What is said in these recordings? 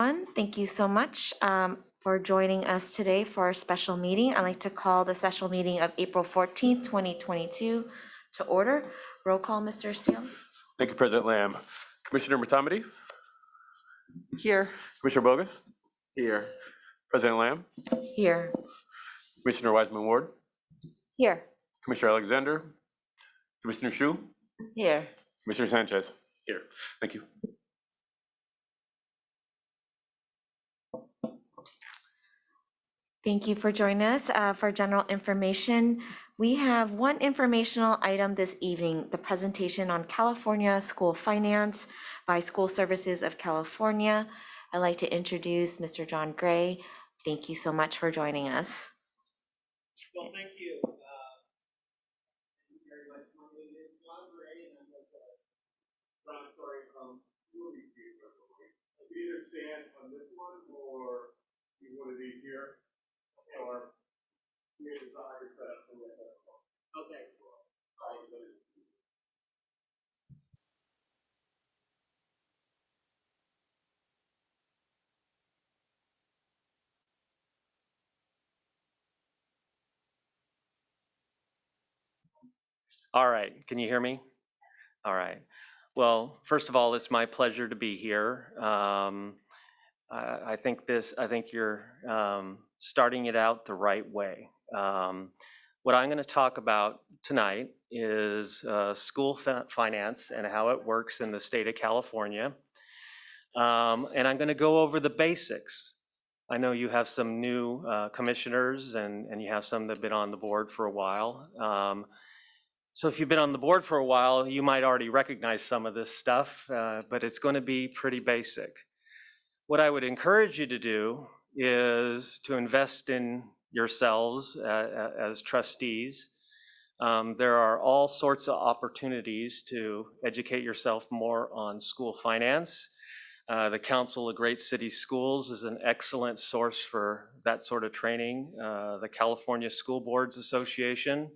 Thank you so much for joining us today for our special meeting. I'd like to call the special meeting of April 14th, 2022 to order. Roll call, Mr. Steele. Thank you, President Lamb. Commissioner Matamati? Here. Commissioner Bogus? Here. President Lamb? Here. Commissioner Wiseman-Ward? Here. Commissioner Alexander? Commissioner Shu? Here. Commissioner Sanchez? Here. Thank you. Thank you for joining us. For general information, we have one informational item this evening, the presentation on California school finance by School Services of California. I'd like to introduce Mr. John Gray. Thank you so much for joining us. Well, thank you. Thank you very much. My name is John Gray, and I'm with the laboratory from Movie Theater. You either stand on this one or use one of these here, or you either draw your set up the way that. Okay. All right, can you hear me? All right. Well, first of all, it's my pleasure to be here. I think you're starting it out the right way. What I'm going to talk about tonight is school finance and how it works in the state of California. And I'm going to go over the basics. I know you have some new commissioners and you have some that have been on the board for a while. So if you've been on the board for a while, you might already recognize some of this stuff, but it's going to be pretty basic. What I would encourage you to do is to invest in yourselves as trustees. There are all sorts of opportunities to educate yourself more on school finance. The Council of Great City Schools is an excellent source for that sort of training. The California School Boards Association,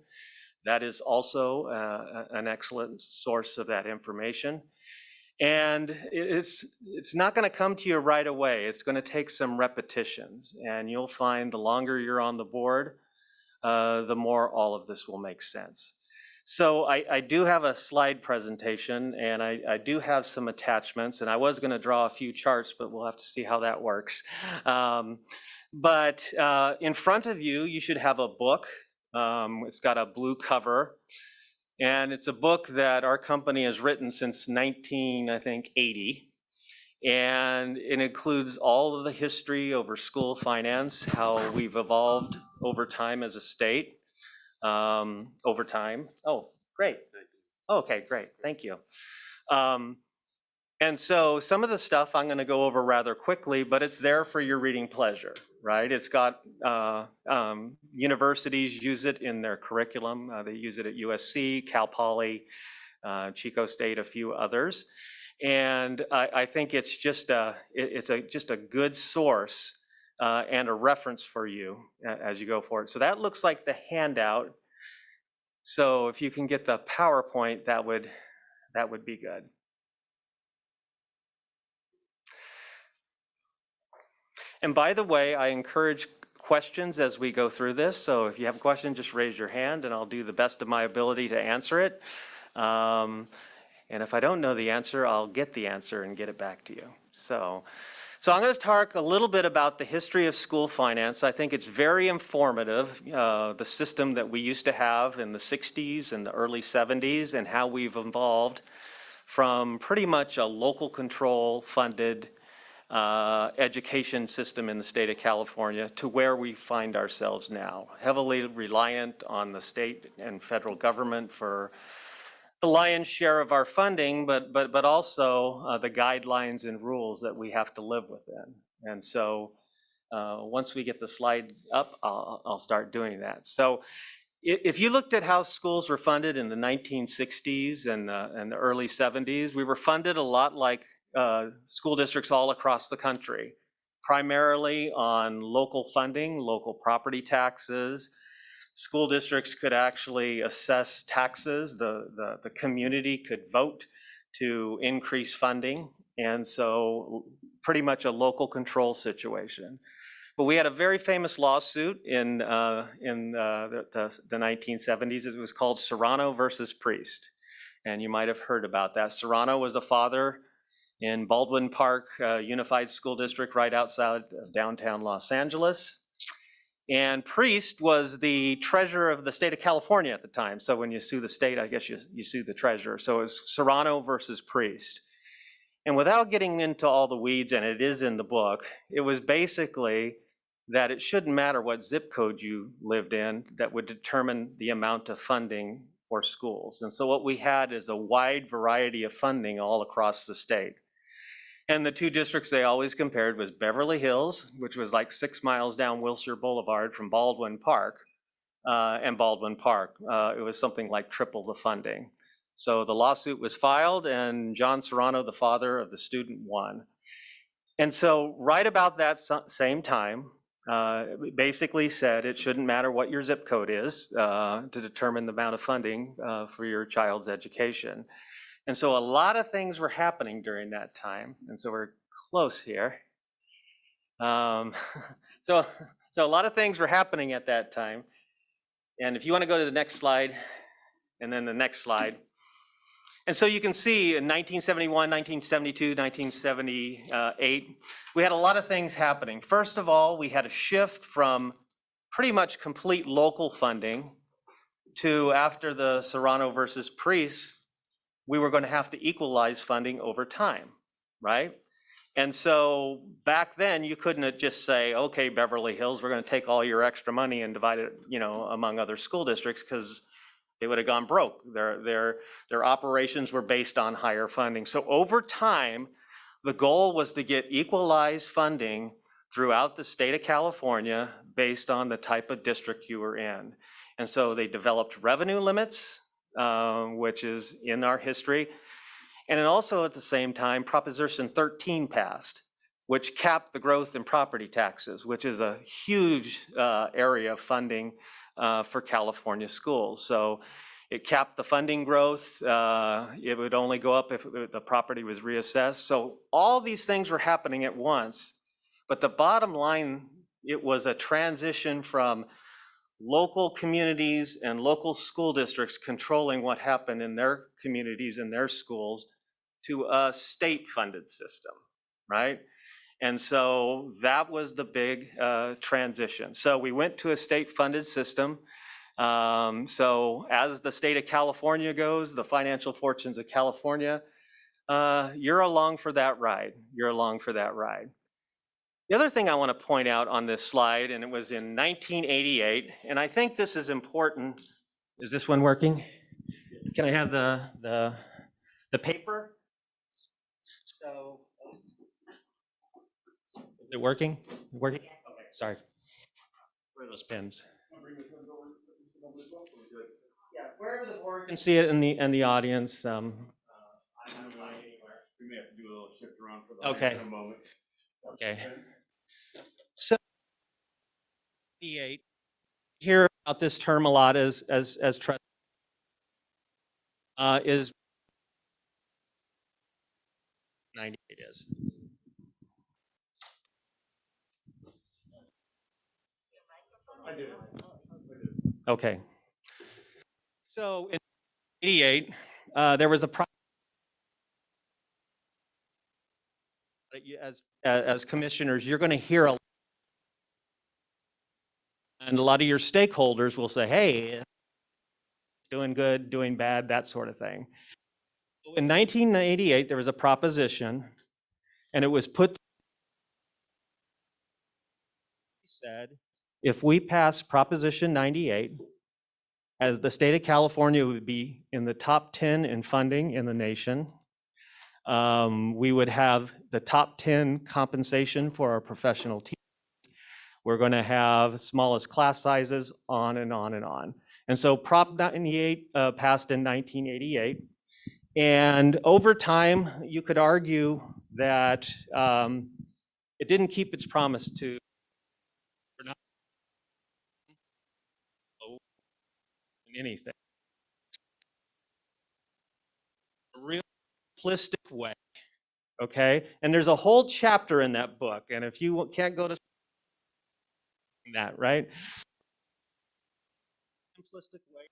that is also an excellent source of that information. And it's not going to come to you right away. It's going to take some repetitions. And you'll find the longer you're on the board, the more all of this will make sense. So I do have a slide presentation, and I do have some attachments. And I was going to draw a few charts, but we'll have to see how that works. But in front of you, you should have a book. It's got a blue cover, and it's a book that our company has written since 1980, and it includes all of the history over school finance, how we've evolved over time as a state, over time. Oh, great. Okay, great. Thank you. And so some of the stuff I'm going to go over rather quickly, but it's there for your reading pleasure, right? It's got universities use it in their curriculum. They use it at USC, Cal Poly, Chico State, a few others. And I think it's just a good source and a reference for you as you go forward. So that looks like the handout. So if you can get the PowerPoint, that would be good. And by the way, I encourage questions as we go through this. So if you have a question, just raise your hand and I'll do the best of my ability to answer it. And if I don't know the answer, I'll get the answer and get it back to you. So I'm going to talk a little bit about the history of school finance. I think it's very informative, the system that we used to have in the 60s and the early 70s and how we've evolved from pretty much a local control funded education system in the state of California to where we find ourselves now, heavily reliant on the state and federal government for the lion's share of our funding, but also the guidelines and rules that we have to live within. And so once we get the slide up, I'll start doing that. So if you looked at how schools were funded in the 1960s and the early 70s, we were funded a lot like school districts all across the country, primarily on local funding, local property taxes. School districts could actually assess taxes. The community could vote to increase funding. And so pretty much a local control situation. But we had a very famous lawsuit in the 1970s. It was called Serrano versus Priest. And you might have heard about that. Serrano was a father in Baldwin Park Unified School District right outside of downtown Los Angeles. And Priest was the treasurer of the state of California at the time. So when you sue the state, I guess you sue the treasurer. So it was Serrano versus Priest. And without getting into all the weeds, and it is in the book, it was basically that it shouldn't matter what zip code you lived in that would determine the amount of funding for schools. And so what we had is a wide variety of funding all across the state. And the two districts they always compared was Beverly Hills, which was like 6 miles down Wilshire Boulevard from Baldwin Park, and Baldwin Park. It was something like triple the funding. So the lawsuit was filed, and John Serrano, the father of the student, won. And so right about that same time, basically said it shouldn't matter what your zip code is to determine the amount of funding for your child's education. And so a lot of things were happening during that time. And so we're close here. So a lot of things were happening at that time. And if you want to go to the next slide, and then the next slide. And so you can see in 1971, 1972, 1978, we had a lot of things happening. First of all, we had a shift from pretty much complete local funding to, after the Serrano versus Priest, we were going to have to equalize funding over time, right? And so back then you couldn't just say, okay, Beverly Hills, we're going to take all your extra money and divide it, among other school districts, because they would have gone broke. Their operations were based on higher funding. So over time, the goal was to get equalized funding throughout the state of California based on the type of district you were in. And so they developed revenue limits, which is in our history. And then also at the same time, Proposition 13 passed, which capped the growth in property taxes, which is a huge area of funding for California schools. So it capped the funding growth. It would only go up if the property was reassessed. So all these things were happening at once. But the bottom line, it was a transition from local communities and local school districts controlling what happened in their communities and their schools to a state-funded system, right? And so that was the big transition. So we went to a state-funded system. So as the state of California goes, the financial fortunes of California, you're along for that ride. You're along for that ride. The other thing I want to point out on this slide, and it was in 1988, and I think this is important. Is this one working? Can I have the paper? So, is it working? Working? Okay, sorry. Where are those pins? Yeah, wherever the board can see it in the audience. I'm not going anywhere. We may have to do a little shift around for the Okay. mics in a moment. Okay. So, 88. Hear about this term a lot as trust is 98 is. I did. Okay. So in 88, there was a problem that you, as commissioners, you're going to hear a lot, and a lot of your stakeholders will say, hey, doing good, doing bad, that sort of thing. In 1988, there was a proposition, and it was put, said, if we pass Proposition 98, as the state of California would be in the top 10 in funding in the nation. We would have the top 10 compensation for our professional team. We're going to have smallest class sizes, on and on and on. And so Prop 98 passed in 1988. And over time, you could argue that it didn't keep its promise to anything. A real simplistic way okay? And there's a whole chapter in that book, and if you can't go to that, right? Simplistic way.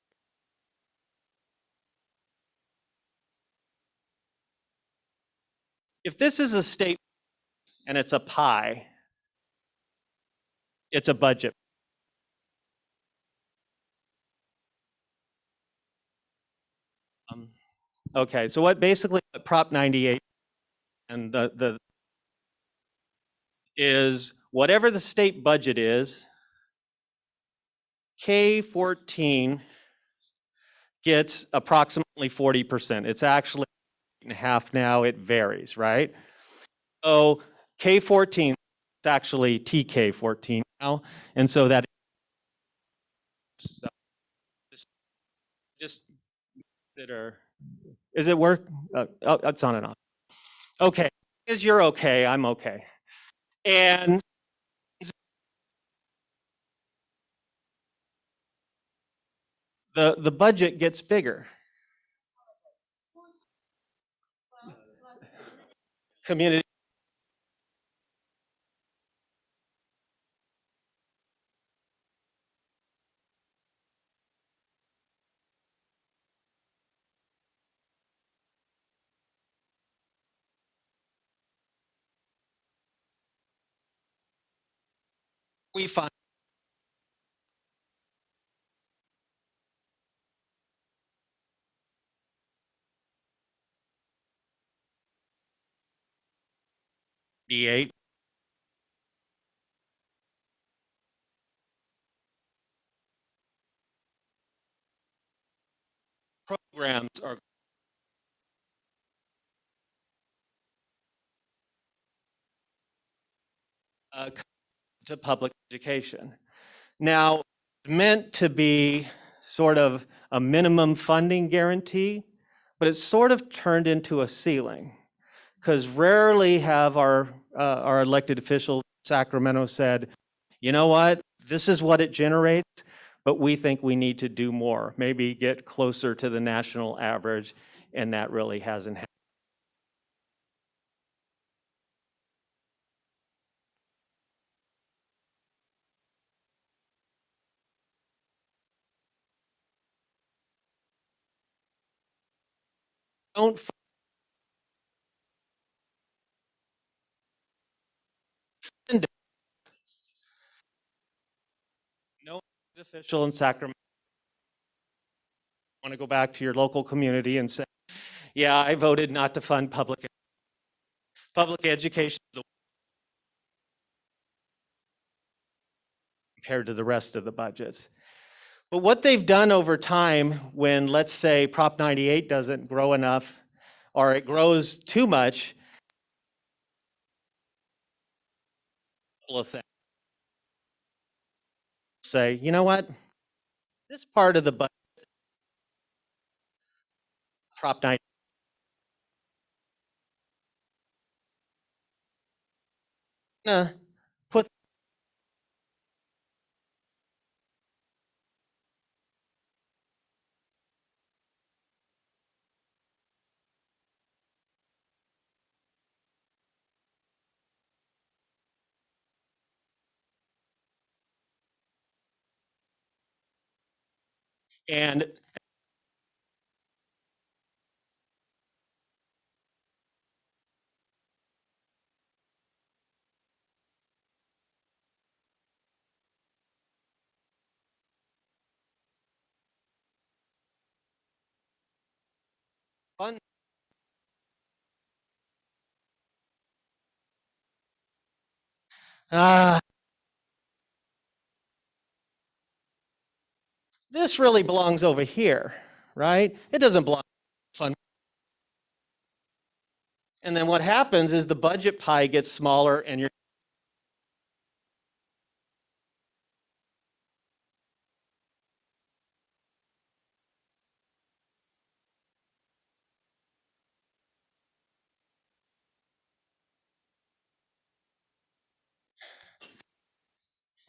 If this is a state and it's a pie, it's a budget. Okay, so what basically Prop 98 and the is whatever the state budget is, K-14 gets approximately 40%. It's actually half now, it varies, right? So K-14 is actually TK-14 now, and so that so just consider, is it work? Oh, it's on and off. Okay, as you're okay, I'm okay. And the budget gets bigger. Community. We find D8 programs are to public education. Now, it's meant to be sort of a minimum funding guarantee, but it's sort of turned into a ceiling because rarely have our elected officials in Sacramento said, you know what, this is what it generates, but we think we need to do more, maybe get closer to the national average, and that really hasn't happened. Don't fund it. No official in Sacramento want to go back to your local community and say, yeah, I voted not to fund public education compared to the rest of the budgets. But what they've done over time when, let's say, Prop 98 doesn't grow enough or it grows too much, say, you know what, this part of the budget, Prop 98, put, and fund. This really belongs over here, right? It doesn't belong to fund. And then what happens is the budget pie gets smaller and you're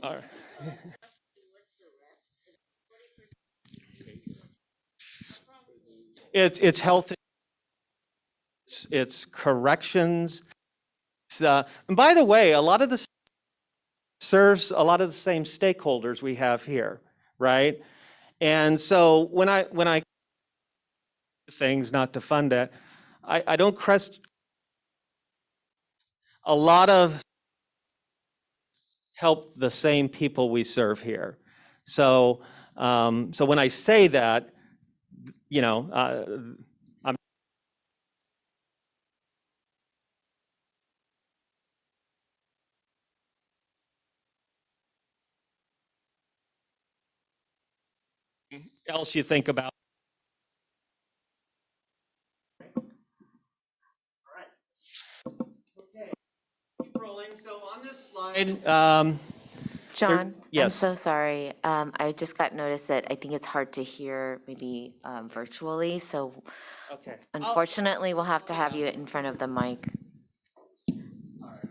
all right. It's health, it's corrections. And by the way, a lot of this serves a lot of the same stakeholders we have here, right? And so when I things not to fund it, I don't crest a lot of help the same people we serve here. So so when I say that, you know, I'm else you think about. Rolling. So on this slide, John, I'm yes. so sorry. I just got notice that I think it's hard to hear maybe virtually, so Okay. unfortunately, we'll have to have you in front of the mic.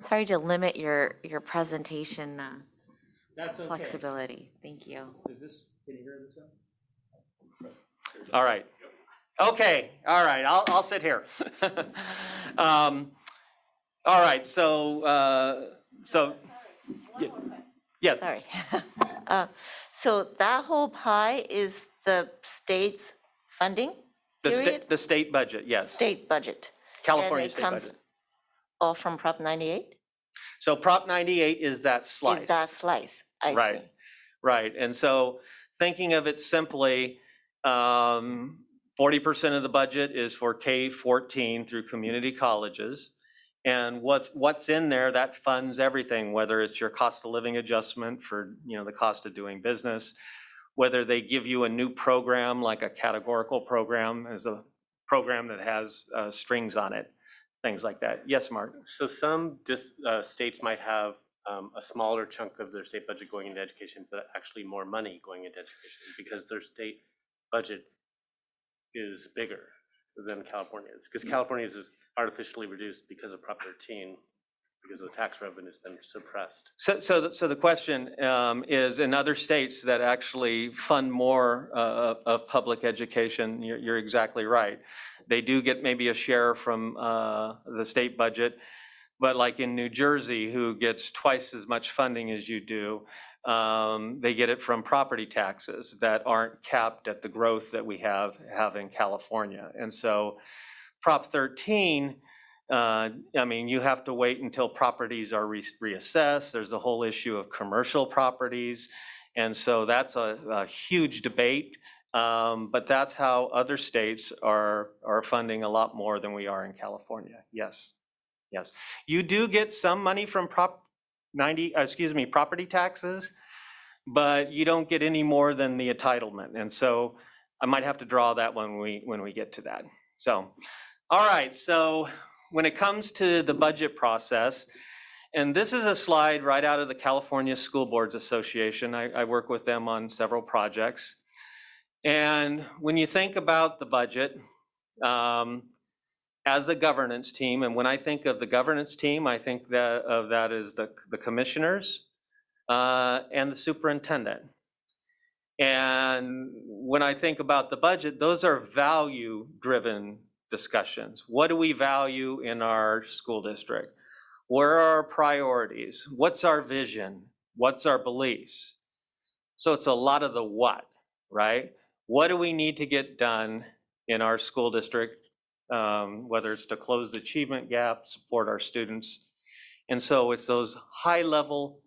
Sorry to limit your presentation That's okay. flexibility. Thank you. Is this? Can you hear this now? All right. Okay. All right. I'll sit here. All right. So yes. Sorry. So that whole pie is the state's funding period? The state budget, yes. State budget. California And it state comes budget. all from Prop 98? So Prop 98 is that slice. Is that slice? I Right. see. Right. And so thinking of it simply, 40% of the budget is for K-14 through community colleges. And what's in there, that funds everything, whether it's your cost of living adjustment for, you know, the cost of doing business, whether they give you a new program like a categorical program as a program that has strings on it, things like that. Yes, Mark? So some states might have a smaller chunk of their state budget going into education, but actually more money going into education because their state budget is bigger than California's. Because California's is artificially reduced because of Prop 13, because the tax revenue has been suppressed. So the question is, in other states that actually fund more of public education, you're exactly right. They do get maybe a share from the state budget, but like in New Jersey, who gets twice as much funding as you do, they get it from property taxes that aren't capped at the growth that we have in California. And so Prop 13, I mean, you have to wait until properties are reassessed. There's the whole issue of commercial properties. And so that's a huge debate. But that's how other states are funding a lot more than we are in California. Yes. Yes. You do get some money from property taxes, but you don't get any more than the entitlement. And so I might have to draw that when we get to that. So, all right. So when it comes to the budget process, and this is a slide right out of the California School Boards Association. I work with them on several projects. And when you think about the budget, as a governance team, and when I think of the governance team, I think of that as the commissioners and the superintendent. And when I think about the budget, those are value-driven discussions. What do we value in our school district? Where are our priorities? What's our vision? What's our beliefs? So it's a lot of the what, right? What do we need to get done in our school district, whether it's to close the achievement gap, support our students? And so it's those high-level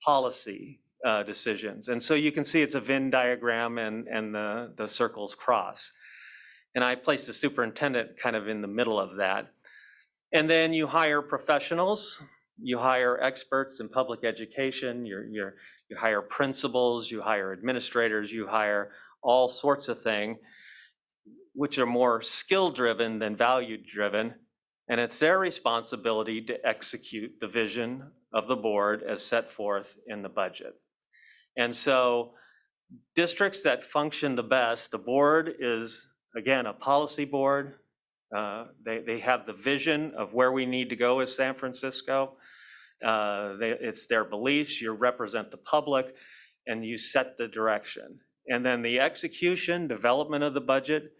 policy decisions. And so you can see it's a Venn diagram and the circles cross. And I place the superintendent kind of in the middle of that. And then you hire professionals, you hire experts in public education, you hire principals, you hire administrators, you hire all sorts of things, which are more skill-driven than value-driven. And it's their responsibility to execute the vision of the board as set forth in the budget. And so districts that function the best, the board is, again, a policy board. They have the vision of where we need to go as San Francisco. It's their beliefs. You represent the public and you set the direction. And then the execution, development of the budget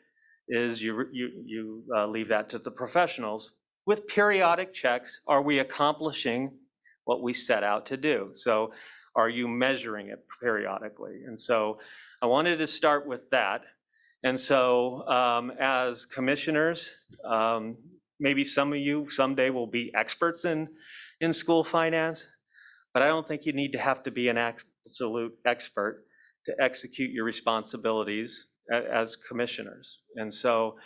is you leave that to the professionals with periodic checks. Are we accomplishing what we set out to do? So are you measuring it periodically? And so I wanted to start with that. And so as commissioners, maybe some of you someday will be experts in school finance, but I don't think you need to have to be an absolute expert to execute your responsibilities as commissioners. And so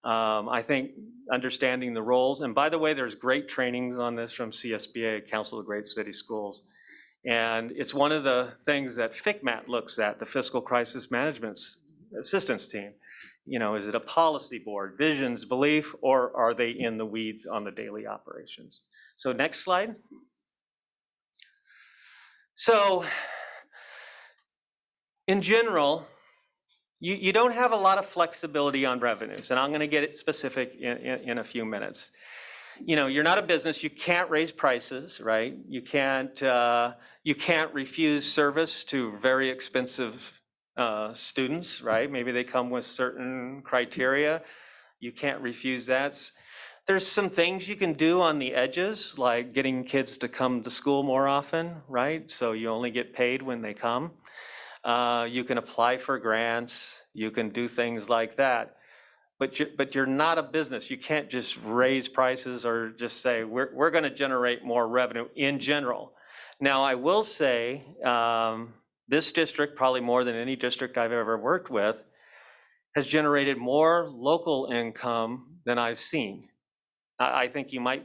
I think understanding the roles, and by the way, there's great trainings on this from CSBA, Council of Great City Schools. And it's one of the things that FCMAT looks at, the Fiscal Crisis Management Assistance Team. You know, is it a policy board, visions, belief, or are they in the weeds on the daily operations? So next slide. So in general, you don't have a lot of flexibility on revenues, and I'm going to get it specific in a few minutes. You know, you're not a business, you can't raise prices, right? You can't refuse service to very expensive students, right? Maybe they come with certain criteria. You can't refuse that. There's some things you can do on the edges, like getting kids to come to school more often, right? So you only get paid when they come. You can apply for grants, you can do things like that. But you're not a business. You can't just raise prices or just say, we're going to generate more revenue in general. Now, I will say, this district, probably more than any district I've ever worked with, has generated more local income than I've seen. I think you might,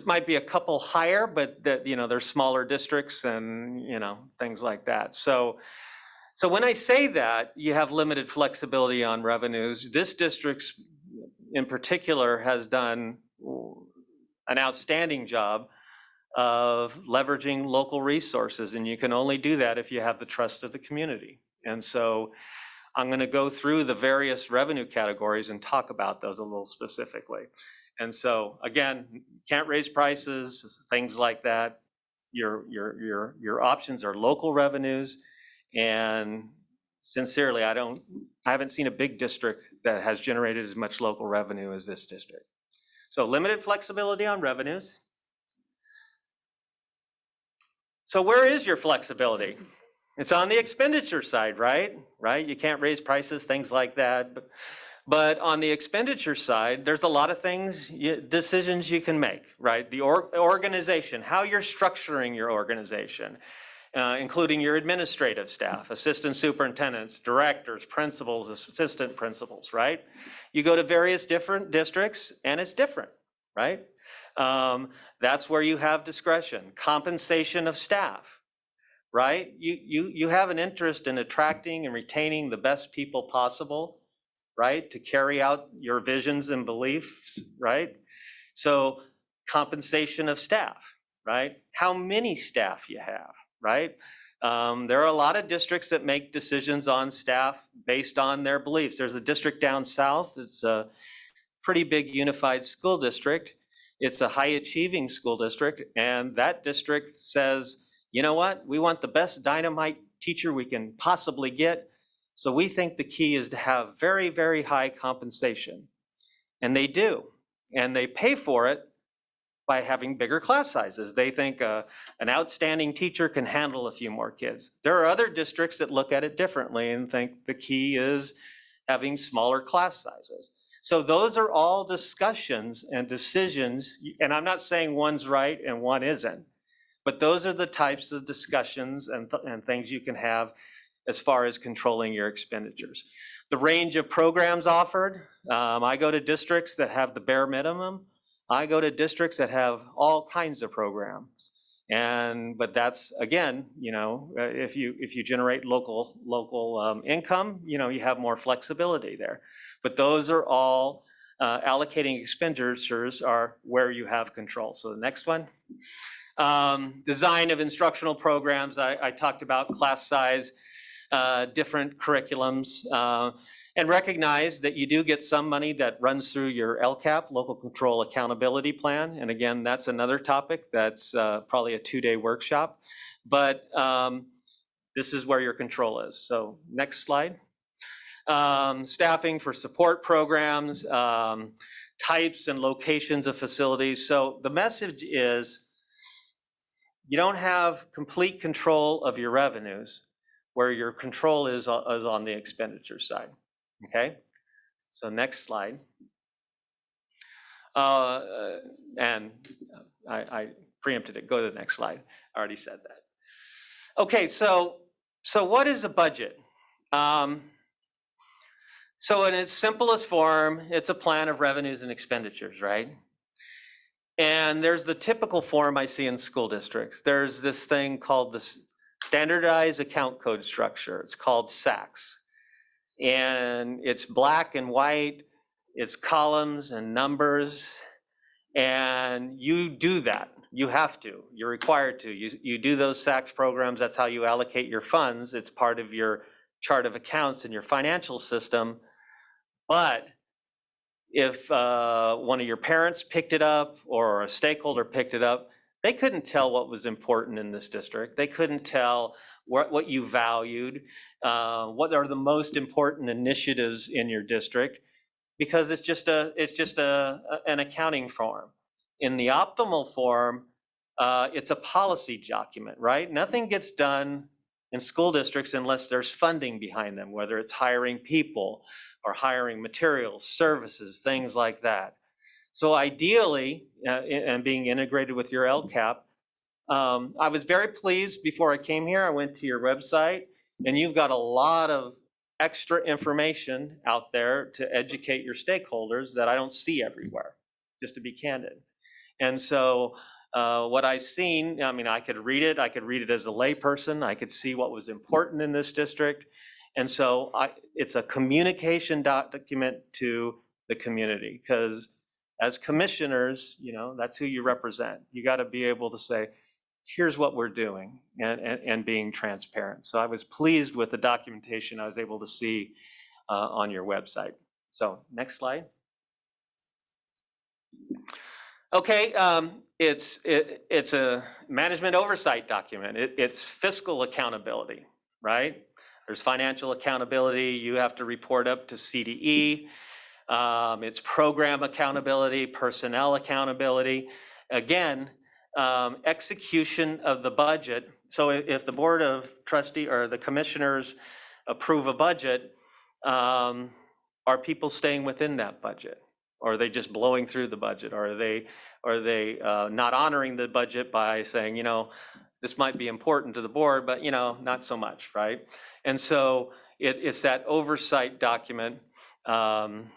might be a couple higher, but that, you know, they're smaller districts and, you know, things like that. So when I say that you have limited flexibility on revenues, this district in particular has done an outstanding job of leveraging local resources, and you can only do that if you have the trust of the community. And so I'm going to go through the various revenue categories and talk about those a little specifically. And so again, can't raise prices, things like that. Your options are local revenues. And sincerely, I haven't seen a big district that has generated as much local revenue as this district. So limited flexibility on revenues. So where is your flexibility? It's on the expenditure side, right? You can't raise prices, things like that. But on the expenditure side, there's a lot of things, decisions you can make, right? The organization, how you're structuring your organization. Including your administrative staff, assistant superintendents, directors, principals, assistant principals, right? You go to various different districts and it's different, right? That's where you have discretion. Compensation of staff, right? You have an interest in attracting and retaining the best people possible, right? To carry out your visions and beliefs, right? So compensation of staff, right? How many staff you have. Right? There are a lot of districts that make decisions on staff based on their beliefs. There's a district down south. It's a pretty big unified school district. It's a high achieving school district. And that district says, you know what? We want the best dynamite teacher we can possibly get. So we think the key is to have very, very high compensation. And they do. And they pay for it by having bigger class sizes. They think an outstanding teacher can handle a few more kids. There are other districts that look at it differently and think the key is having smaller class sizes. So those are all discussions and decisions, and I'm not saying one's right and one isn't, but those are the types of discussions and things you can have as far as controlling your expenditures. The range of programs offered, I go to districts that have the bare minimum. I go to districts that have all kinds of programs. But that's, again, you know, if you generate local income, you know, you have more flexibility there. But those are all allocating expenditures are where you have control. So the next one. Design of instructional programs. I talked about class size, different curriculums, and recognize that you do get some money that runs through your LCAP, Local Control Accountability Plan. And again, that's another topic that's probably a 2-day workshop. But this is where your control is. So next slide. staffing for support programs, types and locations of facilities. So the message is you don't have complete control of your revenues where your control is on the expenditure side, okay? So next slide. And I preempted it. Go to the next slide. I already said that. Okay, so what is a budget? So in its simplest form, it's a plan of revenues and expenditures, right? And there's the typical form I see in school districts. There's this thing called the Standardized Account Code Structure. It's called SACS. And it's black and white. It's columns and numbers. And you do that. You have to. You're required to. You do those SACS programs. That's how you allocate your funds. It's part of your chart of accounts in your financial system. But if one of your parents picked it up or a stakeholder picked it up, they couldn't tell what was important in this district. They couldn't tell what you valued, what are the most important initiatives in your district, because it's just an accounting form. In the optimal form, it's a policy document, right? Nothing gets done in school districts unless there's funding behind them, whether it's hiring people or hiring materials, services, things like that. So ideally, and being integrated with your LCAP, I was very pleased before I came here. I went to your website, and you've got a lot of extra information out there to educate your stakeholders that I don't see everywhere, just to be candid. And so what I've seen, I mean, I could read it as a layperson, I could see what was important in this district. And so it's a communication document to the community, because as commissioners, you know, that's who you represent. You got to be able to say, here's what we're doing, and being transparent. So I was pleased with the documentation I was able to see on your website. So next slide. Okay, it's a management oversight document. It's fiscal accountability, right? There's financial accountability. You have to report up to CDE. It's program accountability, personnel accountability. Again, execution of the budget. So if the board of trustee or the commissioners approve a budget, are people staying within that budget? Or are they just blowing through the budget? Or are they not honoring the budget by saying, you know, this might be important to the board, but, you know, not so much, right? And so it's that oversight document, and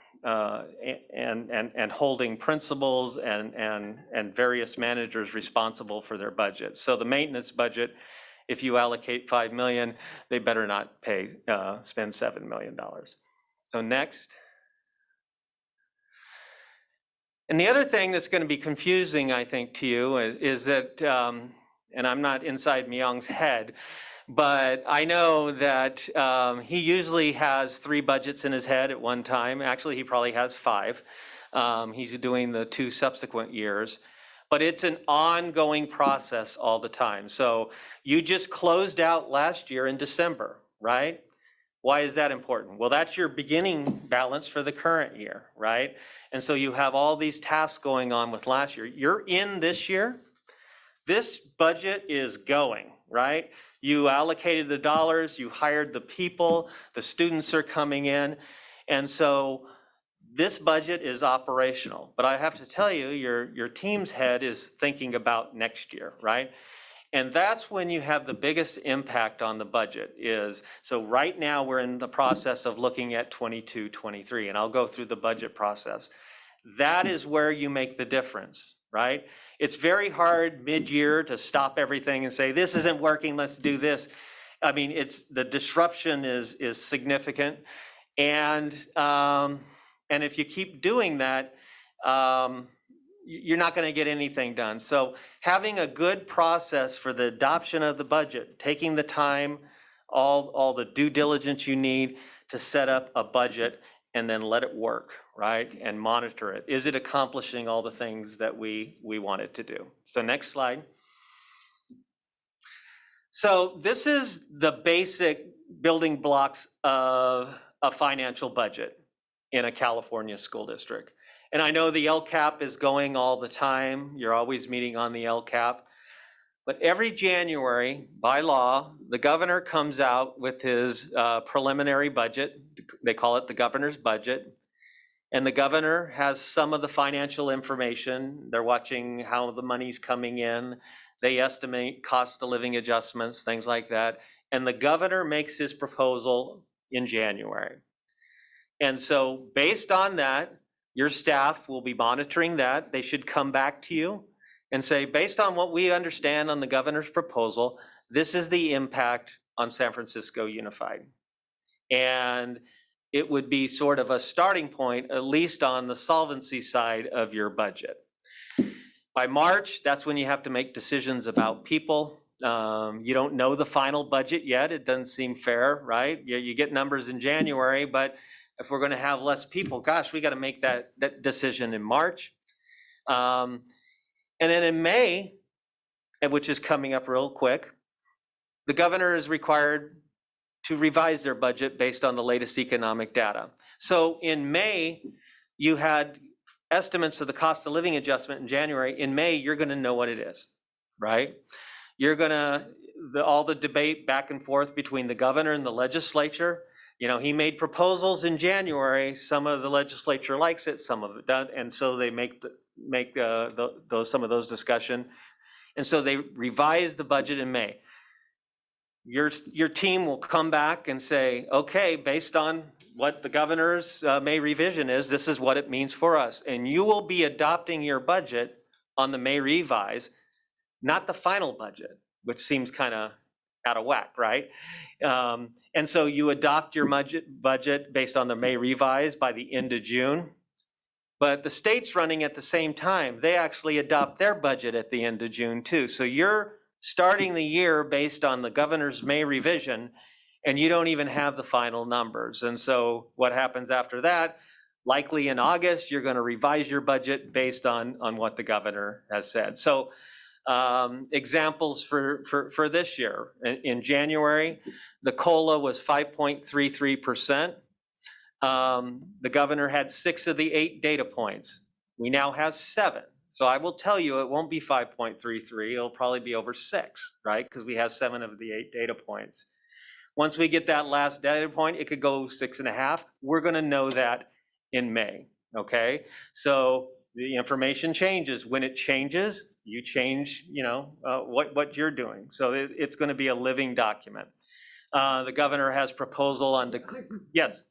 holding principals and various managers responsible for their budget. So the maintenance budget, if you allocate $5 million, they better not spend $7 million. So next. And the other thing that's going to be confusing, I think, to you is that, and I'm not inside Myung's head, but I know that he usually has 3 budgets in his head at one time. Actually, he probably has 5. He's doing the 2 subsequent years. But it's an ongoing process all the time. So you just closed out last year in December, right? Why is that important? Well, that's your beginning balance for the current year, right? And so you have all these tasks going on with last year. You're in this year. This budget is going, right? You allocated the dollars, you hired the people, the students are coming in. And so this budget is operational. But I have to tell you, your team's head is thinking about next year, right? And that's when you have the biggest impact on the budget is, so right now we're in the process of looking at 22, 23, and I'll go through the budget process. That is where you make the difference, right? It's very hard mid-year to stop everything and say, this isn't working, let's do this. I mean, the disruption is significant. And if you keep doing that, you're not going to get anything done. So having a good process for the adoption of the budget, taking the time, all the due diligence you need to set up a budget and then let it work, right? And monitor it. Is it accomplishing all the things that we want it to do? So next slide. So this is the basic building blocks of a financial budget in a California school district. And I know the LCAP is going all the time. You're always meeting on the LCAP. But every January, by law, the governor comes out with his preliminary budget. They call it the governor's budget. And the governor has some of the financial information. They're watching how the money's coming in. They estimate cost of living adjustments, things like that. And the governor makes his proposal in January. And so based on that, your staff will be monitoring that. They should come back to you and say, based on what we understand on the governor's proposal, this is the impact on San Francisco Unified. And it would be sort of a starting point, at least on the solvency side of your budget. By March, that's when you have to make decisions about people. You don't know the final budget yet. It doesn't seem fair, right? You get numbers in January, but if we're going to have less people, gosh, we got to make that decision in March. And then in May, which is coming up real quick, the governor is required to revise their budget based on the latest economic data. So in May, you had estimates of the cost of living adjustment in January. In May, you're going to know what it is, right? You're going to, all the debate back and forth between the governor and the legislature. You know, he made proposals in January. Some of the legislature likes it, some of it doesn't, and so they make some of those discussion. And so they revise the budget in May. Your team will come back and say, okay, based on what the governor's May revision is, this is what it means for us. And you will be adopting your budget on the May revise, not the final budget, which seems kind of out of whack, right? And so you adopt your budget based on the May revise by the end of June. But the state's running at the same time. They actually adopt their budget at the end of June too. So you're starting the year based on the governor's May revision, and you don't even have the final numbers. And so what happens after that? Likely in August, you're going to revise your budget based on what the governor has said. So examples for this year. In January, the COLA was 5.33%. The governor had 6 of the 8 data points. We now have 7. So I will tell you, it won't be 5.33. It'll probably be over 6, right? Because we have 7 of the 8 data points. Once we get that last data point, it could go 6.5. We're going to know that in May, okay? So the information changes. When it changes, you change, you know, what you're doing. So it's going to be a living document. The governor has proposal on, yes.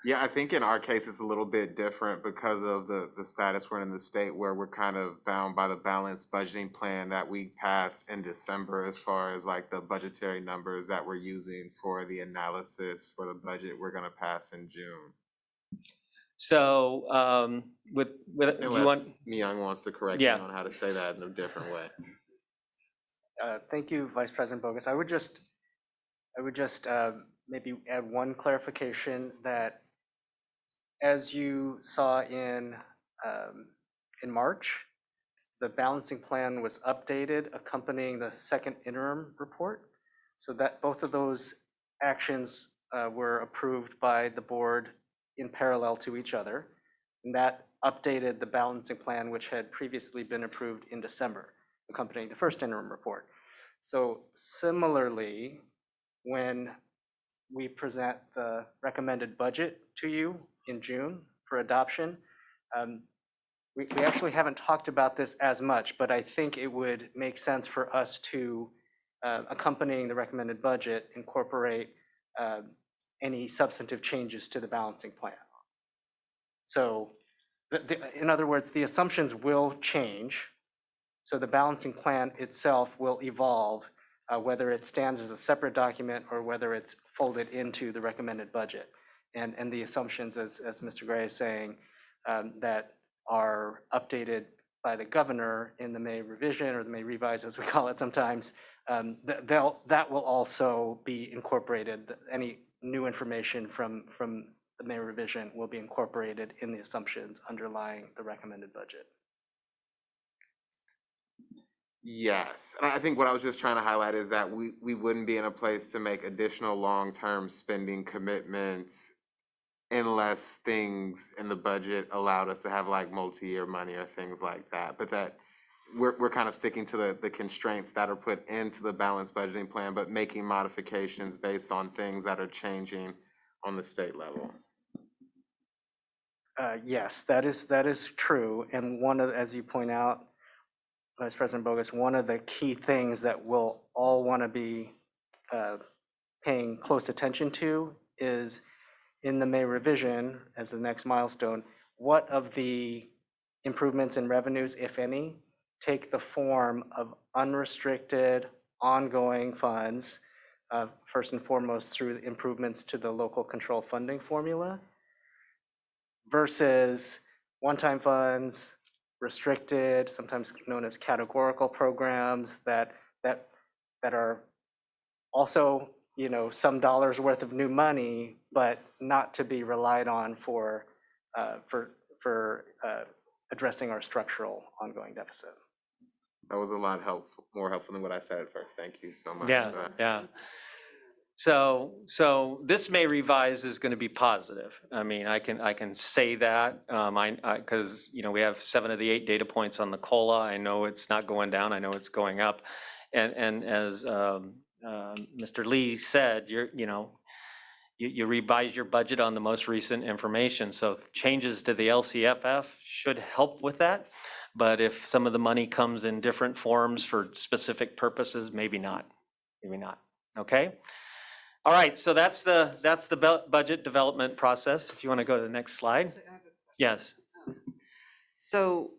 Yeah, I think in our case, it's a little bit different because of the status we're in the state where we're kind of bound by the balanced budgeting plan that we passed in December as far as like the budgetary numbers that we're using for the analysis for the budget we're going to pass in June. So with you want, Unless Myung wants to correct Yeah. me on how to say that in a different way. Thank you, Vice President Bogus. I would just maybe add one clarification that as you saw in March, the balancing plan was updated accompanying the second interim report. So that both of those actions were approved by the board in parallel to each other. And that updated the balancing plan, which had previously been approved in December, accompanying the first interim report. So similarly, when we present the recommended budget to you in June for adoption, we actually haven't talked about this as much, but I think it would make sense for us to, accompanying the recommended budget, incorporate any substantive changes to the balancing plan. So in other words, the assumptions will change. So the balancing plan itself will evolve, whether it stands as a separate document or whether it's folded into the recommended budget. And the assumptions, as Mr. Gray is saying, that are updated by the governor in the May revision or the May revise, as we call it sometimes, that will also be incorporated. Any new information from the May revision will be incorporated in the assumptions underlying the recommended budget. Yes, and I think what I was just trying to highlight is that we wouldn't be in a place to make additional long-term spending commitments unless things in the budget allowed us to have like multi-year money or things like that. But that we're kind of sticking to the constraints that are put into the balanced budgeting plan, but making modifications based on things that are changing on the state level. Yes, that is true. And one of, as you point out, Vice President Bogus, one of the key things that we'll all want to be paying close attention to is in the May revision as the next milestone, what of the improvements in revenues, if any, take the form of unrestricted, ongoing funds, first and foremost through improvements to the local control funding formula, versus one-time funds, restricted, sometimes known as categorical programs that are also, you know, some dollars worth of new money, but not to be relied on for addressing our structural ongoing deficit. That was a lot more helpful than what I said at first. Thank you so much. Yeah, for that. yeah. So this May revise is going to be positive. I mean, I can say that, because, you know, we have 7 of the 8 data points on the COLA. I know it's not going down. I know it's going up. And as Mr. Lee said, you revised your budget on the most recent information. So changes to the LCFF should help with that. But if some of the money comes in different forms for specific purposes, maybe not. Maybe not. Okay. All right, so that's the budget development process. If you want to go to the next slide. Yes. So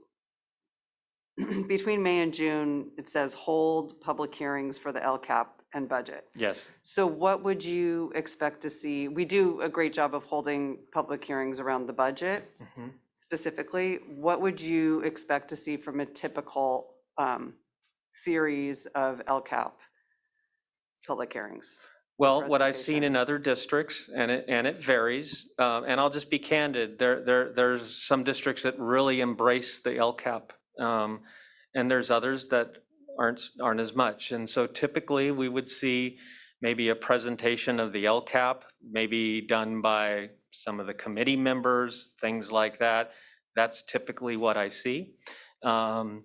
between May and June, it says hold public hearings for the LCAP and budget. Yes. So what would you expect to see? We do a great job of holding public hearings around the budget specifically. What would you expect to see from a typical series of LCAP public hearings? Well, what I've seen in presentations? other districts, and it varies, and I'll just be candid, there's some districts that really embrace the LCAP, and there's others that aren't as much. And so typically we would see maybe a presentation of the LCAP, maybe done by some of the committee members, things like that. That's typically what I see. And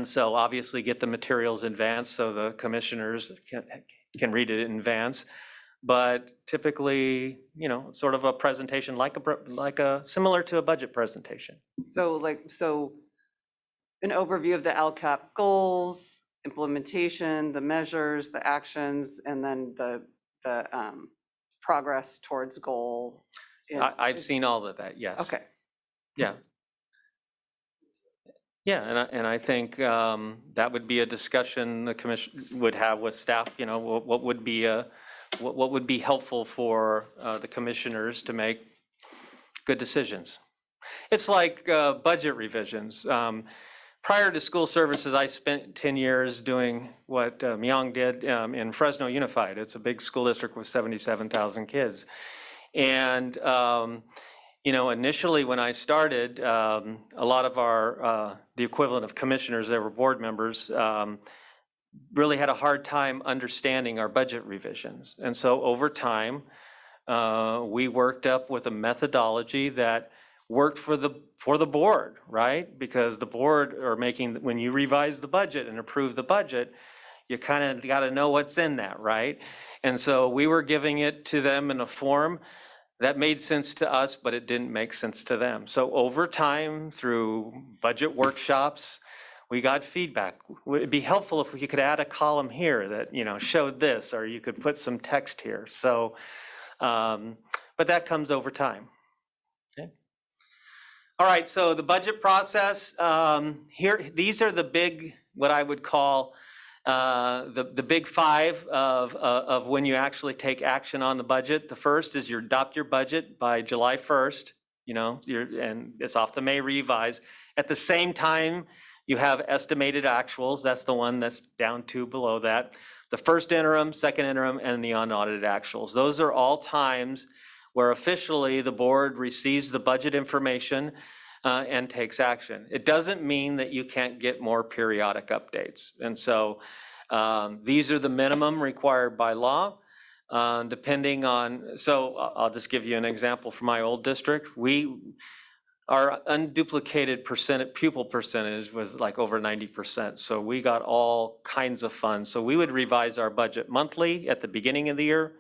so obviously get the materials in advance so the commissioners can read it in advance. But typically, you know, sort of a presentation like a similar to a budget presentation. So an overview of the LCAP goals, implementation, the measures, the actions, and then the progress towards goal. I've seen all of that, yes. Okay. Yeah. Yeah, and I think that would be a discussion the commission would have with staff. You know, what would be helpful for the commissioners to make good decisions. It's like budget revisions. Prior to school services, I spent 10 years doing what Myung did in Fresno Unified. It's a big school district with 77,000 kids, and you know, initially when I started, a lot of our, the equivalent of commissioners, they were board members, really had a hard time understanding our budget revisions. And so over time, we worked up with a methodology that worked for the board, right? Because the board are making, when you revise the budget and approve the budget, you kind of got to know what's in that, right? And so we were giving it to them in a form that made sense to us, but it didn't make sense to them. So over time, through budget workshops, we got feedback. It'd be helpful if you could add a column here that, you know, showed this, or you could put some text here. So, but that comes over time. Okay. All right, so the budget process, here, these are the big, what I would call the big 5 of when you actually take action on the budget. The first is you adopt your budget by July 1st, you know, and it's off the May revise. At the same time, you have estimated actuals. That's the one that's down 2 below that. The first interim, second interim, and the unaudited actuals. Those are all times where officially the board receives the budget information and takes action. It doesn't mean that you can't get more periodic updates. And so these are the minimum required by law. Depending on, so I'll just give you an example from my old district. Our unduplicated pupil percentage was like over 90%. So we got all kinds of funds. So we would revise our budget monthly at the beginning of the year,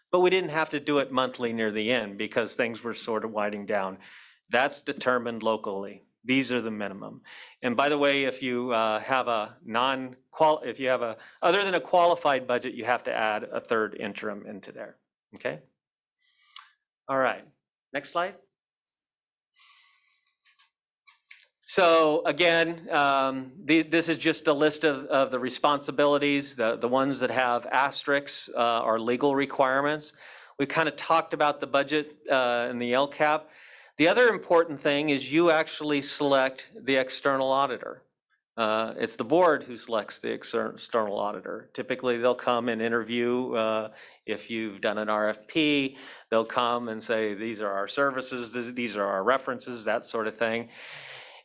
but we didn't have to do it monthly near the end because things were sort of winding down. That's determined locally. These are the minimum. And by the way, if you have a other than a qualified budget, you have to add a third interim into there, okay? All right, next slide. So again, this is just a list of the responsibilities. The ones that have asterisks are legal requirements. We kind of talked about the budget and the LCAP. The other important thing is you actually select the external auditor. It's the board who selects the external auditor. Typically, they'll come and interview. If you've done an RFP, they'll come and say, these are our services, these are our references, that sort of thing.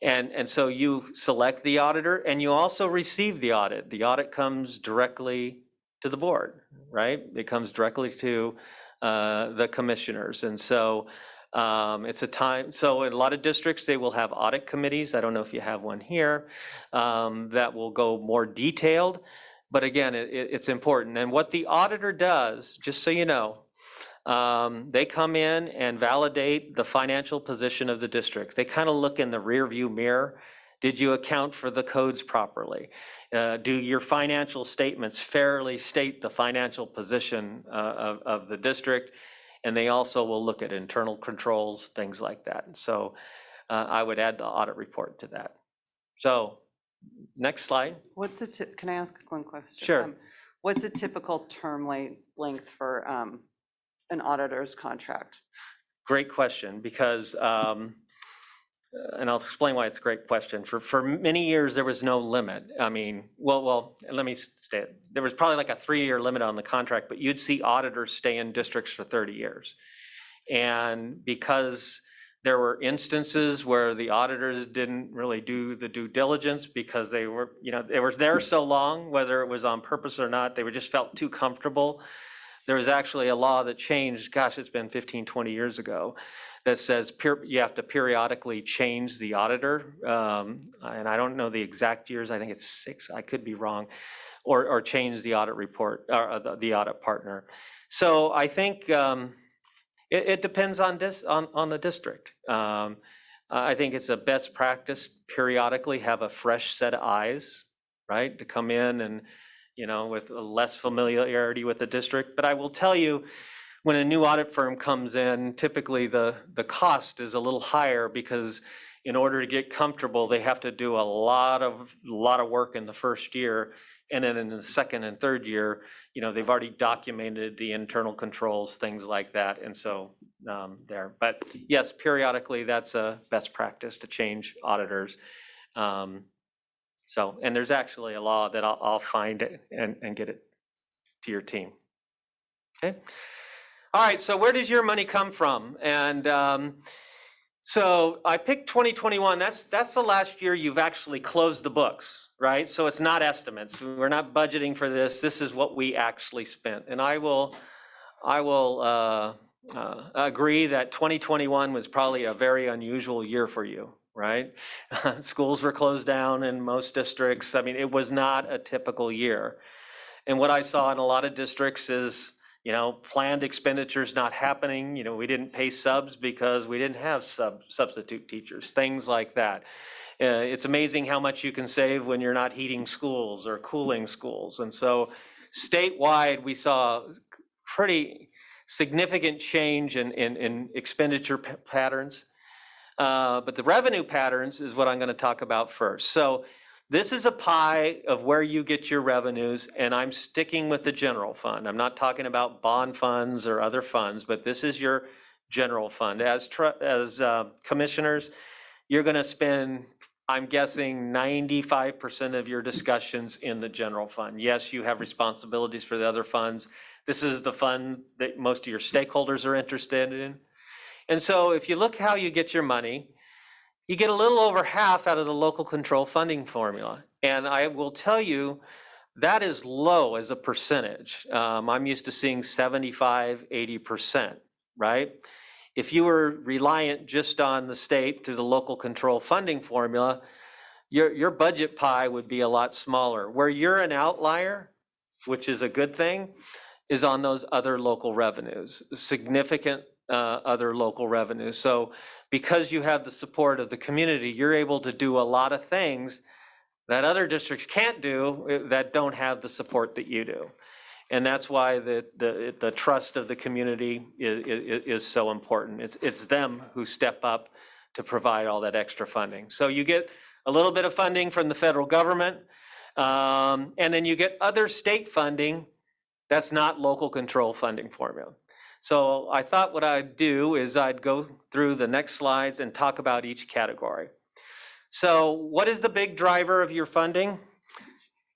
And so you select the auditor and you also receive the audit. The audit comes directly to the board, right? It comes directly to the commissioners. And so it's a time, so in a lot of districts, they will have audit committees. I don't know if you have one here that will go more detailed. But again, it's important. And what the auditor does, just so you know, they come in and validate the financial position of the district. They kind of look in the rear view mirror. Did you account for the codes properly? Do your financial statements fairly state the financial position of the district? And they also will look at internal controls, things like that. So I would add the audit report to that. So next slide. Can I ask one question? Sure. What's a typical term length for an auditor's contract? Great question, because, and I'll explain why it's a great question. For many years, there was no limit. I mean, well, let me state, there was probably like a 3-year limit on the contract, but you'd see auditors stay in districts for 30 years. And because there were instances where the auditors didn't really do the due diligence because they were, they were there so long, whether it was on purpose or not, they were just felt too comfortable. There was actually a law that changed, gosh, it's been 15, 20 years ago, that says you have to periodically change the auditor. And I don't know the exact years, I think it's 6, I could be wrong, or change the audit report, or the audit partner. So I think it depends on the district. I think it's a best practice periodically have a fresh set of eyes, right, to come in and with less familiarity with the district. But I will tell you, when a new audit firm comes in, typically the cost is a little higher because in order to get comfortable, they have to do a lot of work in the first year. And then in the second and third year, they've already documented the internal controls, things like that. And so there, but yes, periodically that's a best practice to change auditors. So, and there's actually a law that I'll find it and get it to your team. Okay. All right. So where does your money come from? And so I picked 2021. That's the last year you've actually closed the books, right? So it's not estimates. We're not budgeting for this. This is what we actually spent. And I will agree that 2021 was probably a very unusual year for you. Right? Schools were closed down in most districts. I mean, it was not a typical year. And what I saw in a lot of districts is, planned expenditures not happening. We didn't pay subs because we didn't have substitute teachers, things like that. It's amazing how much you can save when you're not heating schools or cooling schools. And so statewide, we saw pretty significant change in expenditure patterns. But the revenue patterns is what I'm going to talk about first. So this is a pie of where you get your revenues, and I'm sticking with the general fund. I'm not talking about bond funds or other funds, but this is your general fund. As commissioners, you're going to spend, I'm guessing, 95% of your discussions in the general fund. Yes, you have responsibilities for the other funds. This is the fund that most of your stakeholders are interested in. And so if you look how you get your money, you get a little over half out of the local control funding formula. And I will tell you, that is low as a percentage. I'm used to seeing 75, 80%, right? If you were reliant just on the state through the local control funding formula, your budget pie would be a lot smaller. Where you're an outlier, which is a good thing, is on those other local revenues, significant other local revenues. So because you have the support of the community, you're able to do a lot of things that other districts can't do that don't have the support that you do. And that's why the trust of the community is so important. It's them who step up to provide all that extra funding. So you get a little bit of funding from the federal government, and then you get other state funding that's not local control funding formula. So I thought what I'd do is I'd go through the next slides and talk about each category. So what is the big driver of your funding?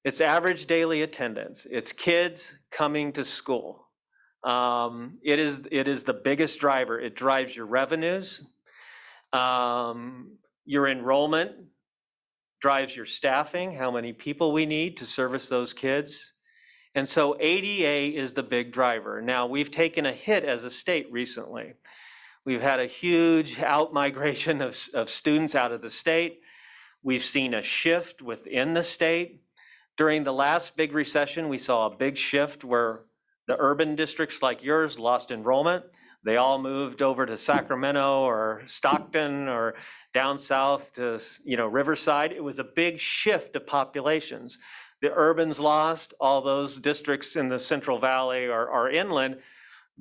It's average daily attendance. It's kids coming to school. It is the biggest driver. It drives your revenues. Your enrollment drives your staffing, how many people we need to service those kids. And so ADA is the big driver. Now, we've taken a hit as a state recently. We've had a huge out-migration of students out of the state. We've seen a shift within the state. During the last big recession, we saw a big shift where the urban districts like yours lost enrollment. They all moved over to Sacramento or Stockton or down south to, Riverside. It was a big shift of populations. The urbans lost, all those districts in the Central Valley or inland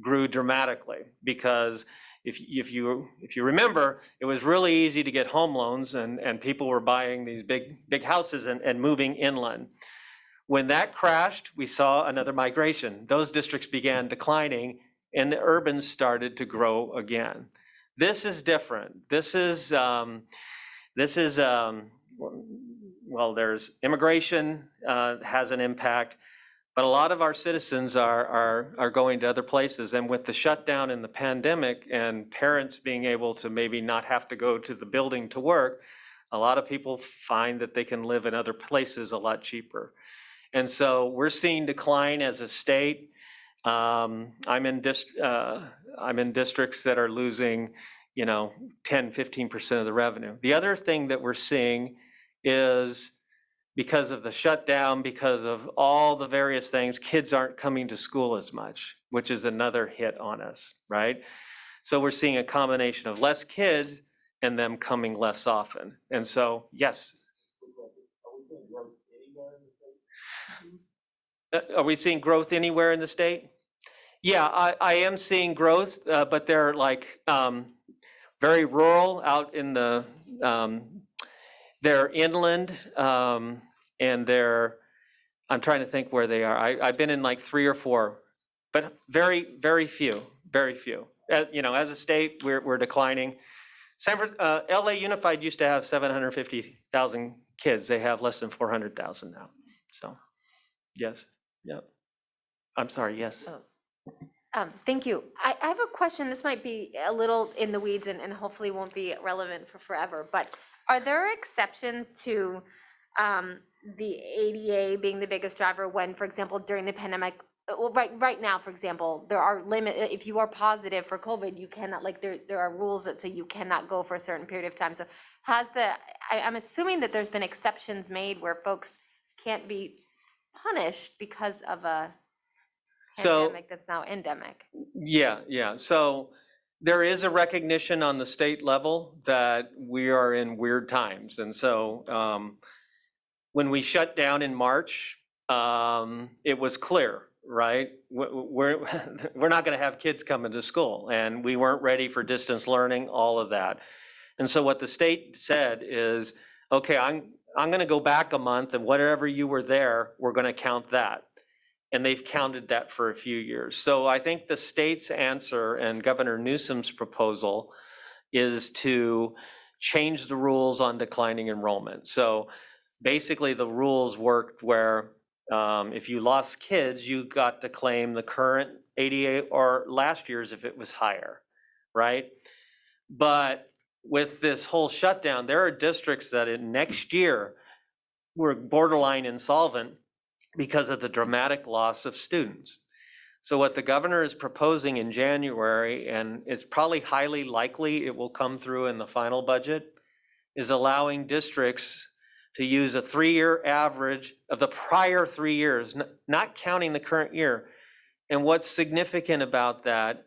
grew dramatically because if you remember, it was really easy to get home loans and people were buying these big houses and moving inland. When that crashed, we saw another migration. Those districts began declining and the urbans started to grow again. This is different. This is well, there's immigration has an impact, but a lot of our citizens are going to other places. And with the shutdown and the pandemic and parents being able to maybe not have to go to the building to work, a lot of people find that they can live in other places a lot cheaper. And so we're seeing decline as a state. I'm in districts that are losing, 10, 15% of the revenue. The other thing that we're seeing is because of the shutdown, because of all the various things, kids aren't coming to school as much, which is another hit on us, right? So we're seeing a combination of less kids and them coming less often. And so, yes. Are we seeing growth anywhere in the state? Yeah, I am seeing growth, but they're like very rural out in the, they're inland, and I'm trying to think where they are. I've been in like 3 or 4, but very, very few, very few. As a state, we're declining. LA Unified used to have 750,000 kids. They have less than 400,000 now. So, yes, yeah. I'm sorry, yes. Thank you. I have a question. This might be a little in the weeds and hopefully won't be relevant for forever, but are there exceptions to the ADA being the biggest driver when, for example, during the pandemic, well, right now, for example, there are if you are positive for COVID, you cannot, like there are rules that say you cannot go for a certain period of time. So I'm assuming that there's been exceptions made where folks can't be punished because of a pandemic that's now endemic. Yeah. So there is a recognition on the state level that we are in weird times. And so when we shut down in March, it was clear, right? We're not going to have kids coming to school, and we weren't ready for distance learning, all of that. And so what the state said is, okay, I'm going to go back a month, and whatever you were there, we're going to count that. And they've counted that for a few years. So I think the state's answer and Governor Newsom's proposal is to change the rules on declining enrollment. So basically the rules worked where if you lost kids, you got to claim the current ADA or last year's if it was higher, right? But with this whole shutdown, there are districts that in next year were borderline insolvent because of the dramatic loss of students. So what the governor is proposing in January, and it's probably highly likely it will come through in the final budget, is allowing districts to use a 3-year average of the prior 3 years, not counting the current year. And what's significant about that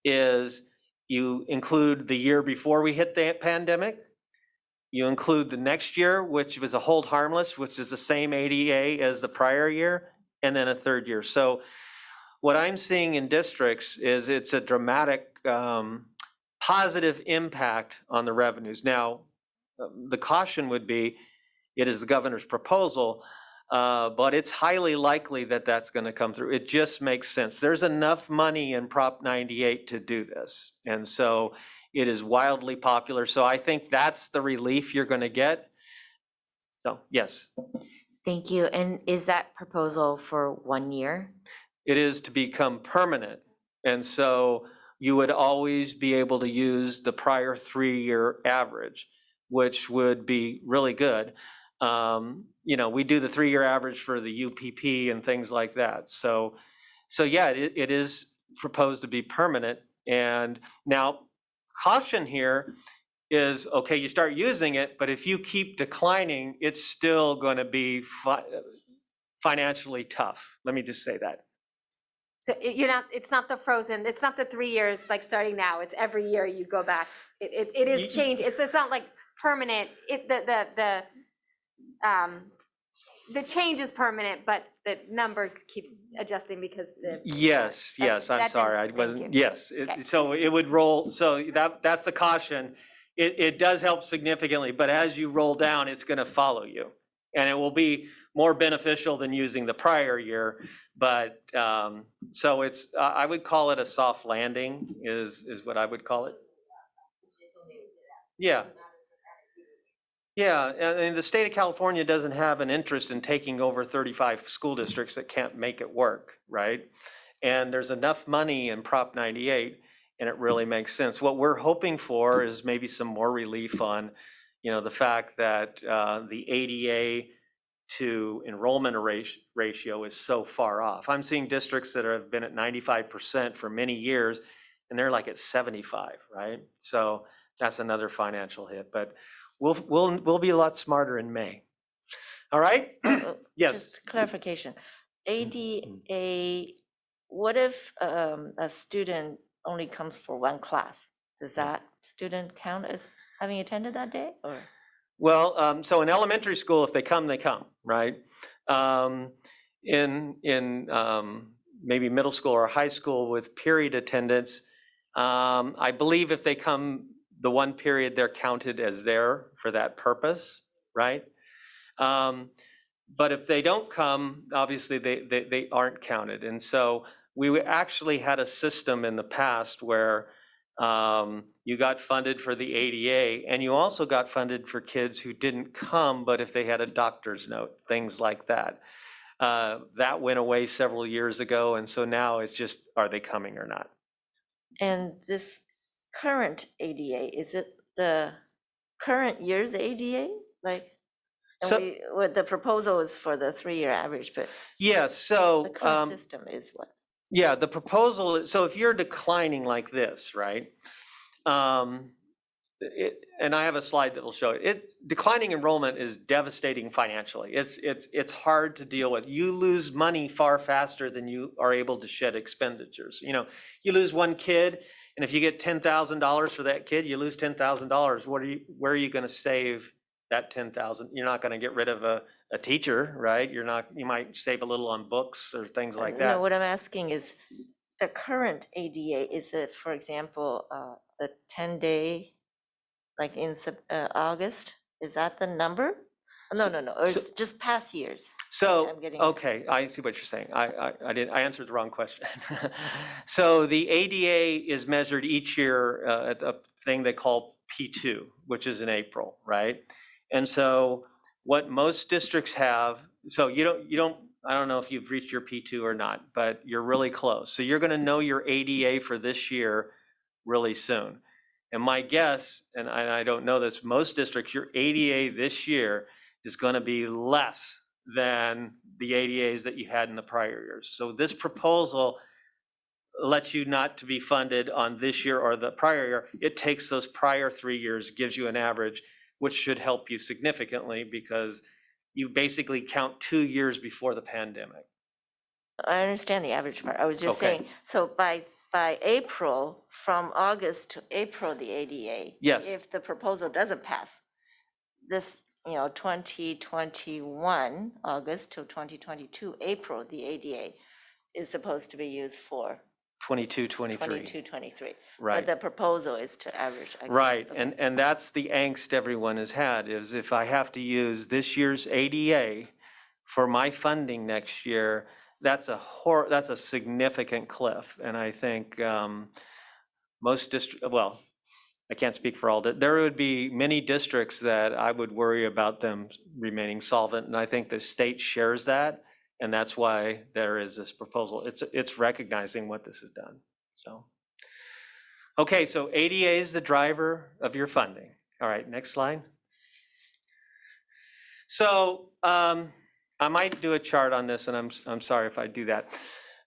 is you include the year before we hit the pandemic, you include the next year, which was a hold harmless, which is the same ADA as the prior year, and then a third year. So what I'm seeing in districts is it's a dramatic positive impact on the revenues. Now, the caution would be, it is the governor's proposal, but it's highly likely that that's going to come through. It just makes sense. There's enough money in Prop 98 to do this. And so it is wildly popular. So I think that's the relief you're going to get. So yes, Thank you. And is that proposal for 1 year? it is to become permanent. And so you would always be able to use the prior 3-year average, which would be really good. We do the 3-year average for the UPP and things like that. So yeah, it is proposed to be permanent. And now caution here is, okay, you start using it, but if you keep declining, it's still going to be financially tough. Let me just say that. So it's not the frozen, it's not the 3 years like starting now, it's every year you go back. It is change, it's not like permanent, the change is permanent, but the number keeps adjusting because the. Yes, Okay, I'm that sorry, I didn't- thank wasn't, you. yes. Okay. So it would roll, so that's the caution. It does help significantly, but as you roll down, it's going to follow you. And it will be more beneficial than using the prior year. But, so I would call it a soft landing is what I would call it. Yeah. Yeah, and the state of California doesn't have an interest in taking over 35 school districts that can't make it work, right? And there's enough money in Prop 98, and it really makes sense. What we're hoping for is maybe some more relief on, the fact that the ADA to enrollment ratio is so far off. I'm seeing districts that have been at 95% for many years, and they're like at 75, right? So that's another financial hit, but we'll be a lot smarter in May. All right? Yes. Just clarification. ADA, what if a student only comes for one class? Does that student count as having attended that day or? Well, so in elementary school, if they come, right? In maybe middle school or high school with period attendance, I believe if they come the one period, they're counted as there for that purpose, right? But if they don't come, obviously they aren't counted. And so we actually had a system in the past where you got funded for the ADA, and you also got funded for kids who didn't come, but if they had a doctor's note, things like that. That went away several years ago, and so now it's just, are they coming or not? And this current ADA, is it the current year's ADA? Like, So- what the proposal is for the 3-year average, but Yeah, so. the current system is what? Yeah, the proposal, so if you're declining like this, right? And I have a slide that will show it. Declining enrollment is devastating financially. It's hard to deal with. You lose money far faster than you are able to shed expenditures. You lose one kid, and if you get $10,000 for that kid, you lose $10,000. Where are you going to save that 10,000? You're not going to get rid of a teacher, right? You might save a little on books or things like that. No, what I'm asking is, the current ADA, is it, for example, the 10-day, like in August? Is that the number? No, or it's just past years. So, I'm getting- okay, I see what you're saying. I answered the wrong question. So the ADA is measured each year at a thing they call P2, which is in April, right? And so what most districts have, so you don't, I don't know if you've reached your P2 or not, but you're really close. So you're going to know your ADA for this year really soon. And my guess, and I don't know this, most districts, your ADA this year is going to be less than the ADAs that you had in the prior years. So this proposal lets you not to be funded on this year or the prior year. It takes those prior 3 years, gives you an average, which should help you significantly because you basically count 2 years before the pandemic. I understand the average part. I was just Okay. saying, so by April, from August to April, the ADA. Yes. If the proposal doesn't pass, this, 2021, August to 2022, April, the ADA is supposed to be used for 22, 23. 22, 23. Right. But the proposal is to average. I guess. Right, Okay. and that's the angst everyone has had, is if I have to use this year's ADA for my funding next year, that's a significant cliff. And I think most well, I can't speak for all, there would be many districts that I would worry about them remaining solvent. And I think the state shares that. And that's why there is this proposal. It's recognizing what this has done, so. Okay, so ADA is the driver of your funding. All right, next slide. So I might do a chart on this, and I'm sorry if I do that.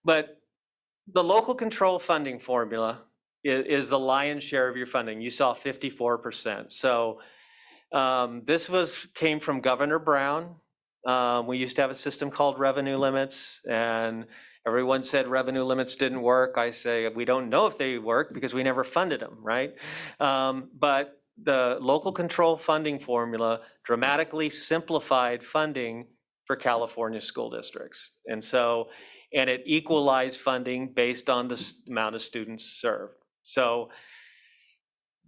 But the local control funding formula is the lion's share of your funding. You saw 54%. So this came from Governor Brown. We used to have a system called revenue limits, and everyone said revenue limits didn't work. I say, we don't know if they work because we never funded them, right? But the local control funding formula dramatically simplified funding for California school districts. And it equalized funding based on the amount of students served. So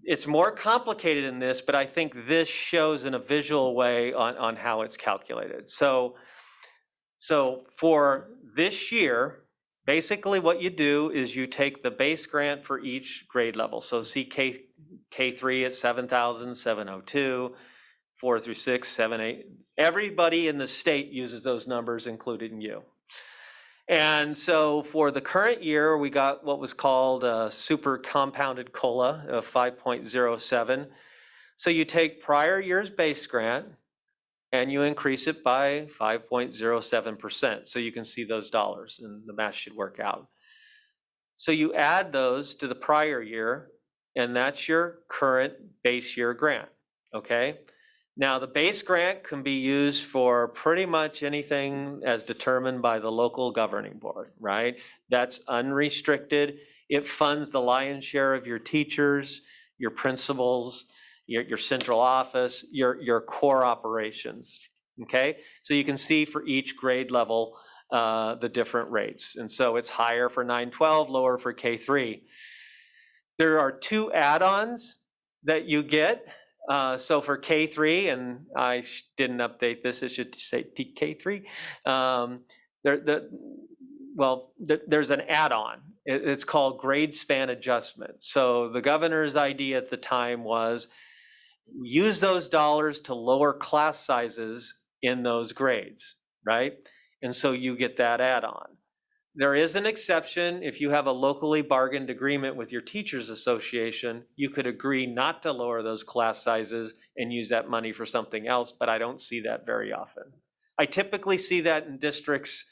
it's more complicated in this, but I think this shows in a visual way on how it's calculated. So for this year, basically what you do is you take the base grant for each grade level. So see K3 at 7,702, 4 through 6, 7, 8. Everybody in the state uses those numbers, including you. And so for the current year, we got what was called a super compounded COLA of 5.07. So you take prior year's base grant and you increase it by 5.07%. So you can see those dollars and the math should work out. So you add those to the prior year, and that's your current base year grant, okay? Now, the base grant can be used for pretty much anything as determined by the local governing board, right? That's unrestricted. It funds the lion's share of your teachers, your principals, your central office, your core operations, okay? So you can see for each grade level the different rates. And so it's higher for 9-12, lower for K3. There are 2 add-ons that you get. So for K3, and I didn't update this, it should say K3. There's an add-on. It's called grade span adjustment. So the governor's idea at the time was use those dollars to lower class sizes in those grades, right? And so you get that add-on. There is an exception. If you have a locally bargained agreement with your teachers association, you could agree not to lower those class sizes and use that money for something else, but I don't see that very often. I typically see that in districts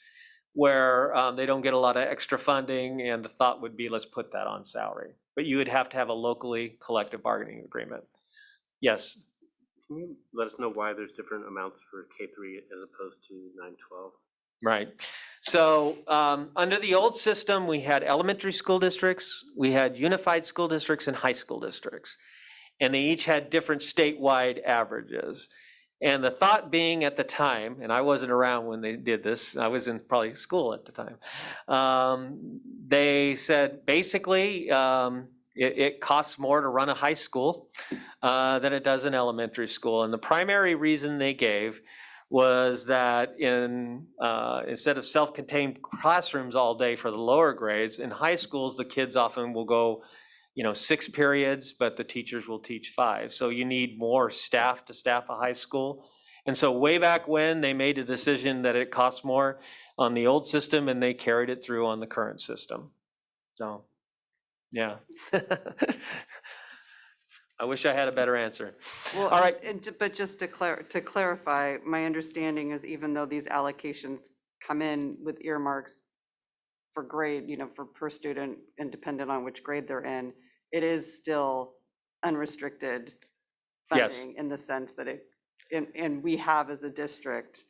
where they don't get a lot of extra funding, and the thought would be, let's put that on salary. But you would have to have a locally collective bargaining agreement. Yes? Can you let us know why there's different amounts for K3 as opposed to 9-12? Right. So under the old system, we had elementary school districts, we had unified school districts, and high school districts. And they each had different statewide averages. And the thought being at the time, and I wasn't around when they did this, I was in probably school at the time, they said basically it costs more to run a high school than it does an elementary school. And the primary reason they gave was that instead of self-contained classrooms all day for the lower grades, in high schools, the kids often will go 6 periods, but the teachers will teach 5. So you need more staff to staff a high school. And so way back when, they made a decision that it costs more on the old system, and they carried it through on the current system. So, yeah. I wish I had a better answer. Well, All right. but just to clarify, my understanding is even though these allocations come in with earmarks for grade, for per student and dependent on which grade they're in, it is still unrestricted Yes. funding in the sense that and we have as a district,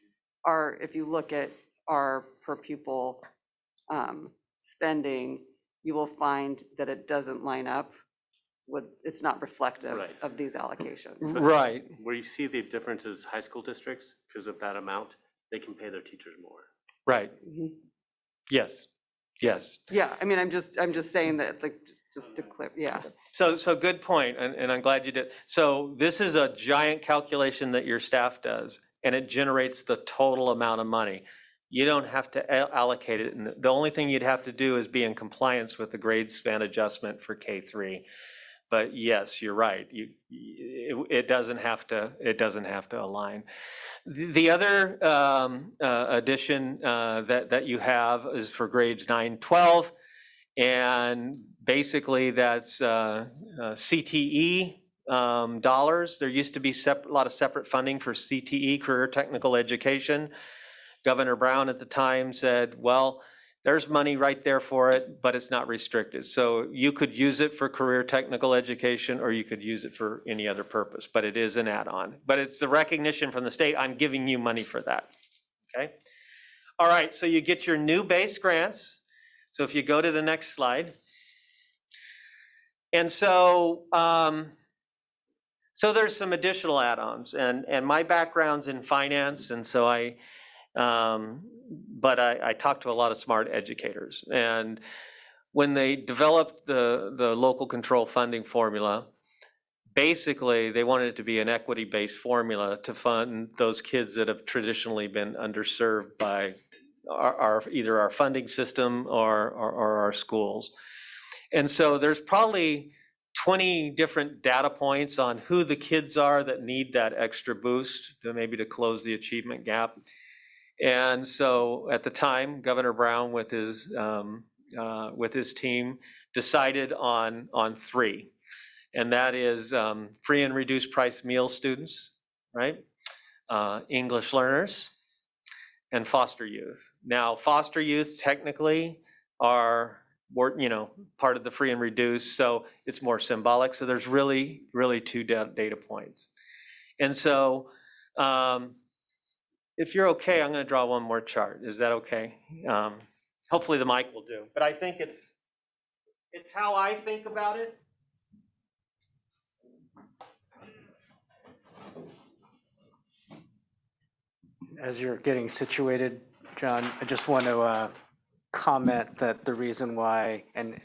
if you look at our per pupil spending, you will find that it doesn't line up it's not reflective Right. of these allocations. Right. Where you see the difference is high school districts, because of that amount, they can pay their teachers more. Right. Mhm. Yes. Yes. Yeah, I mean, I'm just saying that, like, just to clear, yeah. So good point, and I'm glad you did. So this is a giant calculation that your staff does, and it generates the total amount of money. You don't have to allocate it, and the only thing you'd have to do is be in compliance with the grade span adjustment for K3. But yes, you're right. It doesn't have to align. The other addition that you have is for grades 9, 12. And basically that's CTE dollars. There used to be a lot of separate funding for CTE, career technical education. Governor Brown at the time said, well, there's money right there for it, but it's not restricted. So you could use it for career technical education or you could use it for any other purpose, but it is an add-on. But it's the recognition from the state, I'm giving you money for that, okay? All right, so you get your new base grants. So if you go to the next slide. And so, so there's some additional add-ons and my background's in finance. And so but I talked to a lot of smart educators, and when they developed the local control funding formula, basically they wanted it to be an equity-based formula to fund those kids that have traditionally been underserved by either our funding system or our schools. And so there's probably 20 different data points on who the kids are that need that extra boost to maybe to close the achievement gap. And so at the time, Governor Brown with his team decided on 3. And that is free and reduced price meal students, right? English learners, and foster youth. Now, foster youth technically are part of the free and reduced, so it's more symbolic. So there's really 2 data points. And so if you're okay, I'm going to draw one more chart. Is that okay? Hopefully the mic will do. But I think it's how I think about it. As you're getting situated, John, I just want to comment that the reason why, and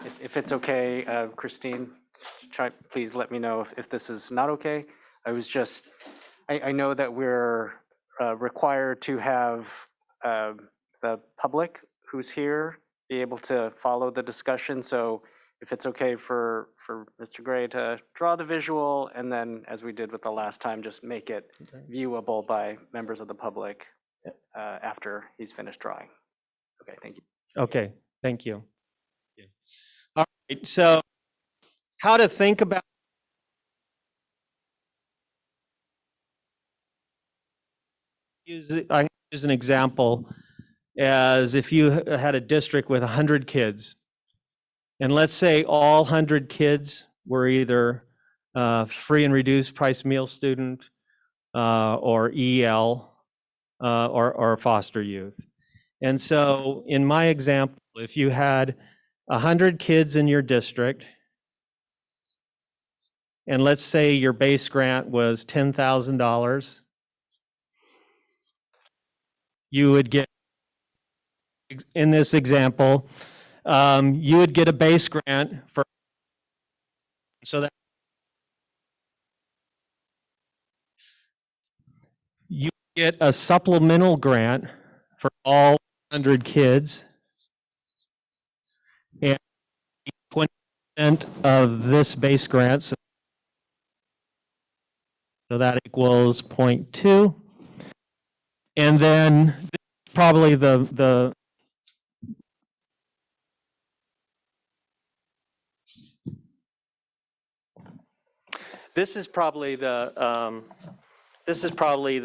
if it's okay, Christine, please let me know if this is not okay. I know that we're required to have the public who's here be able to follow the discussion. So if it's okay for Mr. Gray to draw the visual, and then as we did with the last time, just make it viewable by members of the public after he's finished drawing. Okay, thank you. Okay, thank you. All right, so how to think about I'm going to use an example as if you had a district with 100 kids, and let's say all 100 kids were either free and reduced price meal student or EL or foster youth. And so in my example, if you had 100 kids in your district, and let's say your base grant was $10,000, you would get, in this example, you would get a base grant for, so that you get a supplemental grant for all 100 kids, and 20% of this base grant, so that equals 0.2. And then probably the this is probably the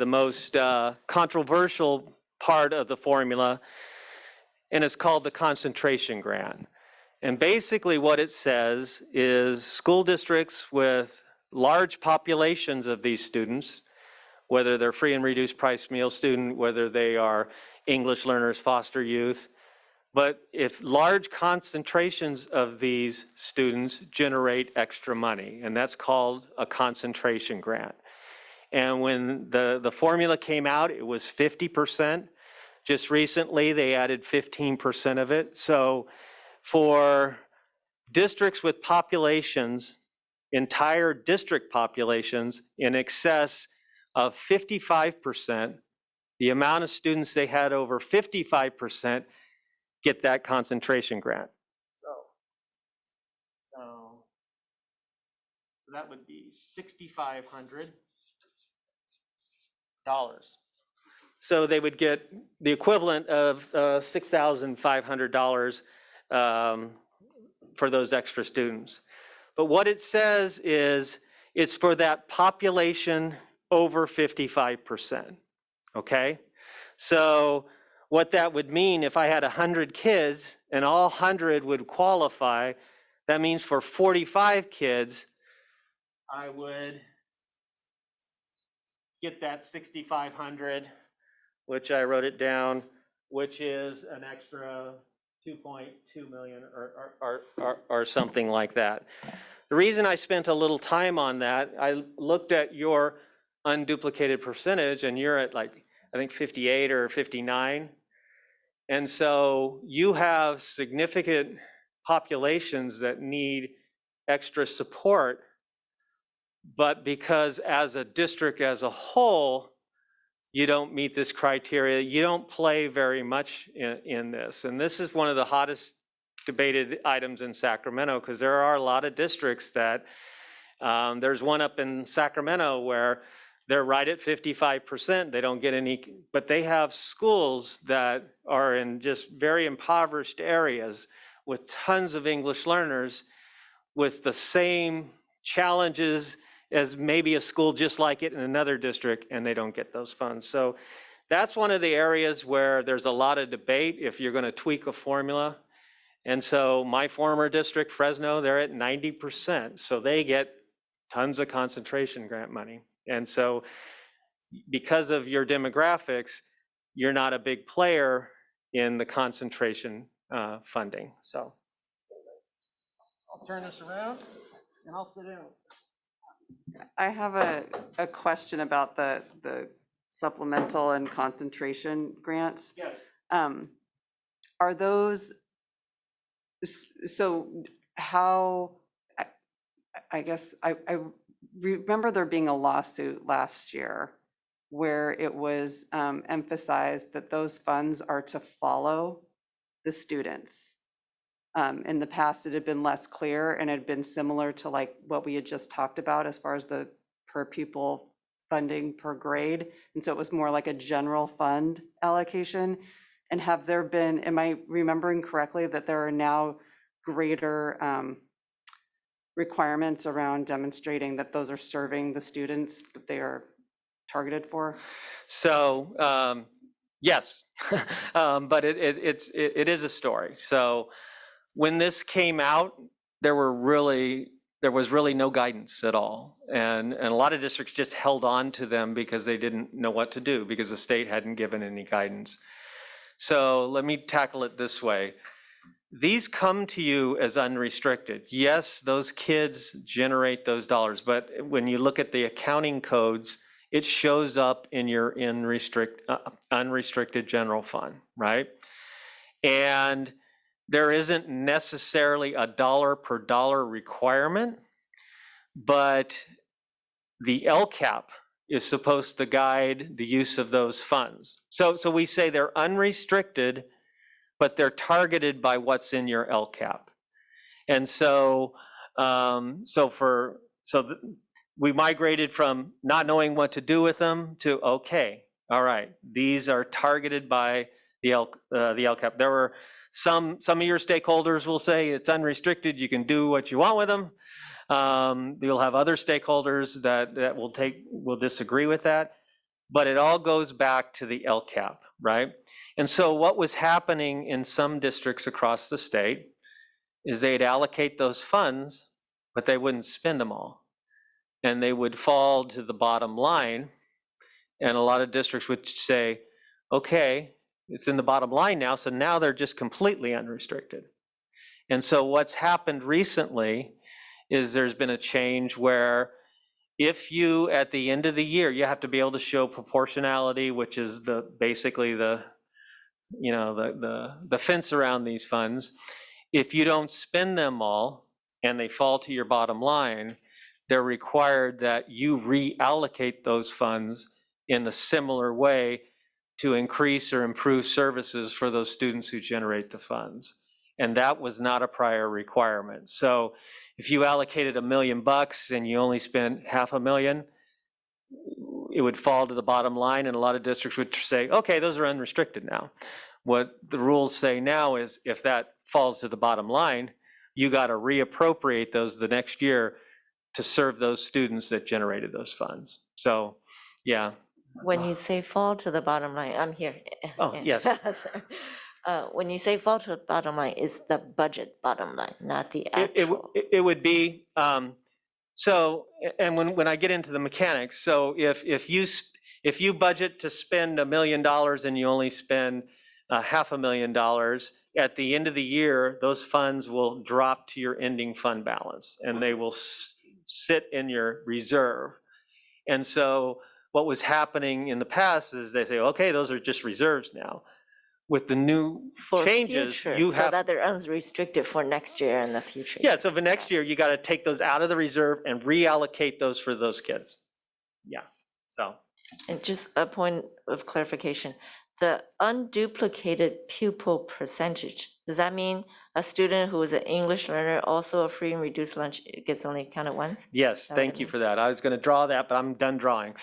most controversial part of the formula, and it's called the concentration grant. And basically what it says is school districts with large populations of these students, whether they're free and reduced price meal student, whether they are English learners, foster youth, but if large concentrations of these students generate extra money, and that's called a concentration grant. And when the formula came out, it was 50%. Just recently, they added 15% of it. So for districts with populations, entire district populations in excess of 55%, the amount of students they had over 55% get that concentration grant. So that would be $6,500. So they would get the equivalent of $6,500 for those extra students. But what it says is it's for that population over 55%, okay? So what that would mean, if I had 100 kids and all 100 would qualify, that means for 45 kids, I would get that 6,500, which I wrote it down, which is an extra 2.2 million or something like that. The reason I spent a little time on that, I looked at your unduplicated percentage and you're at like, I think 58 or 59. And so you have significant populations that need extra support, but because as a district as a whole, you don't meet this criteria, you don't play very much in this. And this is one of the hottest debated items in Sacramento, because there are a lot of districts that, there's one up in Sacramento where they're right at 55%, they don't get any, but they have schools that are in just very impoverished areas with tons of English learners with the same challenges as maybe a school just like it in another district, and they don't get those funds. So that's one of the areas where there's a lot of debate if you're going to tweak a formula. And so my former district, Fresno, they're at 90%. So they get tons of concentration grant money. And so because of your demographics, you're not a big player in the concentration funding. So I'll turn this around and I'll sit down. I have a question about the supplemental and concentration grants. Yes. Are those, so how, I guess, I remember there being a lawsuit last year where it was emphasized that those funds are to follow the students. In the past, it had been less clear and it had been similar to like what we had just talked about as far as the per pupil funding per grade. And so it was more like a general fund allocation. And have there been, am I remembering correctly that there are now greater requirements around demonstrating that those are serving the students that they are targeted for? So yes, but it is a story. So when this came out, there was really no guidance at all. And a lot of districts just held on to them because they didn't know what to do because the state hadn't given any guidance. So let me tackle it this way. These come to you as unrestricted. Yes, those kids generate those dollars, but when you look at the accounting codes, it shows up in your unrestricted general fund, right? And there isn't necessarily a dollar per dollar requirement, but the LCAP is supposed to guide the use of those funds. So we say they're unrestricted, but they're targeted by what's in your LCAP. And so, we migrated from not knowing what to do with them to, okay, all right, these are targeted by the LCAP. There were some of your stakeholders will say it's unrestricted, you can do what you want with them. You'll have other stakeholders that will disagree with that, but it all goes back to the LCAP, right? And so what was happening in some districts across the state is they'd allocate those funds, but they wouldn't spend them all. And they would fall to the bottom line. And a lot of districts would say, okay, it's in the bottom line now, so now they're just completely unrestricted. And so what's happened recently is there's been a change where if you, at the end of the year, you have to be able to show proportionality, which is basically the fence around these funds. If you don't spend them all and they fall to your bottom line, they're required that you reallocate those funds in a similar way to increase or improve services for those students who generate the funds. And that was not a prior requirement. So if you allocated $1 million and you only spent $500,000, it would fall to the bottom line, and a lot of districts would say, okay, those are unrestricted now. What the rules say now is if that falls to the bottom line, you got to reappropriate those the next year to serve those students that generated those funds. So, yeah. When you say fall to the bottom line, I'm here. Oh, yes. When you say fall to the bottom line, it's the budget bottom line, not the actual. It would be, so, and when I get into the mechanics, so if you budget to spend $1 million and you only spend $500,000, at the end of the year, those funds will drop to your ending fund balance and they will sit in your reserve. And so what was happening in the past is they say, okay, those are just reserves now. With the new For changes, future, you so have. that they're unrestricted for next year and the future. Yeah, so for next year, you got to take those out of the reserve and reallocate those for those kids. Yeah, so. And just a point of clarification, the unduplicated pupil percentage, does that mean a student who is an English learner, also a free and reduced lunch, gets only counted once? Yes, that thank what it you for means? that. I was going to draw that, but I'm done drawing.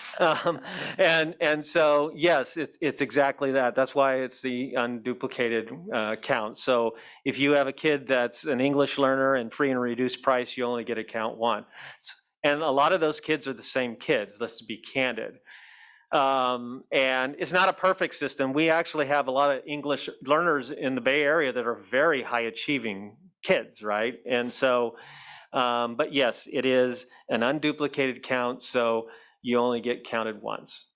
And so, yes, it's exactly that. That's why it's the unduplicated count. So if you have a kid that's an English learner and free and reduced price, you only get a count one. And a lot of those kids are the same kids, let's be candid. And it's not a perfect system. We actually have a lot of English learners in the Bay Area that are very high achieving kids, right? And so, but yes, it is an unduplicated count, so you only get counted once.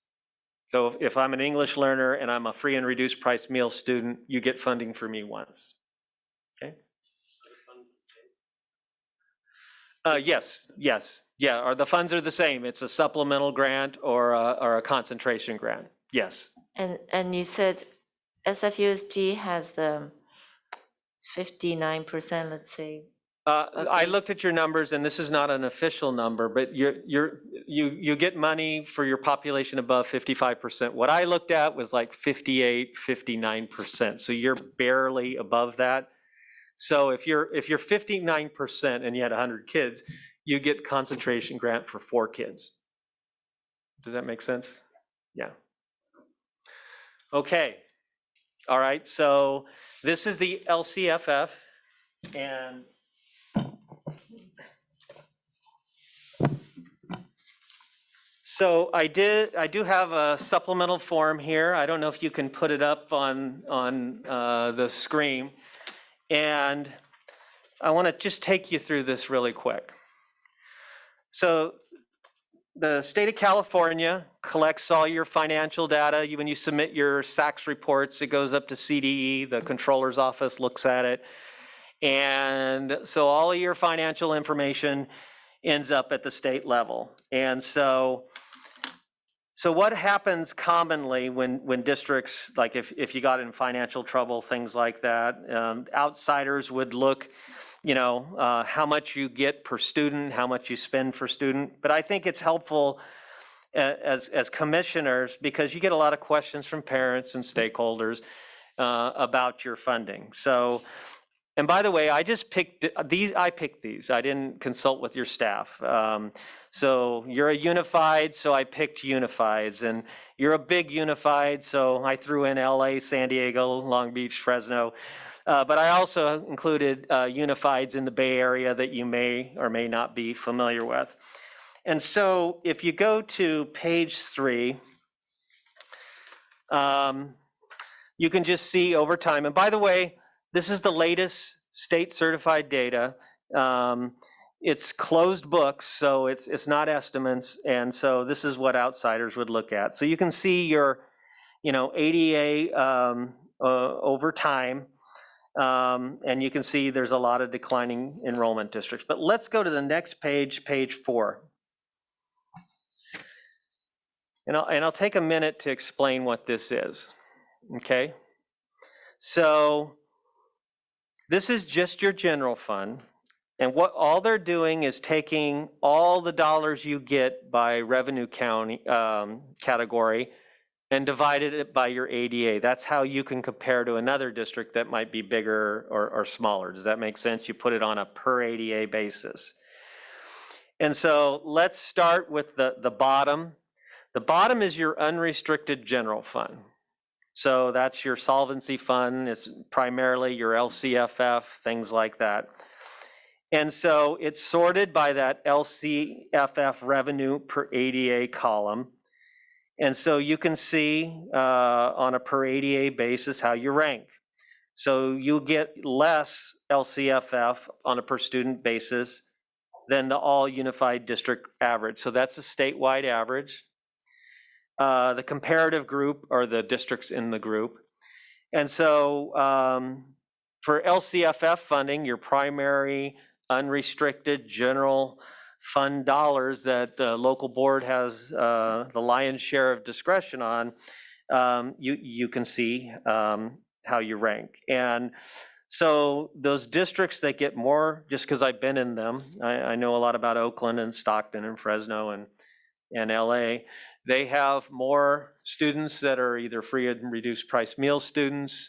So if I'm an English learner and I'm a free and reduced price meal student, you get funding for me once. Okay? Yes, yeah, the funds are the same. It's a supplemental grant or a concentration grant, yes. And you said SFUSD has the 59%, let's say. I looked at your numbers, and this is not an official number, but you get money for your population above 55%. What I looked at was like 58, 59%, so you're barely above that. So if you're 59% and you had 100 kids, you get concentration grant for 4 kids. Does that make sense? Yeah. Okay. All right. So this is the LCFF, and so I do have a supplemental form here. I don't know if you can put it up on the screen. And I want to just take you through this really quick. So the state of California collects all your financial data. When you submit your SACS reports, it goes up to CDE. The controller's office looks at it. And so all of your financial information ends up at the state level. And so what happens commonly when districts, like if you got in financial trouble, things like that, outsiders would look, how much you get per student, how much you spend per student. But I think it's helpful as commissioners, because you get a lot of questions from parents and stakeholders about your funding. So And by the way, I just picked these, I picked these. I didn't consult with your staff. So you're a unified, so I picked unifieds. And you're a big unified, so I threw in LA, San Diego, Long Beach, Fresno. But I also included unifieds in the Bay Area that you may or may not be familiar with. And so if you go to page 3, you can just see over time. And by the way, this is the latest state certified data. It's closed books, so it's not estimates. And so this is what outsiders would look at. So you can see your, ADA over time. And you can see there's a lot of declining enrollment districts. But let's go to the next page, page 4. And I'll take a minute to explain what this is. Okay, so this is just your general fund, and what all they're doing is taking all the dollars you get by revenue category and divided it by your ADA. That's how you can compare to another district that might be bigger or smaller. Does that make sense? You put it on a per ADA basis. And so let's start with the bottom. The bottom is your unrestricted general fund. So that's your solvency fund. It's primarily your LCFF, things like that. And so it's sorted by that LCFF revenue per ADA column. And so you can see on a per ADA basis how you rank. So you get less LCFF on a per student basis than the all unified district average. So that's a statewide average. The comparative group are the districts in the group. And so for LCFF funding, your primary unrestricted general fund dollars that the local board has the lion's share of discretion on, you can see how you rank. And so those districts that get more, just because I've been in them, I know a lot about Oakland and Stockton and Fresno and LA. They have more students that are either free and reduced price meal students,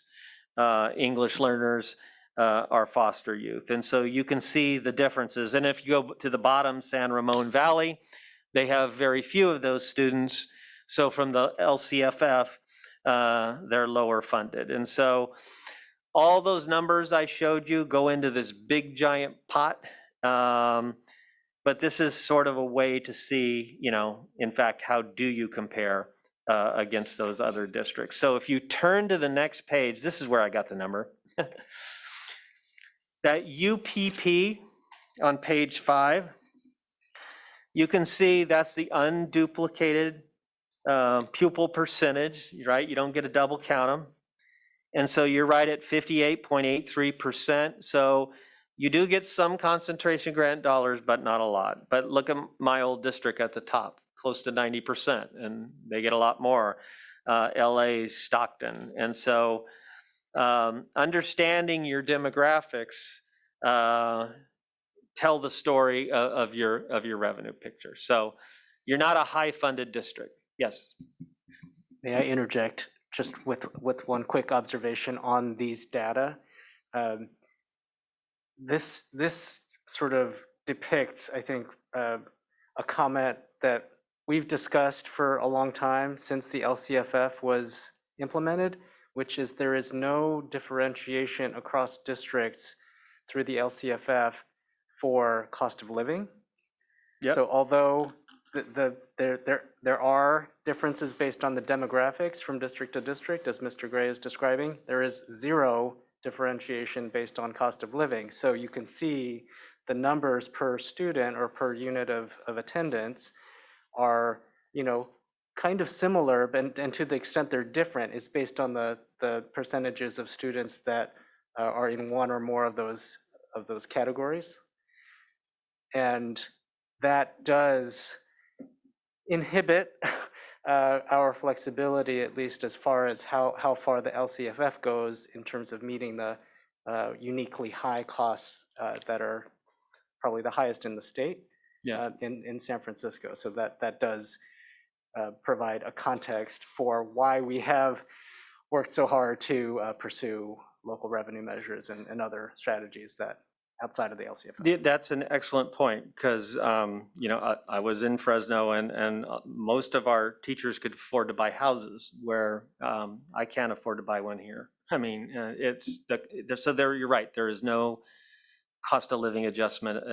English learners, or foster youth. And so you can see the differences. And if you go to the bottom, San Ramon Valley, they have very few of those students. So from the LCFF, they're lower funded. And so all those numbers I showed you go into this big giant pot. But this is sort of a way to see, in fact, how do you compare against those other districts. So if you turn to the next page, this is where I got the number. That UPP on page 5, you can see that's the unduplicated pupil percentage, right? You don't get to double count them. And so you're right at 58.83%. So you do get some concentration grant dollars, but not a lot. But look at my old district at the top, close to 90%, and they get a lot more. LA, Stockton. And so understanding your demographics tell the story of your revenue picture. So you're not a high funded district. Yes. May I interject just with one quick observation on these data? This sort of depicts, I think, a comment that we've discussed for a long time since the LCFF was implemented, which is there is no differentiation across districts through the LCFF for cost of living. Yep. So although there are differences based on the demographics from district to district, as Mr. Gray is describing, there is zero differentiation based on cost of living. So you can see the numbers per student or per unit of attendance are, kind of similar, and to the extent they're different, is based on the percentages of students that are in one or more of those categories. And that does inhibit our flexibility, at least as far as how far the LCFF goes in terms of meeting the uniquely high costs that are probably the highest in the state. Yeah. In San Francisco. So that does provide a context for why we have worked so hard to pursue local revenue measures and other strategies that outside of the LCFF. That's an excellent point, because, I was in Fresno, and most of our teachers could afford to buy houses where I can't afford to buy one here. I mean, you're right, there is no cost of living adjustment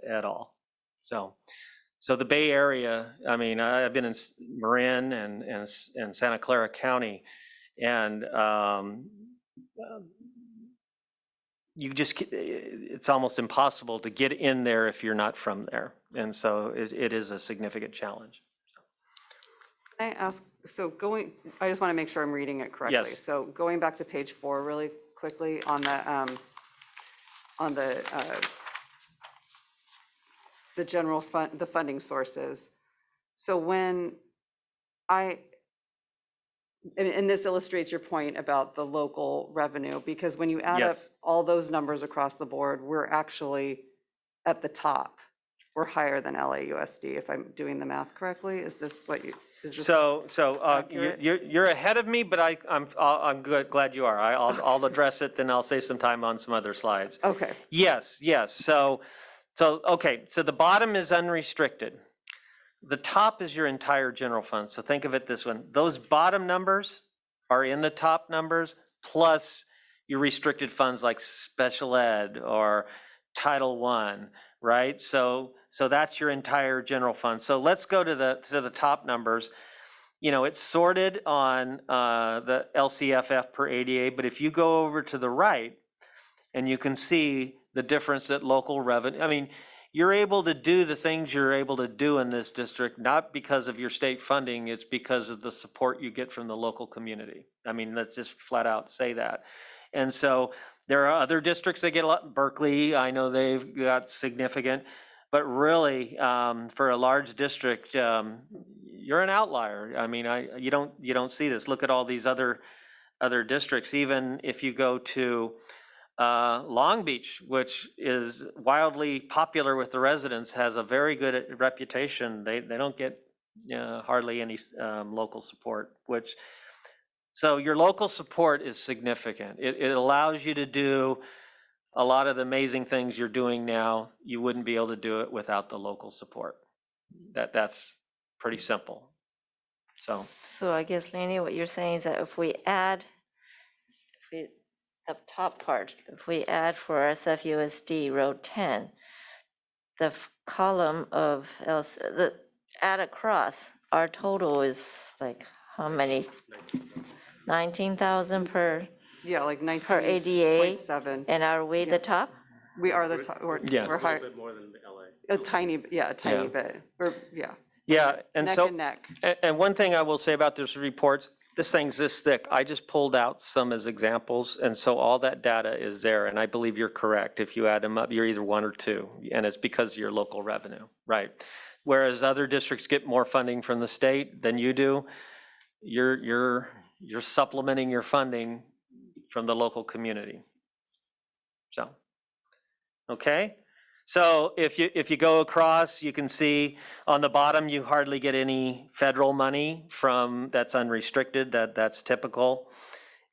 at all. So the Bay Area, I mean, I've been in Marin and Santa Clara County, and it's almost impossible to get in there if you're not from there. And so it is a significant challenge. Can I ask, I just want to make sure I'm reading it correctly. Yes. So going back to page 4 really quickly on the general fund, the funding sources. So when and this illustrates your point about the local revenue, because when you add up Yes. all those numbers across the board, we're actually at the top. We're higher than LAUSD, if I'm doing the math correctly. Is this what you, is this? So accurate? you're ahead of me, but I'm glad you are. I'll address it, then I'll save some time on some other slides. Okay, Yes. So okay, so the bottom is unrestricted. The top is your entire general fund. So think of it this way. Those bottom numbers are in the top numbers, plus your restricted funds like special ed or Title I, right? So that's your entire general fund. So let's go to the top numbers. It's sorted on the LCFF per ADA, but if you go over to the right, and you can see the difference that local revenue, I mean, you're able to do the things you're able to do in this district, not because of your state funding, it's because of the support you get from the local community. I mean, let's just flat out say that. And so there are other districts that get a lot. Berkeley, I know they've got significant, but really, for a large district, you're an outlier. I mean, you don't see this. Look at all these other districts. Even if you go to Long Beach, which is wildly popular with the residents, has a very good reputation. They don't get hardly any local support, so your local support is significant. It allows you to do a lot of the amazing things you're doing now. You wouldn't be able to do it without the local support. That's pretty simple. So I guess, Laney, what you're saying is that if we add, the top part, if we add for SFUSD row 10, the column of add across, our total is like how many? 19,000 per, yeah, like per ADA, 19.7. and are we Yeah. the top? We are the top, we're Yeah. we're A high, little bit more than the LA. a tiny bit, or, yeah. Yeah, and Neck so. and neck. And one thing I will say about this report, this thing's this thick. I just pulled out some as examples, and so all that data is there, and I believe you're correct. If you add them up, you're either 1 or 2, and it's because of your local revenue, right? Whereas other districts get more funding from the state than you do, you're supplementing your funding from the local community. So, okay? So if you go across, you can see on the bottom, you hardly get any federal money that's unrestricted, that's typical.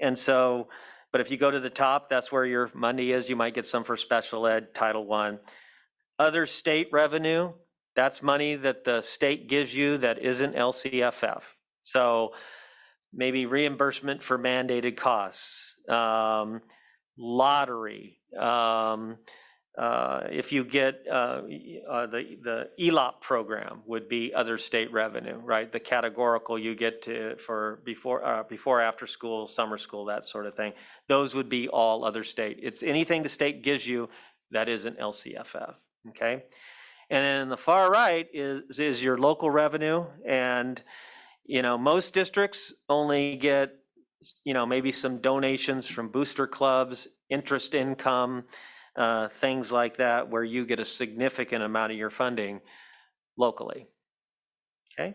And so, but if you go to the top, that's where your money is. You might get some for special ed, Title I. Other state revenue, that's money that the state gives you that isn't LCFF. So maybe reimbursement for mandated costs, lottery, if you get the ELOP program would be other state revenue, right? The categorical you get for before, after school, summer school, that sort of thing. Those would be all other state. It's anything the state gives you that isn't LCFF, okay? And then in the far right is your local revenue, and most districts only get maybe some donations from booster clubs, interest income, things like that, where you get a significant amount of your funding locally. Okay,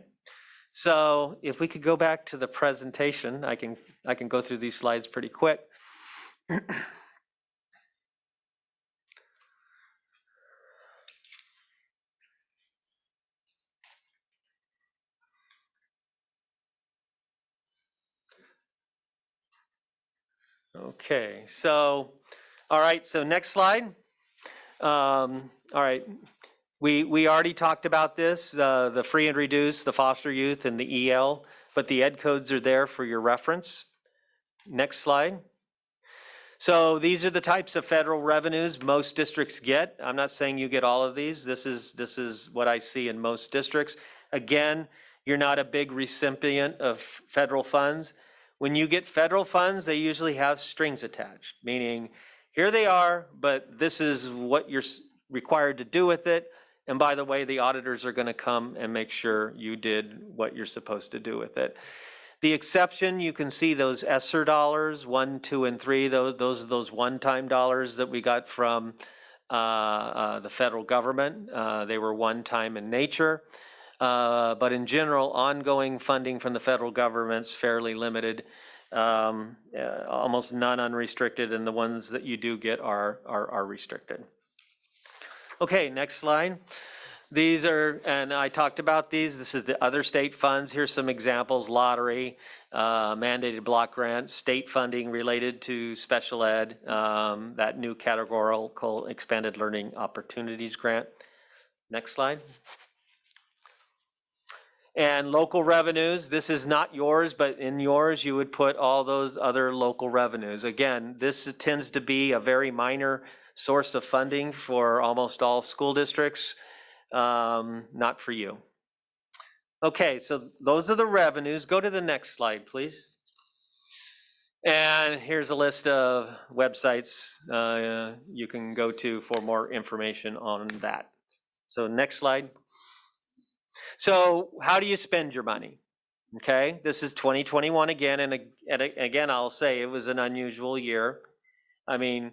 so if we could go back to the presentation, I can go through these slides pretty quick. Okay, so, all right, so next slide. All right, we already talked about this, the free and reduced, the foster youth, and the EL, but the ed codes are there for your reference. Next slide. So these are the types of federal revenues most districts get. I'm not saying you get all of these. This is what I see in most districts. Again, you're not a big recipient of federal funds. When you get federal funds, they usually have strings attached, meaning here they are, but this is what you're required to do with it. And by the way, the auditors are going to come and make sure you did what you're supposed to do with it. The exception, you can see those ESSER dollars, 1, 2, and 3, those are those one-time dollars that we got from the federal government. They were one-time in nature. But in general, ongoing funding from the federal government's fairly limited, almost none unrestricted, and the ones that you do get are restricted. Okay, next slide. These are, and I talked about these, this is the other state funds. Here's some examples: lottery, mandated block grant, state funding related to special ed, that new categorical expanded learning opportunities grant. Next slide. And local revenues, this is not yours, but in yours you would put all those other local revenues. Again, this tends to be a very minor source of funding for almost all school districts. Not for you. Okay, so those are the revenues. Go to the next slide, please. And here's a list of websites you can go to for more information on that. So next slide. So how do you spend your money? Okay, this is 2021 again, and again, I'll say it was an unusual year. I mean,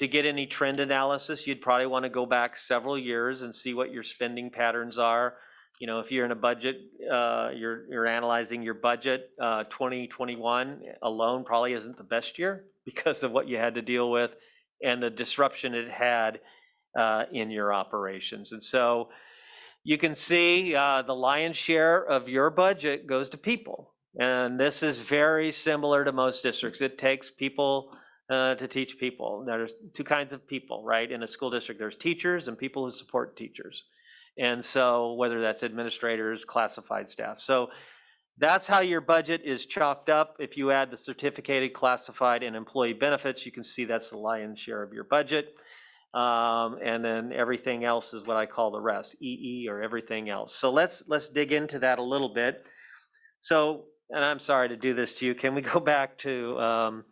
to get any trend analysis, you'd probably want to go back several years and see what your spending patterns are. You know, if you're in a budget, you're analyzing your budget, 2021 alone probably isn't the best year because of what you had to deal with and the disruption it had in your operations. And so you can see the lion's share of your budget goes to people. And this is very similar to most districts. It takes people to teach people. There's two kinds of people, right? In a school district, there's teachers and people who support teachers. And so whether that's administrators, classified staff. So that's how your budget is chalked up. If you add the certificated, classified, and employee benefits, you can see that's the lion's share of your budget. And then everything else is what I call the rest, EE or everything else. So let's dig into that a little bit. So, and I'm sorry to do this to you. Can we go back to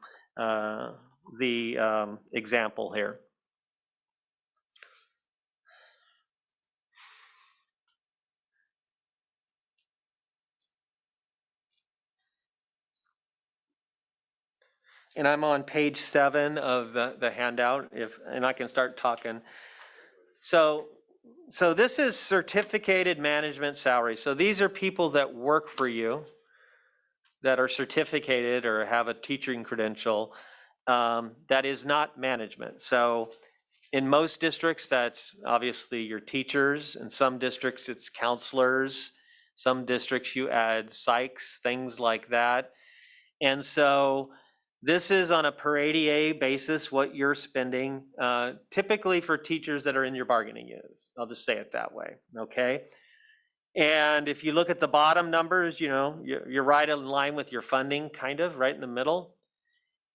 the example here? And I'm on page 7 of the handout, and I can start talking. So this is certificated management salary. So these are people that work for you that are certificated or have a teaching credential that is not management. So in most districts, that's obviously your teachers. In some districts, it's counselors. Some districts, you add psychs, things like that. And so this is on a per ADA basis what you're spending, typically for teachers that are in your bargaining units. I'll just say it that way, okay? And if you look at the bottom numbers, you know, you're right in line with your funding, kind of, right in the middle.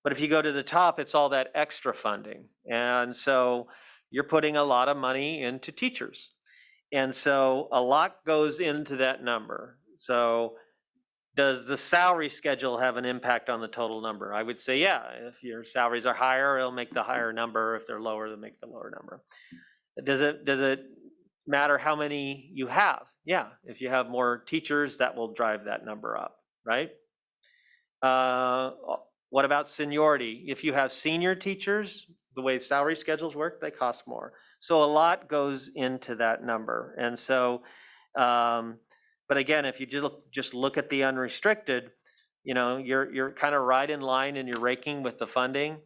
But if you go to the top, it's all that extra funding. And so you're putting a lot of money into teachers. And so a lot goes into that number. So does the salary schedule have an impact on the total number? I would say, yeah. If your salaries are higher, it'll make the higher number. If they're lower, they'll make the lower number. Does it matter how many you have? Yeah. If you have more teachers, that will drive that number up, right? What about seniority? If you have senior teachers, the way salary schedules work, they cost more. So a lot goes into that number. And so, but again, if you just look at the unrestricted, you know, you're kind of right in line and you're raking with the funding,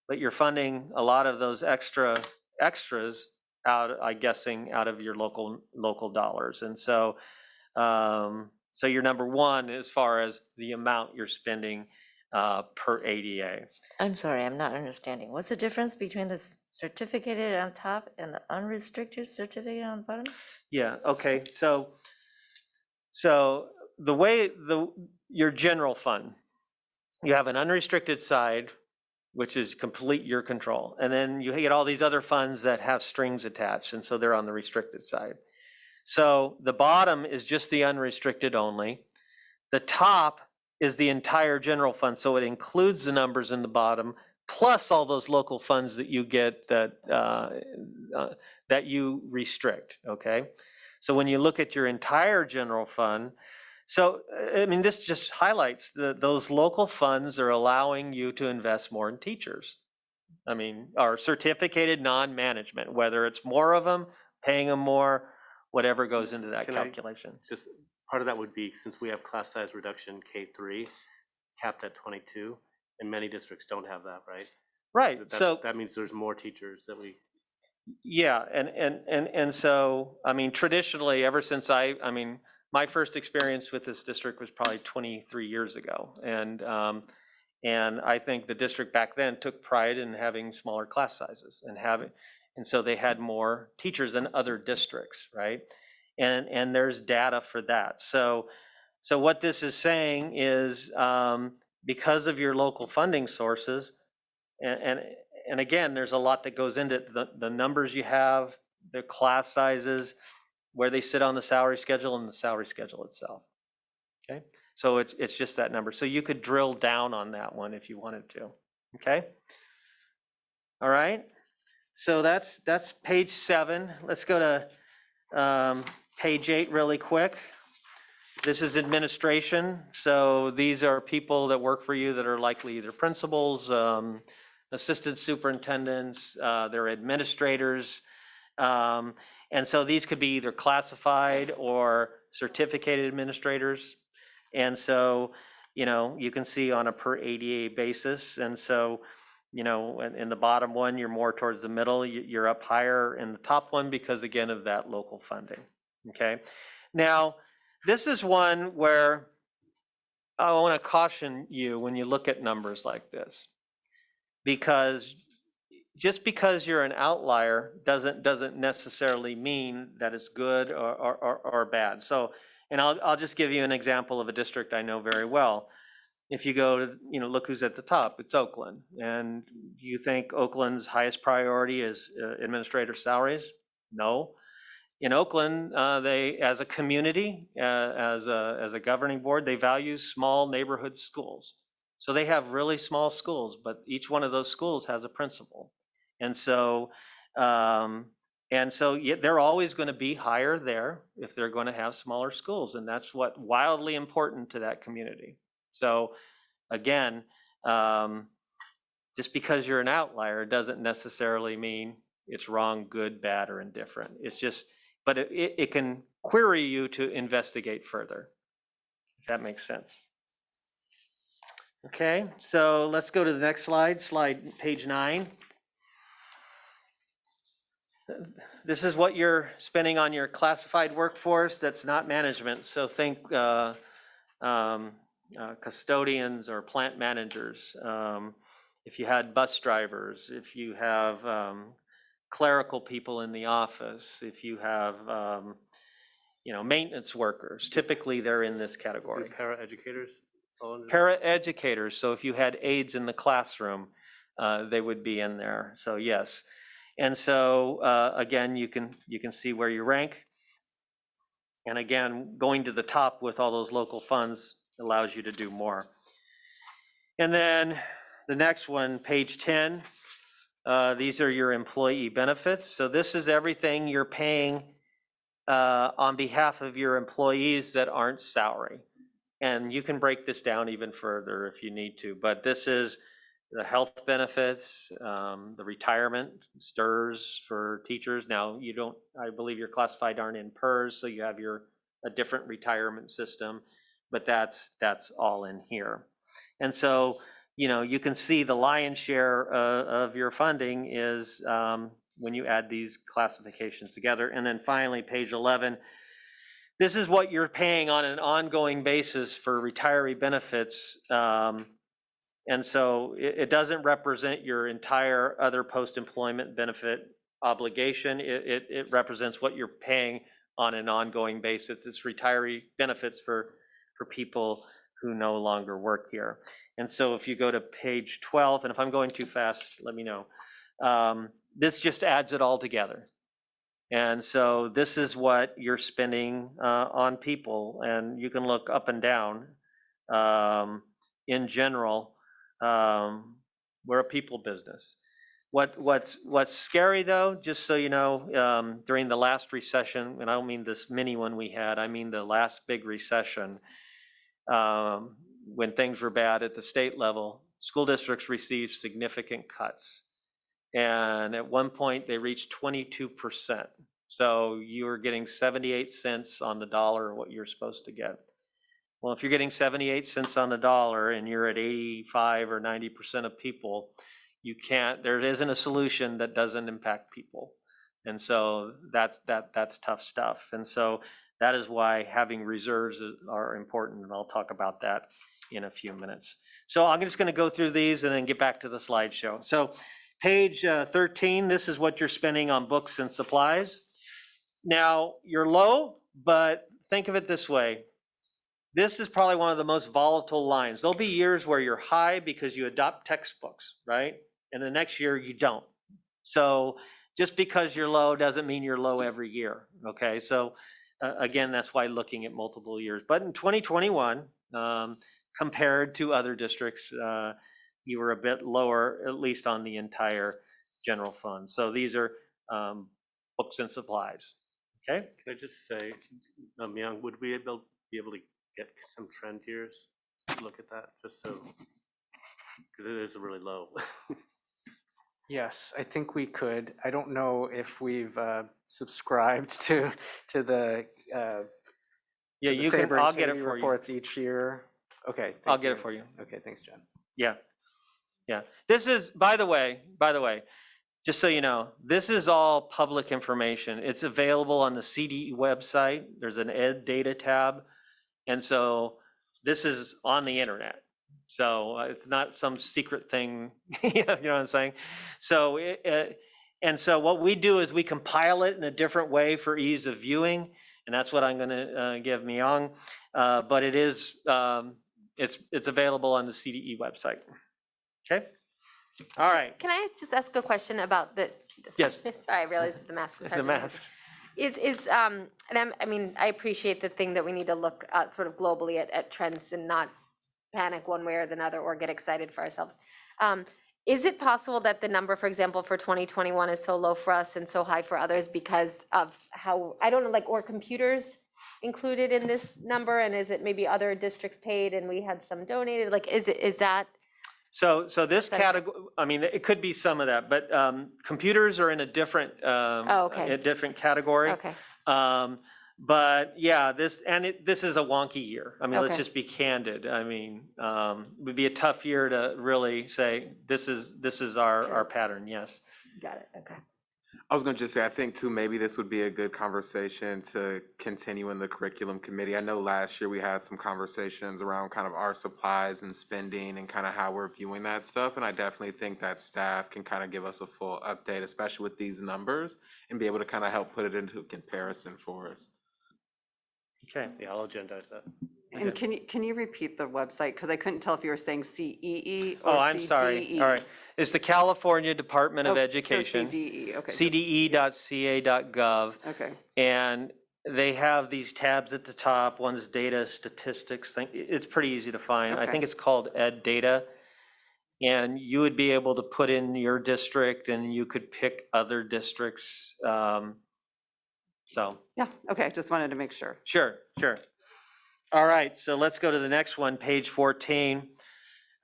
but you're funding a lot of those extras out, I'm guessing, out of your local dollars. And so, so you're number one as far as the amount you're spending per ADA. I'm sorry, I'm not understanding. What's the difference between the certificated on top and the unrestricted certificate on the bottom? Yeah, okay, so the way your general fund, you have an unrestricted side, which is complete your control. And then you get all these other funds that have strings attached, and so they're on the restricted side. So the bottom is just the unrestricted only. The top is the entire general fund, so it includes the numbers in the bottom, plus all those local funds that you get that you restrict, okay? So when you look at your entire general fund, so, I mean, this just highlights that those local funds are allowing you to invest more in teachers. I mean, or certificated non-management, whether it's more of them, paying them more, whatever goes into that Can I calculation. Just, part of that would be, since we have class size reduction K3, capped at 22, and many districts don't have that, right? Right, so, That means there's more teachers that we, yeah, and so, I mean, traditionally, ever since I mean, my first experience with this district was probably 23 years ago. And I think the district back then took pride in having smaller class sizes and so they had more teachers than other districts, right? And there's data for that. So what this is saying is because of your local funding sources, and again, there's a lot that goes into the numbers you have, the class sizes, where they sit on the salary schedule and the salary schedule itself. Okay, so it's just that number. So you could drill down on that one if you wanted to. Okay. All right. So that's page 7. Let's go to page 8 really quick. This is administration. So these are people that work for you that are likely either principals, assistant superintendents, they're administrators. And so these could be either classified or certificated administrators. And so, you can see on a per ADA basis. And so, in the bottom one, you're more towards the middle, you're up higher in the top one because again of that local funding. Okay. Now, this is one where I want to caution you when you look at numbers like this, because just because you're an outlier doesn't necessarily mean that it's good or bad. So, and I'll just give you an example of a district I know very well. If you go to, look who's at the top, it's Oakland. And you think Oakland's highest priority is administrator salaries? No. In Oakland, they, as a community, as a governing board, they value small neighborhood schools. So they have really small schools, but each one of those schools has a principal. And so, they're always going to be higher there if they're going to have smaller schools. And that's what wildly important to that community. So again, just because you're an outlier doesn't necessarily mean it's wrong, good, bad, or indifferent. It's just, but it can query you to investigate further, if that makes sense. Okay, so let's go to the next slide, page 9. This is what you're spending on your classified workforce that's not management. So think custodians or plant managers. If you had bus drivers, if you have clerical people in the office, if you have maintenance workers, typically they're in this category. para-educators? Para-educators, so if you had aides in the classroom, they would be in there, so yes. And so again, you can see where you rank. And again, going to the top with all those local funds allows you to do more. And then the next one, page 10, these are your employee benefits. So this is everything you're paying on behalf of your employees that aren't salary. And you can break this down even further if you need to, but this is the health benefits, the retirement, STIRS for teachers. Now I believe your classified aren't in PERS, so you have a different retirement system, but that's all in here. And so, you can see the lion's share of your funding is when you add these classifications together. And then finally, page 11, this is what you're paying on an ongoing basis for retiree benefits And so it doesn't represent your entire other post-employment benefit obligation. It represents what you're paying on an ongoing basis. It's retiree benefits for people who no longer work here. And so if you go to page 12, and if I'm going too fast, let me know. This just adds it all together. And so this is what you're spending on people, and you can look up and down. In general, we're a people business. What's scary though, just so you know, during the last recession, and I don't mean this mini one we had, I mean the last big recession, when things were bad at the state level, school districts received significant cuts. And at one point they reached 22%. So you were getting 78 cents on the dollar of what you're supposed to get. Well, if you're getting 78 cents on the dollar and you're at 85 or 90% of people, there isn't a solution that doesn't impact people. And so that's tough stuff. And so that is why having reserves are important, and I'll talk about that in a few minutes. So I'm just going to go through these and then get back to the slideshow. So page 13, this is what you're spending on books and supplies. Now, you're low, but think of it this way. This is probably one of the most volatile lines. There'll be years where you're high because you adopt textbooks, right? And the next year you don't. So just because you're low doesn't mean you're low every year, okay? So again, that's why looking at multiple years. But in 2021, compared to other districts, you were a bit lower, at least on the entire general fund. So these are books and supplies, okay? Can I just say, Myung, would we be able to get some trend years to look at that, just so, because it is really low. Yes, I think we could. I don't know if we've subscribed to the Yeah, to the you can, Sabre and I'll get it Katie for you. reports each year. Okay. I'll thank get it for you. Okay, thanks, Jen. Yeah. Yeah. This is, by the way, just so you know, this is all public information. It's available on the CDE website. There's an Ed Data tab. And so this is on the internet. So it's not some secret thing, you know what I'm saying? So, and so what we do is we compile it in a different way for ease of viewing. And that's what I'm gonna give Myung. But it is, it's available on the CDE website. Okay? All right. Can I just ask a question about the? Yes. Sorry, I realized the mask was hard The to remember. masks. I mean, I appreciate the thing that we need to look at sort of globally at trends and not panic one way or the other or get excited for ourselves. Is it possible that the number, for example, for 2021 is so low for us and so high for others because of how, I don't know, like, or computers included in this number? And is it maybe other districts paid and we had some donated? Like, is that? So this Sorry. category, I mean, it could be some of that, but computers are in a different, okay. a different category. Okay. But yeah, this is a wonky year. I mean, let's Okay. just be candid. I mean, it would be a tough year to really say, this is our pattern, yes. Got it, okay. I was gonna just say, I think too, maybe this would be a good conversation to continue in the curriculum committee. I know last year we had some conversations around kind of our supplies and spending and kind of how we're viewing that stuff. And I definitely think that staff can kind of give us a full update, especially with these numbers, and be able to kind of help put it into a comparison for us. Okay. Yeah, I'll agendize that. And can you repeat the website? Because I couldn't tell if you were saying CEE or Oh, I'm sorry. CDE. All right. It's the California Department of Oh, Education. So CDE, okay. CDE.ca.gov. Okay, And they have these tabs at the top. One's data, statistics. It's pretty easy to find. I Okay. think it's called Ed Data. And you would be able to put in your district and you could pick other districts. So yeah, okay, just wanted to make sure. sure. All right, so let's go to the next one, page 14.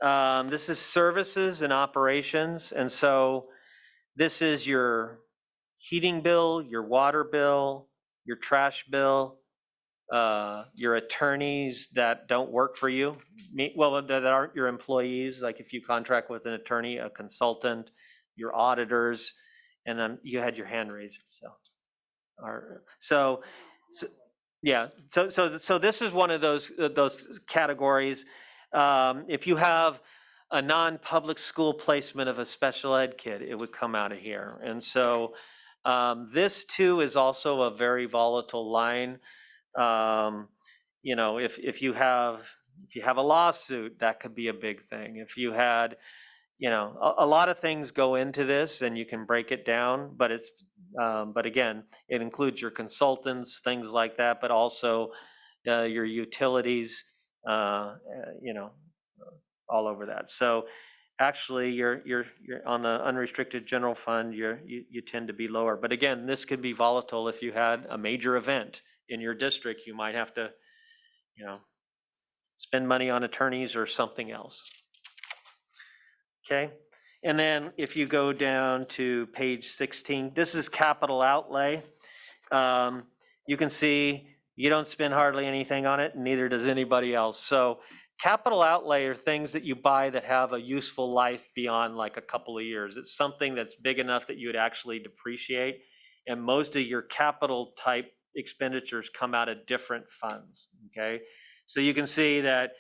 This is services and operations. And so this is your heating bill, your water bill, your trash bill, your attorneys that don't work for you, well, that aren't your employees, like if you contract with an attorney, a consultant, your auditors, and then you had your hand raised, so yeah, so this is one of those categories. If you have a non-public school placement of a special ed kid, it would come out of here. And so this too is also a very volatile line. You know, if you have a lawsuit, that could be a big thing. If you had, you know, a lot of things go into this, and you can break it down, but it's but again, it includes your consultants, things like that, but also your utilities, you know, all over that. So actually, you're on the unrestricted general fund, you tend to be lower. But again, this could be volatile. If you had a major event in your district, you might have to, you know, spend money on attorneys or something else. Okay, and then if you go down to page 16, this is capital outlay. You can see you don't spend hardly anything on it, and neither does anybody else. So capital outlay are things that you buy that have a useful life beyond like a couple of years. It's something that's big enough that you would actually depreciate, and most of your capital type expenditures come out of different funds, okay? So you can see that,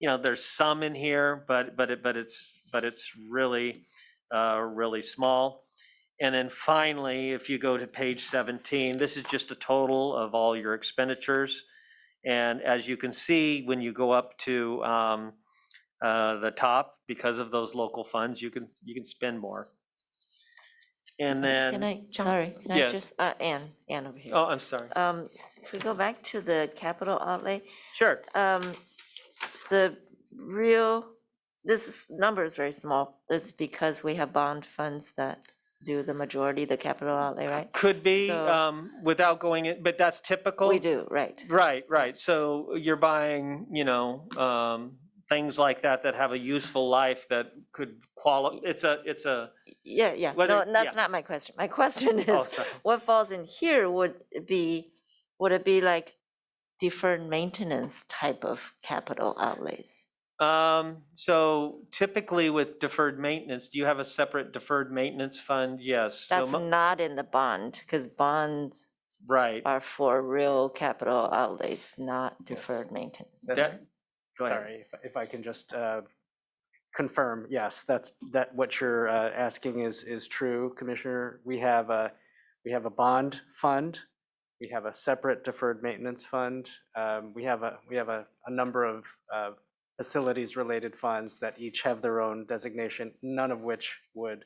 you know, there's some in here, but it's really really small. And then finally, if you go to page 17, this is just a total of all your expenditures. And as you can see, when you go up to the top, because of those local funds, you can spend more. And then, Can I, jump- sorry, can I Yes. just, Ann over here. oh, I'm sorry. If we go back to the capital outlay, Sure. the this number is very small. This is because we have bond funds that do the majority, the capital outlay, right? Could be, So- without going in, but that's typical. We do, right. Right. So you're buying, you know, things like that have a useful life that could qualify. It's a. Yeah, Whether- no, that's yeah. not my question. My question Oh, is, sorry. what falls in here would it be like deferred maintenance type of capital outlays? So typically with deferred maintenance, do you have a separate deferred maintenance fund? Yes. So That's not in the bond, because bonds right. are for real capital outlays, not deferred maintenance. That's- Go ahead. Sorry, if I can just confirm, yes, that what you're asking is true, Commissioner. We have a bond fund. We have a separate deferred maintenance fund. We have a number of facilities-related funds that each have their own designation, none of which would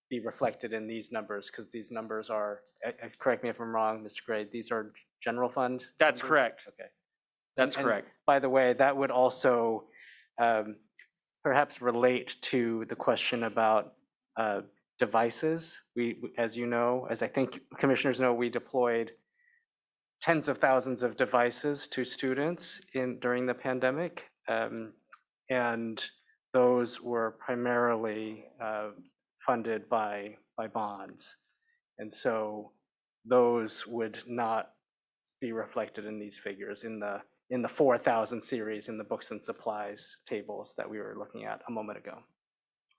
be reflected in these numbers, because these numbers are, correct me if I'm wrong, Mr. Gray, these are general fund? That's numbers? correct. Okay. That's And correct. by the way, that would also perhaps relate to the question about devices. As you know, as I think commissioners know, we deployed tens of thousands of devices to students during the pandemic. And those were primarily funded by bonds. And so those would not be reflected in these figures in the 4,000 series in the books and supplies tables that we were looking at a moment ago.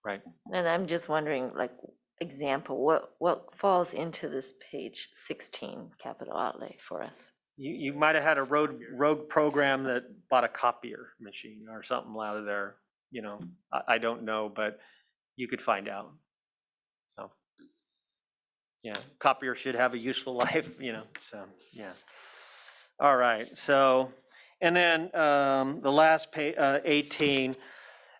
Right. And I'm just wondering, like, example, what falls into this page 16 capital outlay for us? You might have had a rogue program that bought a copier machine or something out of there. You know, I don't know, but you could find out. So, yeah, copier should have a useful life, you know, so, yeah. All right, so, and then the last page, 18,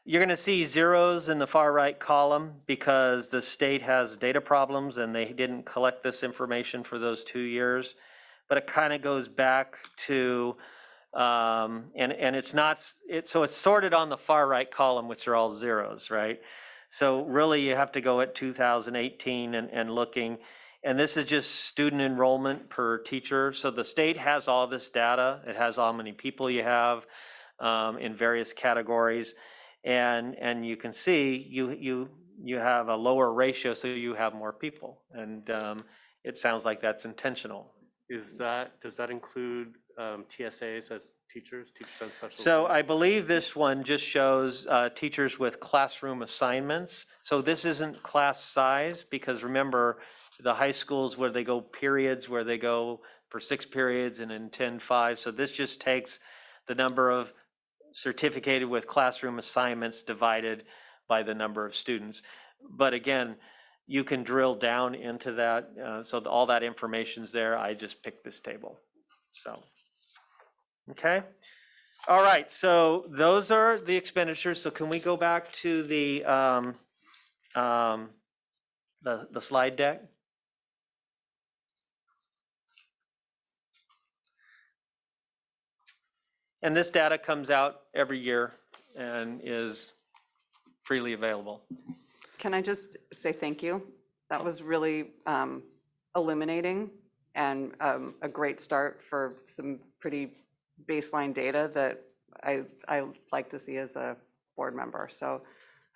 you're gonna see zeros in the far right column because the state has data problems and they didn't collect this information for those 2 years. But it kind of goes back to, and it's not, so it's sorted on the far right column, which are all zeros, right? So really you have to go at 2018 and looking, and this is just student enrollment per teacher. So the state has all this data. It has how many people you have in various categories. And you can see you have a lower ratio, so you have more people. And it sounds like that's intentional. Does that include TSAs as teachers on special? So I believe this one just shows teachers with classroom assignments. So this isn't class size, because remember, the high schools where they go periods, where they go for 6 periods and in 10, 5. So this just takes the number of certificated with classroom assignments divided by the number of students. But again, you can drill down into that, so all that information's there. I just picked this table, so. Okay, all right, so those are the expenditures. So can we go back to the slide deck? And this data comes out every year and is freely available. Can I just say thank you? That was really illuminating and a great start for some pretty baseline data that I like to see as a board member. So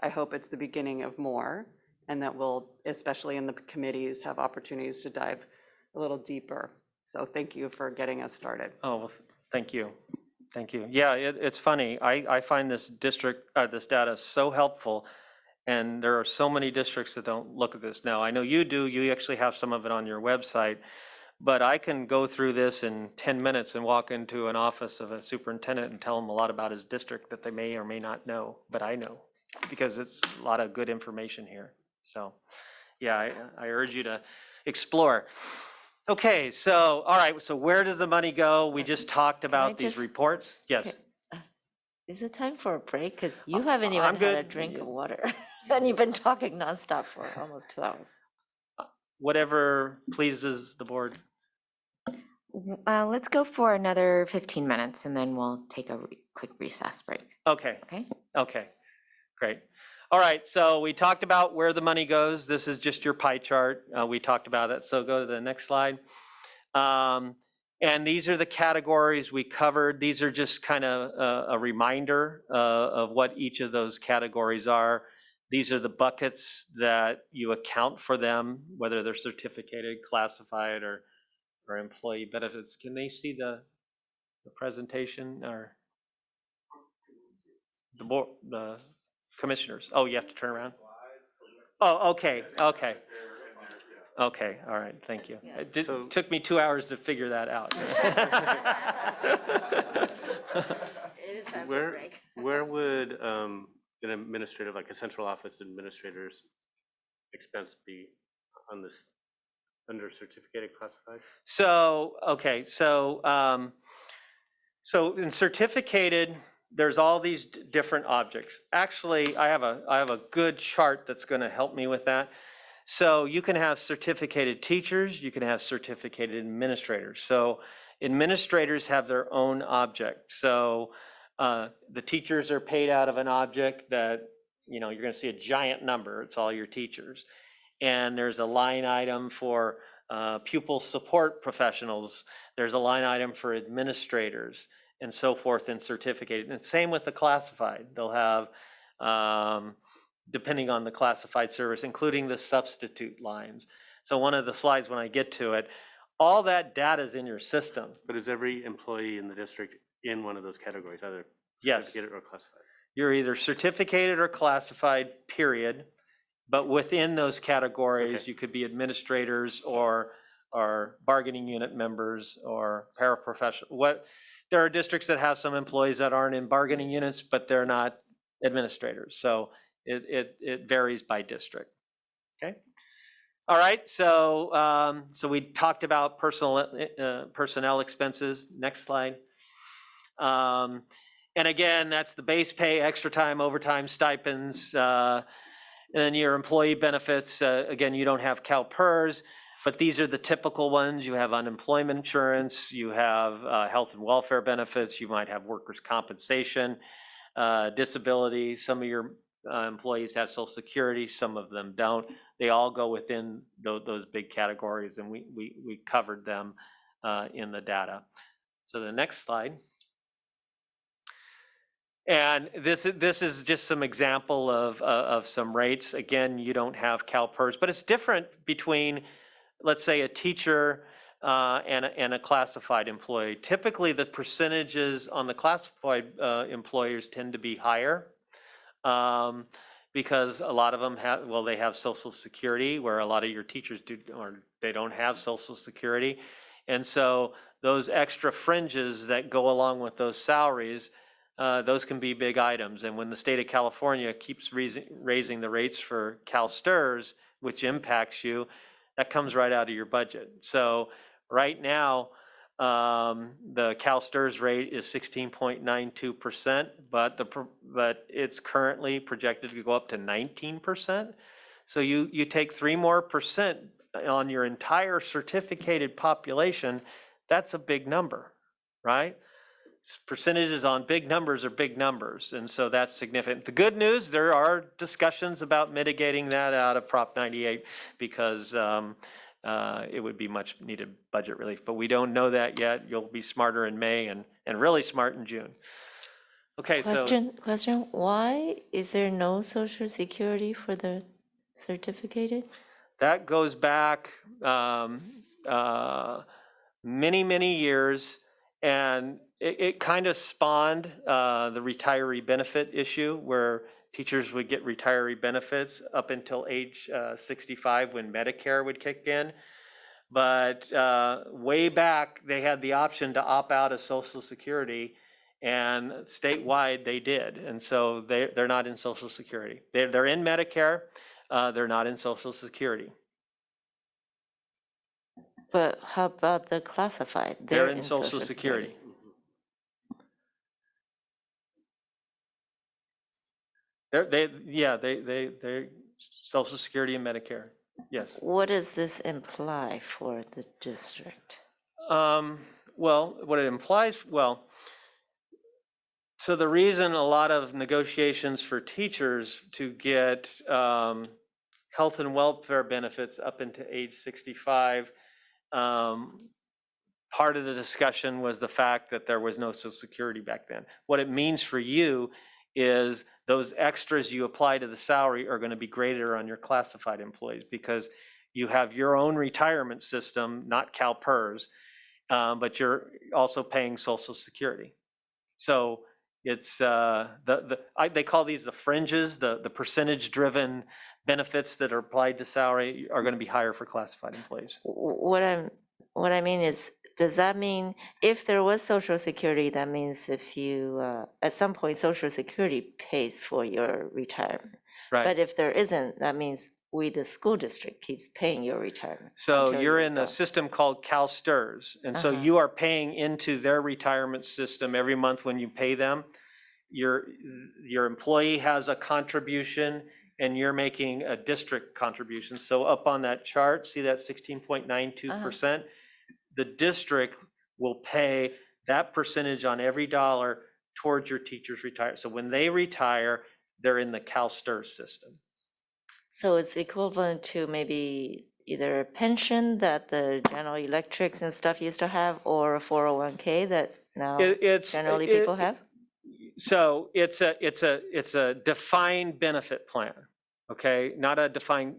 I hope it's the beginning of more, and that we'll, especially in the committees, have opportunities to dive a little deeper. So thank you for getting us started. Oh, well, thank you. Thank you. Yeah, it's funny. I find this this data so helpful, and there are so many districts that don't look at this now. I know you do. You actually have some of it on your website, but I can go through this in 10 minutes and walk into an office of a superintendent and tell them a lot about his district that they may or may not know, but I know, because it's a lot of good information here. So, yeah, I urge you to explore. Okay, so, all right, so where does the money go? We just talked about these just- reports. Yes. Okay. Is it time for a break? Because you haven't I'm even had a good. drink of water. And you've been talking nonstop for almost 2 hours. Whatever pleases the board. Let's go for another 15 minutes and then we'll take a quick recess break, Okay, okay? okay, great. All right, so we talked about where the money goes. This is just your pie chart. We talked about it, so go to the next slide. And these are the categories we covered. These are just kind of a reminder of what each of those categories are. These are the buckets that you account for them, whether they're certificated, classified, or employee benefits. Can they see the presentation or the board, the commissioners? Oh, you have to turn around? Oh, okay, okay. Okay, all right, thank you. It took me 2 hours to figure that out. It is time for a break. Where would an administrative, like a central office administrator's expense be on this, under certificated classified? So, okay, so in certificated, there's all these different objects. Actually, I have a good chart that's going to help me with that. So you can have certificated teachers, you can have certificated administrators. So administrators have their own object. So the teachers are paid out of an object that, you know, you're going to see a giant number. It's all your teachers. And there's a line item for pupil support professionals. There's a line item for administrators and so forth in certificated. And same with the classified. They'll have, depending on the classified service, including the substitute lines. So one of the slides when I get to it, all that data is in your system. But is every employee in the district in one of those categories, either Yes. certificated or classified? You're either certificated or classified, period. But within those categories, Okay. you could be administrators or bargaining unit members or paraprofessional. There are districts that have some employees that aren't in bargaining units, but they're not administrators. So it varies by district. Okay. All right. So we talked about personnel expenses. Next slide. And again, that's the base pay, extra time, overtime, stipends. And then your employee benefits, again, you don't have CalPERS, but these are the typical ones. You have unemployment insurance, you have health and welfare benefits, you might have workers' compensation, disability. Some of your employees have Social Security, some of them don't. They all go within those big categories, and we covered them in the data. So the next slide. And this is just some example of some rates. Again, you don't have CalPERS, but it's different between, let's say, a teacher and a classified employee. Typically, the percentages on the classified employers tend to be higher because a lot of them they have Social Security, where a lot of your teachers do, or they don't have Social Security. And so those extra fringes that go along with those salaries those can be big items. And when the state of California keeps raising the rates for CalSTRS, which impacts you, that comes right out of your budget. So right now, the CalSTRS rate is 16.92%, but it's currently projected to go up to 19%. So you take 3 more percent on your entire certificated population, that's a big number, right? Percentages on big numbers are big numbers, and so that's significant. The good news, there are discussions about mitigating that out of Prop 98 because it would be much needed budget relief, but we don't know that yet. You'll be smarter in May and really smart in June. Okay, so Question, why is there no social security for the certificated? that goes back many, many years, and it kind of spawned the retiree benefit issue where teachers would get retiree benefits up until age 65 when Medicare would kick in. But way back, they had the option to opt out of Social Security, and statewide they did. And so they're not in Social Security. They're in Medicare, they're not in Social Security. But how about the classified? They're in Social Security. They're Social Security and Medicare, yes. What does this imply for the district? Well, what it implies, so the reason a lot of negotiations for teachers to get health and welfare benefits up into age 65, part of the discussion was the fact that there was no Social Security back then. What it means for you is those extras you apply to the salary are going to be greater on your classified employees because you have your own retirement system, not CalPERS, but you're also paying Social Security. So it's they call these the fringes, the percentage-driven benefits that are applied to salary are going to be higher for classified employees. What I mean is, does that mean if there was Social Security, that means if you, at some point, Social Security pays for your retirement? Right. But if there isn't, that means we, the school district, keeps paying your retirement. So until you're you in a go. system called CalSTRS, and so you are paying into their retirement system every month when you pay them. Your employee has a contribution, and you're making a district contribution. So up on that chart, see that 16.92%? The district will pay that percentage on every dollar towards your teacher's retirement. So when they retire, they're in the CalSTRS system. So it's equivalent to maybe either a pension that the General Electrics and stuff used to have, or a 401k that now generally people have? So it's a defined benefit plan, okay? Not a defined.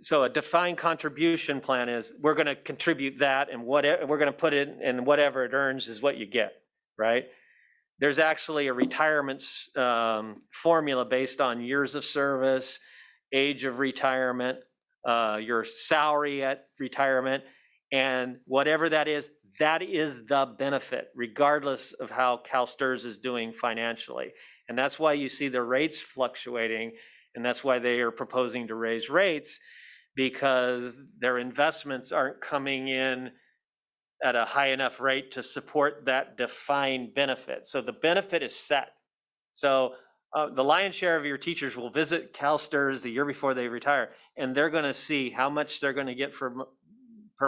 So a defined contribution plan is we're going to contribute that, and whatever we're going to put it in, whatever it earns is what you get, right? There's actually a retirement formula based on years of service, age of retirement, your salary at retirement, and whatever that is the benefit, regardless of how CalSTRS is doing financially. And that's why you see the rates fluctuating, and that's why they are proposing to raise rates, because their investments aren't coming in at a high enough rate to support that defined benefit. So the benefit is set. So the lion's share of your teachers will visit CalSTRS the year before they retire, and they're going to see how much they're going to get per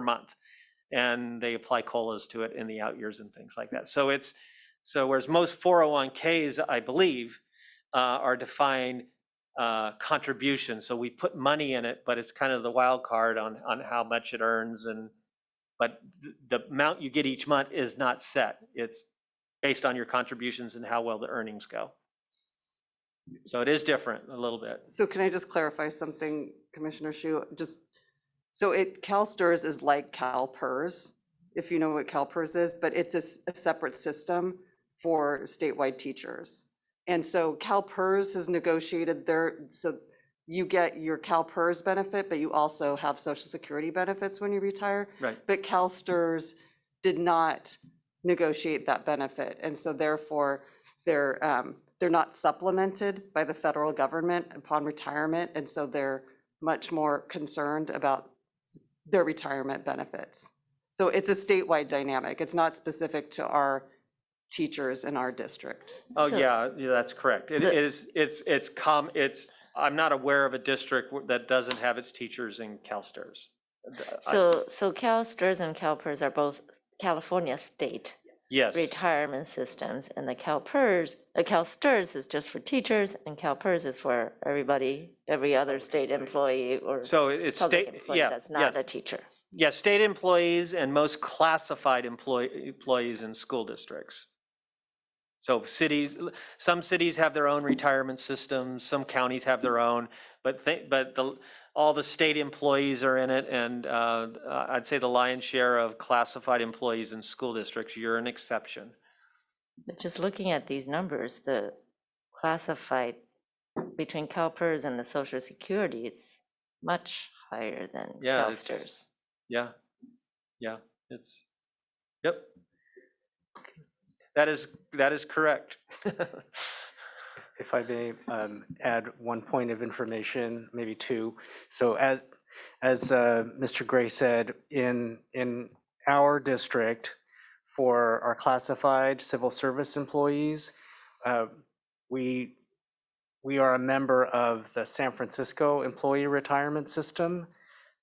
month. And they apply COLAs to it in the out years and things like that. So whereas most 401ks, I believe, are defined contribution. So we put money in it, but it's kind of the wild card on how much it earns. But the amount you get each month is not set. It's based on your contributions and how well the earnings go. So it is different a little bit. So can I just clarify something, Commissioner Shu? So CalSTRS is like CalPERS, if you know what CalPERS is, but it's a separate system for statewide teachers. And so CalPERS has negotiated so you get your CalPERS benefit, but you also have Social Security benefits when you retire. Right. But CalSTRS did not negotiate that benefit. And so therefore, they're not supplemented by the federal government upon retirement. And so they're much more concerned about their retirement benefits. So it's a statewide dynamic. It's not specific to our teachers in our district. Oh, So- yeah, that's correct. It The- is, I'm not aware of a district that doesn't have its teachers in CalSTRS. So CalSTRS and CalPERS are both California state Yes, retirement systems, and the CalSTRS is just for teachers, and CalPERS is for everybody, every other state employee or so it's public state, employee yeah, that's not a yes. teacher. Yeah, state employees and most classified employees in school districts. So some cities have their own retirement systems, some counties have their own, but all the state employees are in it, and I'd say the lion's share of classified employees in school districts, you're an exception. But just looking at these numbers, the classified between CalPERS and the Social Security, it's much higher than Yeah, it's- CalSTRS. Yeah, yep. That is correct. If I may add one point of information, maybe two. So as Mr. Gray said, in our district, for our classified civil service employees, we are a member of the San Francisco Employee Retirement System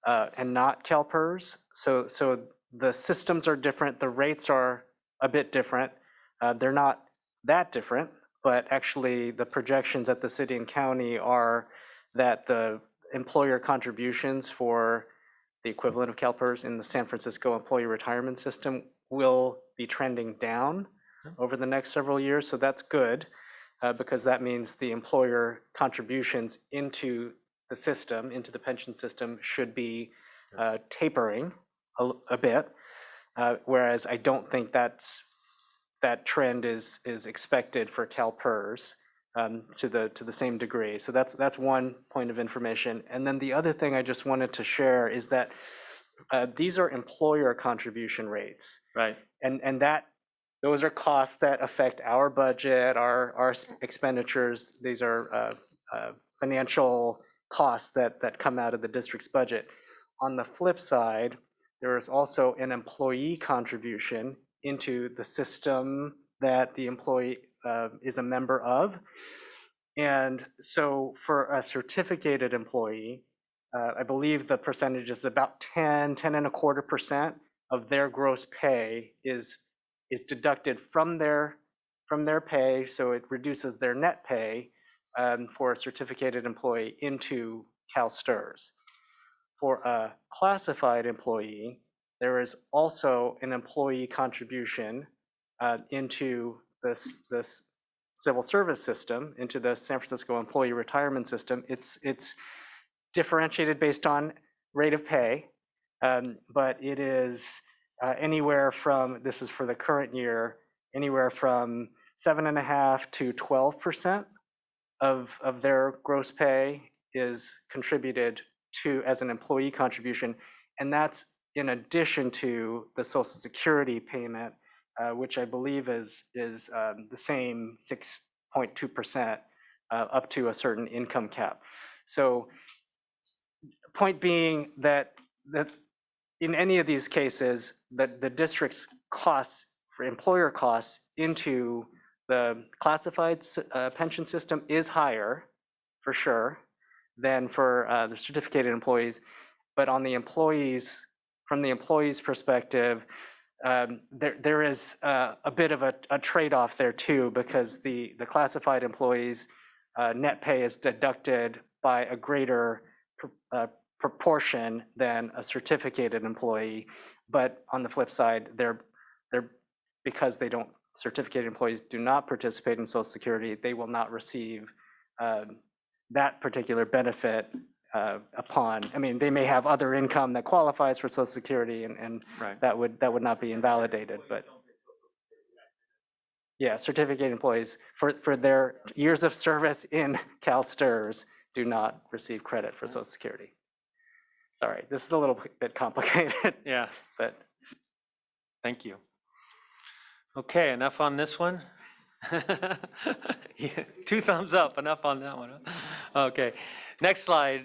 and not CalPERS. So the systems are different. The rates are a bit different. They're not that different, but actually the projections at the city and county are that the employer contributions for the equivalent of CalPERS in the San Francisco Employee Retirement System will be trending down over the next several years. So that's good because that means the employer contributions into the system, into the pension system, should be tapering a bit. Whereas I don't think that trend is expected for CalPERS to the same degree. So that's one point of information. And then the other thing I just wanted to share is that these are employer contribution rates. Right. And those are costs that affect our budget, our expenditures. These are financial costs that come out of the district's budget. On the flip side, there is also an employee contribution into the system that the employee is a member of. And so for a certificated employee, I believe the percentage is about 10.25% of their gross pay is deducted from their pay. So it reduces their net pay for a certificated employee into CalSTRS. For a classified employee, there is also an employee contribution into this civil service system, into the San Francisco Employee Retirement System. It's differentiated based on rate of pay, but it is anywhere from, this is for the current year, anywhere from 7.5% to 12% of their gross pay is contributed to as an employee contribution. And that's in addition to the Social Security payment, which I believe is the same 6.2% up to a certain income cap. So point being that in any of these cases, that the district's costs for employer costs into the classified pension system is higher, for sure, than for the certificated employees. But on the employees, from the employees' perspective, there is a bit of a trade-off there too, because the classified employees' net pay is deducted by a greater proportion than a certificated employee. But on the flip side, because certificated employees do not participate in Social Security, they will not receive that particular benefit they may have other income that qualifies for Social Security, and Right. that would not be invalidated. But yeah, certificated employees for their years of service in CalSTRS do not receive credit for Social Security. Sorry, this is a little bit complicated. Yeah, But thank you. Okay, enough on this one? Yeah, 2 thumbs up, enough on that one. Huh? Okay, next slide,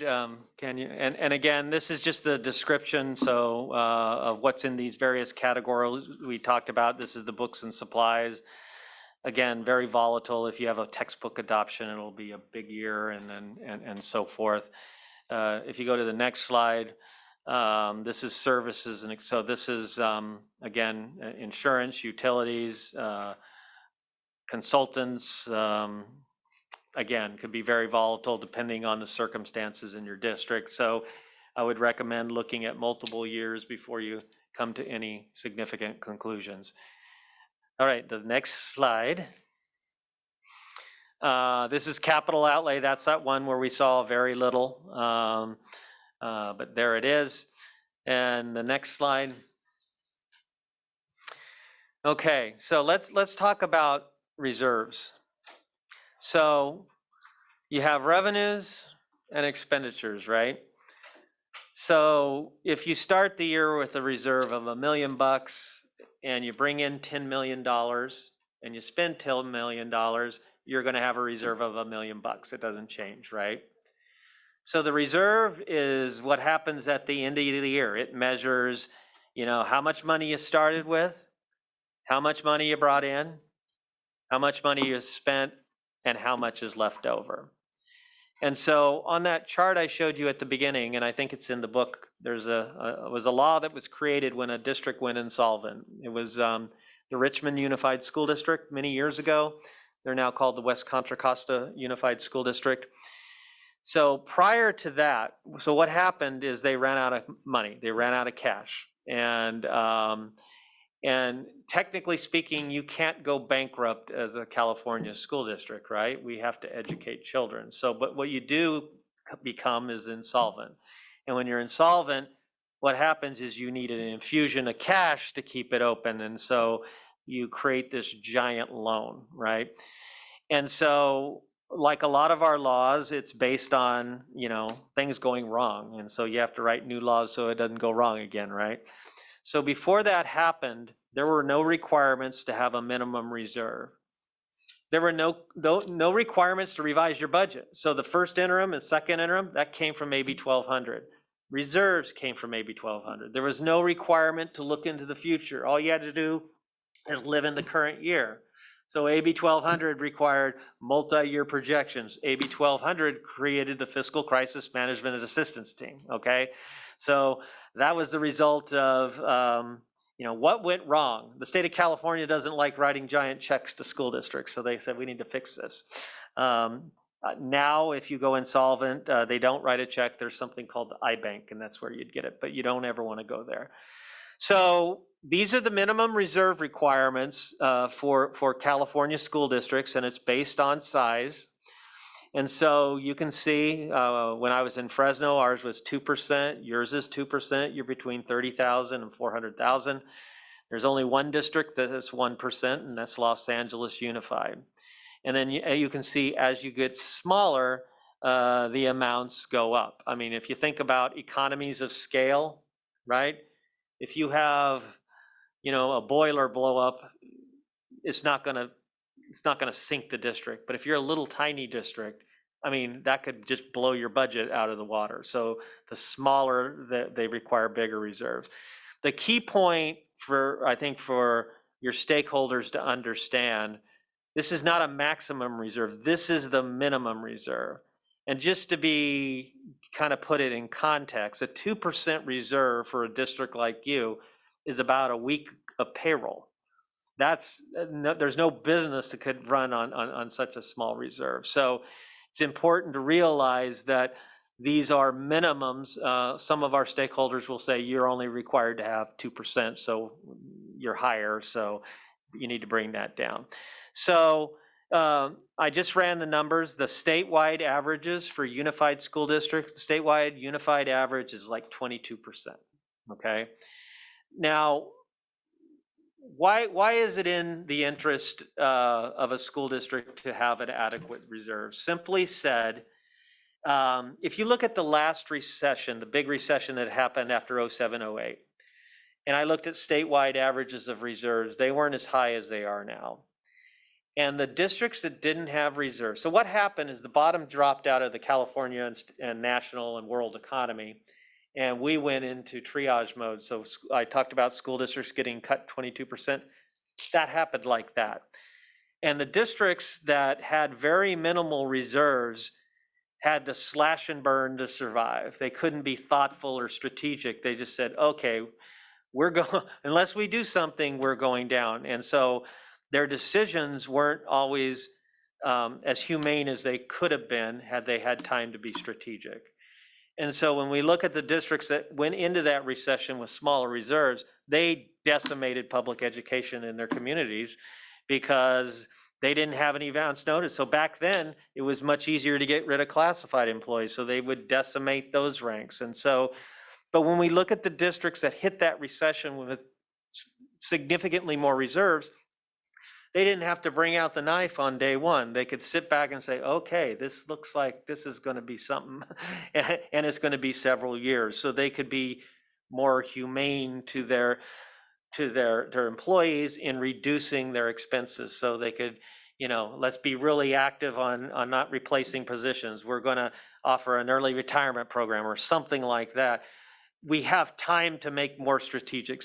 can you? And again, this is just the description, so of what's in these various categories we talked about. This is the books and supplies. Again, very volatile. If you have a textbook adoption, it'll be a big year, and then and so forth. If you go to the next slide, this is services, and so this is again insurance, utilities, consultants. Again, could be very volatile depending on the circumstances in your district. So I would recommend looking at multiple years before you come to any significant conclusions. All right, the next slide. This is capital outlay. That's that one where we saw very little, but there it is. And the next slide. Okay, so let's talk about reserves. So you have revenues and expenditures, right? So if you start the year with a reserve of $1 million and you bring in $10 million and you spend $10 million, you're going to have a reserve of $1 million. It doesn't change, right? So the reserve is what happens at the end of the year. It measures, how much money you started with, how much money you brought in, how much money you spent, and how much is left over. And so on that chart I showed you at the beginning, and I think it's in the book, there's was a law that was created when a district went insolvent. It was the Richmond Unified School District many years ago. They're now called the West Contra Costa Unified School District. So prior to that, so what happened is they ran out of money. They ran out of cash. And technically speaking, you can't go bankrupt as a California school district, right? We have to educate children. So, but what you do become is insolvent. And when you're insolvent, what happens is you need an infusion of cash to keep it open. And so you create this giant loan, right? And so like a lot of our laws, it's based on, things going wrong. And so you have to write new laws so it doesn't go wrong again, right? So before that happened, there were no requirements to have a minimum reserve. There were no requirements to revise your budget. So the first interim and second interim, that came from AB 1200. Reserves came from AB 1200. There was no requirement to look into the future. All you had to do is live in the current year. So AB 1200 required multi-year projections. AB 1200 created the Fiscal Crisis Management and Assistance Team, okay? So that was the result of, what went wrong. The state of California doesn't like writing giant checks to school districts, so they said we need to fix this. Now, if you go insolvent, they don't write a check. There's something called the iBank, and that's where you'd get it, but you don't ever want to go there. So these are the minimum reserve requirements for California school districts, and it's based on size. And so you can see when I was in Fresno, ours was 2%, yours is 2%, you're between 30,000 and 400,000. There's only one district that is 1%, and that's Los Angeles Unified. And then you can see as you get smaller, the amounts go up. I mean, if you think about economies of scale, right? If you have, a boiler blow up, it's not gonna sink the district. But if you're a little tiny district, I mean, that could just blow your budget out of the water. So the smaller, they require bigger reserves. The key point I think for your stakeholders to understand, this is not a maximum reserve. This is the minimum reserve. And just to kind of put it in context, a 2% reserve for a district like you is about a week of payroll. There's no business that could run on such a small reserve. So it's important to realize that these are minimums. Some of our stakeholders will say you're only required to have 2%, so you're higher, so you need to bring that down. So I just ran the numbers. The statewide averages for unified school districts, the statewide unified average is like 22%, okay? Now, why is it in the interest of a school district to have an adequate reserve? Simply said, if you look at the last recession, the big recession that happened after 07, 08, and I looked at statewide averages of reserves. They weren't as high as they are now. And the districts that didn't have reserves, so what happened is the bottom dropped out of the California and national and world economy, and we went into triage mode. So I talked about school districts getting cut 22%. That happened like that. And the districts that had very minimal reserves had to slash and burn to survive. They couldn't be thoughtful or strategic. They just said, okay, we're going, unless we do something, we're going down. And so their decisions weren't always as humane as they could have been had they had time to be strategic. And so when we look at the districts that went into that recession with smaller reserves, they decimated public education in their communities because they didn't have any advance notice. So back then, it was much easier to get rid of classified employees, so they would decimate those ranks. And so, but when we look at the districts that hit that recession with significantly more reserves, they didn't have to bring out the knife on day one. They could sit back and say, okay, this looks like this is going to be something, and it's going to be several years. So they could be more humane to their employees in reducing their expenses. So they could, let's be really active on not replacing positions. We're going to offer an early retirement program or something like that. We have time to make more strategic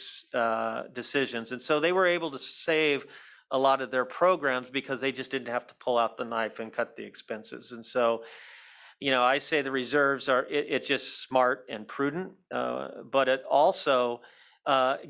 decisions. And so they were able to save a lot of their programs because they just didn't have to pull out the knife and cut the expenses. And so, I say the reserves are, it's just smart and prudent, but it also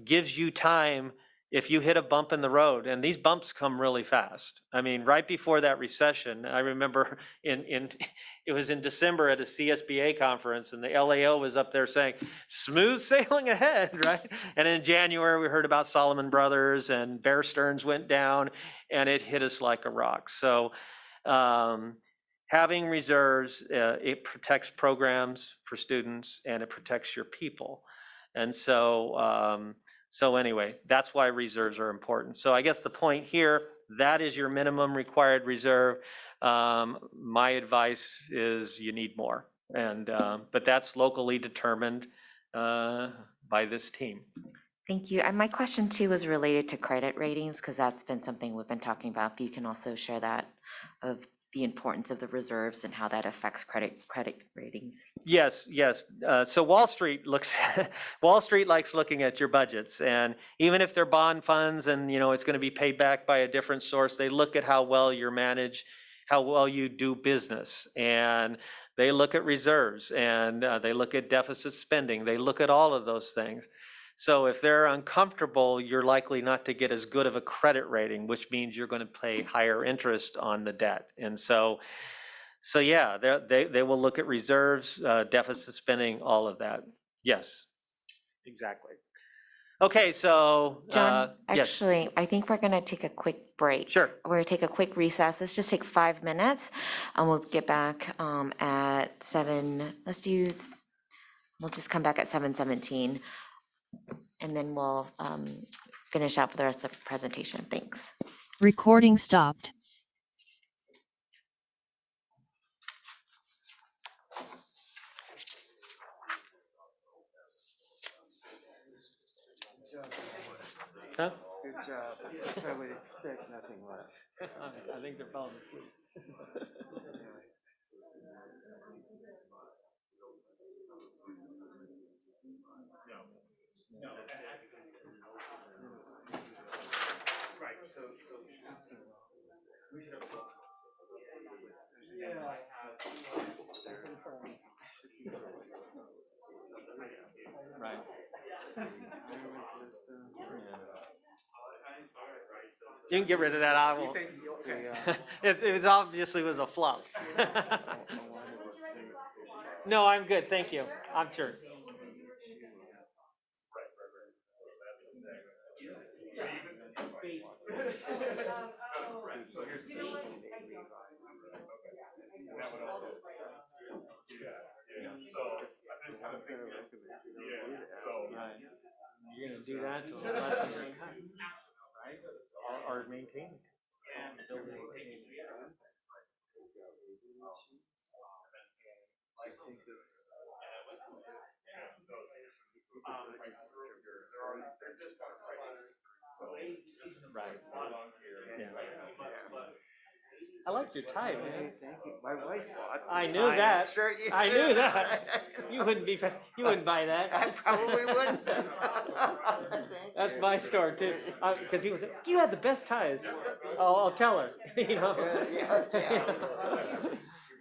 gives you time if you hit a bump in the road, and these bumps come really fast. I mean, right before that recession, I remember it was in December at a CSBA conference, and the LAO was up there saying, smooth sailing ahead, right? And in January, we heard about Solomon Brothers, and Bear Stearns went down, and it hit us like a rock. So having reserves, it protects programs for students, and it protects your people. And so, anyway, that's why reserves are important. So I guess the point here, that is your minimum required reserve. My advice is you need more, but that's locally determined by this team. Thank you. And my question too was related to credit ratings, because that's been something we've been talking about. But you can also share that of the importance of the reserves and how that affects credit ratings. Yes. So Wall Street likes looking at your budgets, and even if they're bond funds and it's going to be paid back by a different source, they look at how well you're managed, how well you do business, and they look at reserves, and they look at deficit spending. They look at all of those things. So if they're uncomfortable, you're likely not to get as good of a credit rating, which means you're going to pay higher interest on the debt. And so yeah, they will look at reserves, deficit spending, all of that. Yes, exactly. Okay, so John, yes, actually, I think we're going to take a quick break. Sure. We're going to take a quick recess. Let's just take 5 minutes, and we'll get back at 7. We'll just come back at 7:17, and then we'll finish up the rest of the presentation. Thanks. Recording stopped. huh? Good job. Yes, I would expect nothing less. I think they're falling asleep. Right, so something. We should have. Right. You can get rid of that. I won't. It obviously was a flop. No, I'm good. Thank you. I'm sure. Right. You're gonna do that to lessen your cuts, or maintain. Right. Yeah. I like your tie, man. Hey, thank you. My wife bought the I knew tie and that. shirt you I too. knew that. You wouldn't buy that. I probably wouldn't. That's my store too. Because people say, you had the best ties. I'll tell her, you know? Yeah.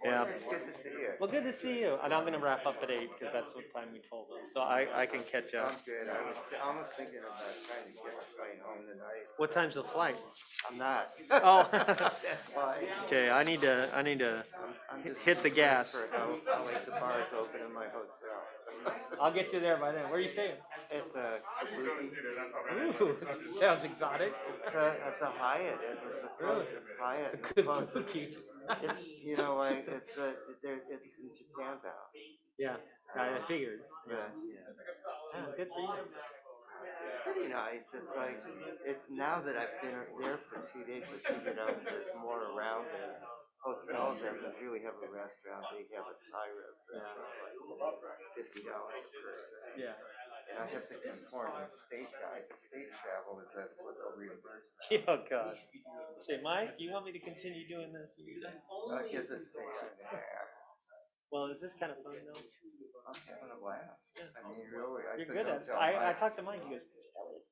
Yeah. It's good to see you. Well, good to see you. And I'm gonna wrap up at 8 because that's what time we told them. So I can catch up. I'm good. I was almost thinking about trying to get a flight home tonight. What time's the flight? I'm not. Oh. That's why. Okay, I need to I'm just hit the gas. for how late the bars open in my hotel. I'll get you there by then. Where are you staying? At the Kabuki. Ooh, sounds exotic. It's a Hyatt. It was the Really? closest Hyatt. A The closest. kabuki. It's it's in Japantown. Yeah, I figured. Yeah. Yeah, good for you. It's pretty nice. It's like now that I've been there for 2 days, I figured out there's more around there. Hotel doesn't really have a restaurant. They have a Thai restaurant. It's like $50 a person. Yeah. And I have to conform to state guide. State travel is that's what they'll reimburse. Oh, God. Say, Mike, you want me to continue doing this? I'll get the station there. Well, is this kind of fun though? I'm having a blast. I mean, really. You're good at it. I talked to Mike, he goes, I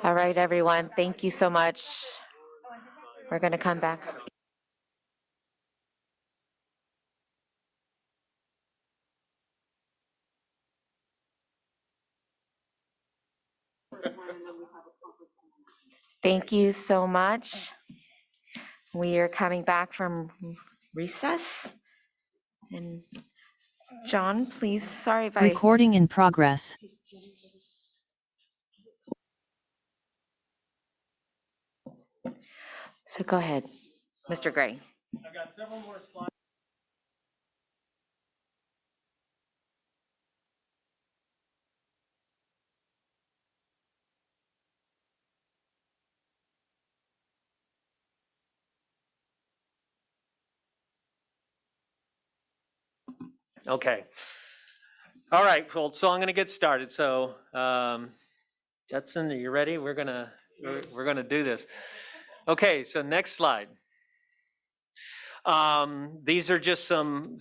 All right, everyone, thank you so much. We're going to come back. Thank you so much. We are coming back from recess. And John, please, sorry if I... Recording in progress. So go ahead, Mr. Gray. I've got several more slides. Okay. All right, well, so I'm going to get started. So, Judson, are you ready? We're gonna do this. Okay, so next slide. These are just some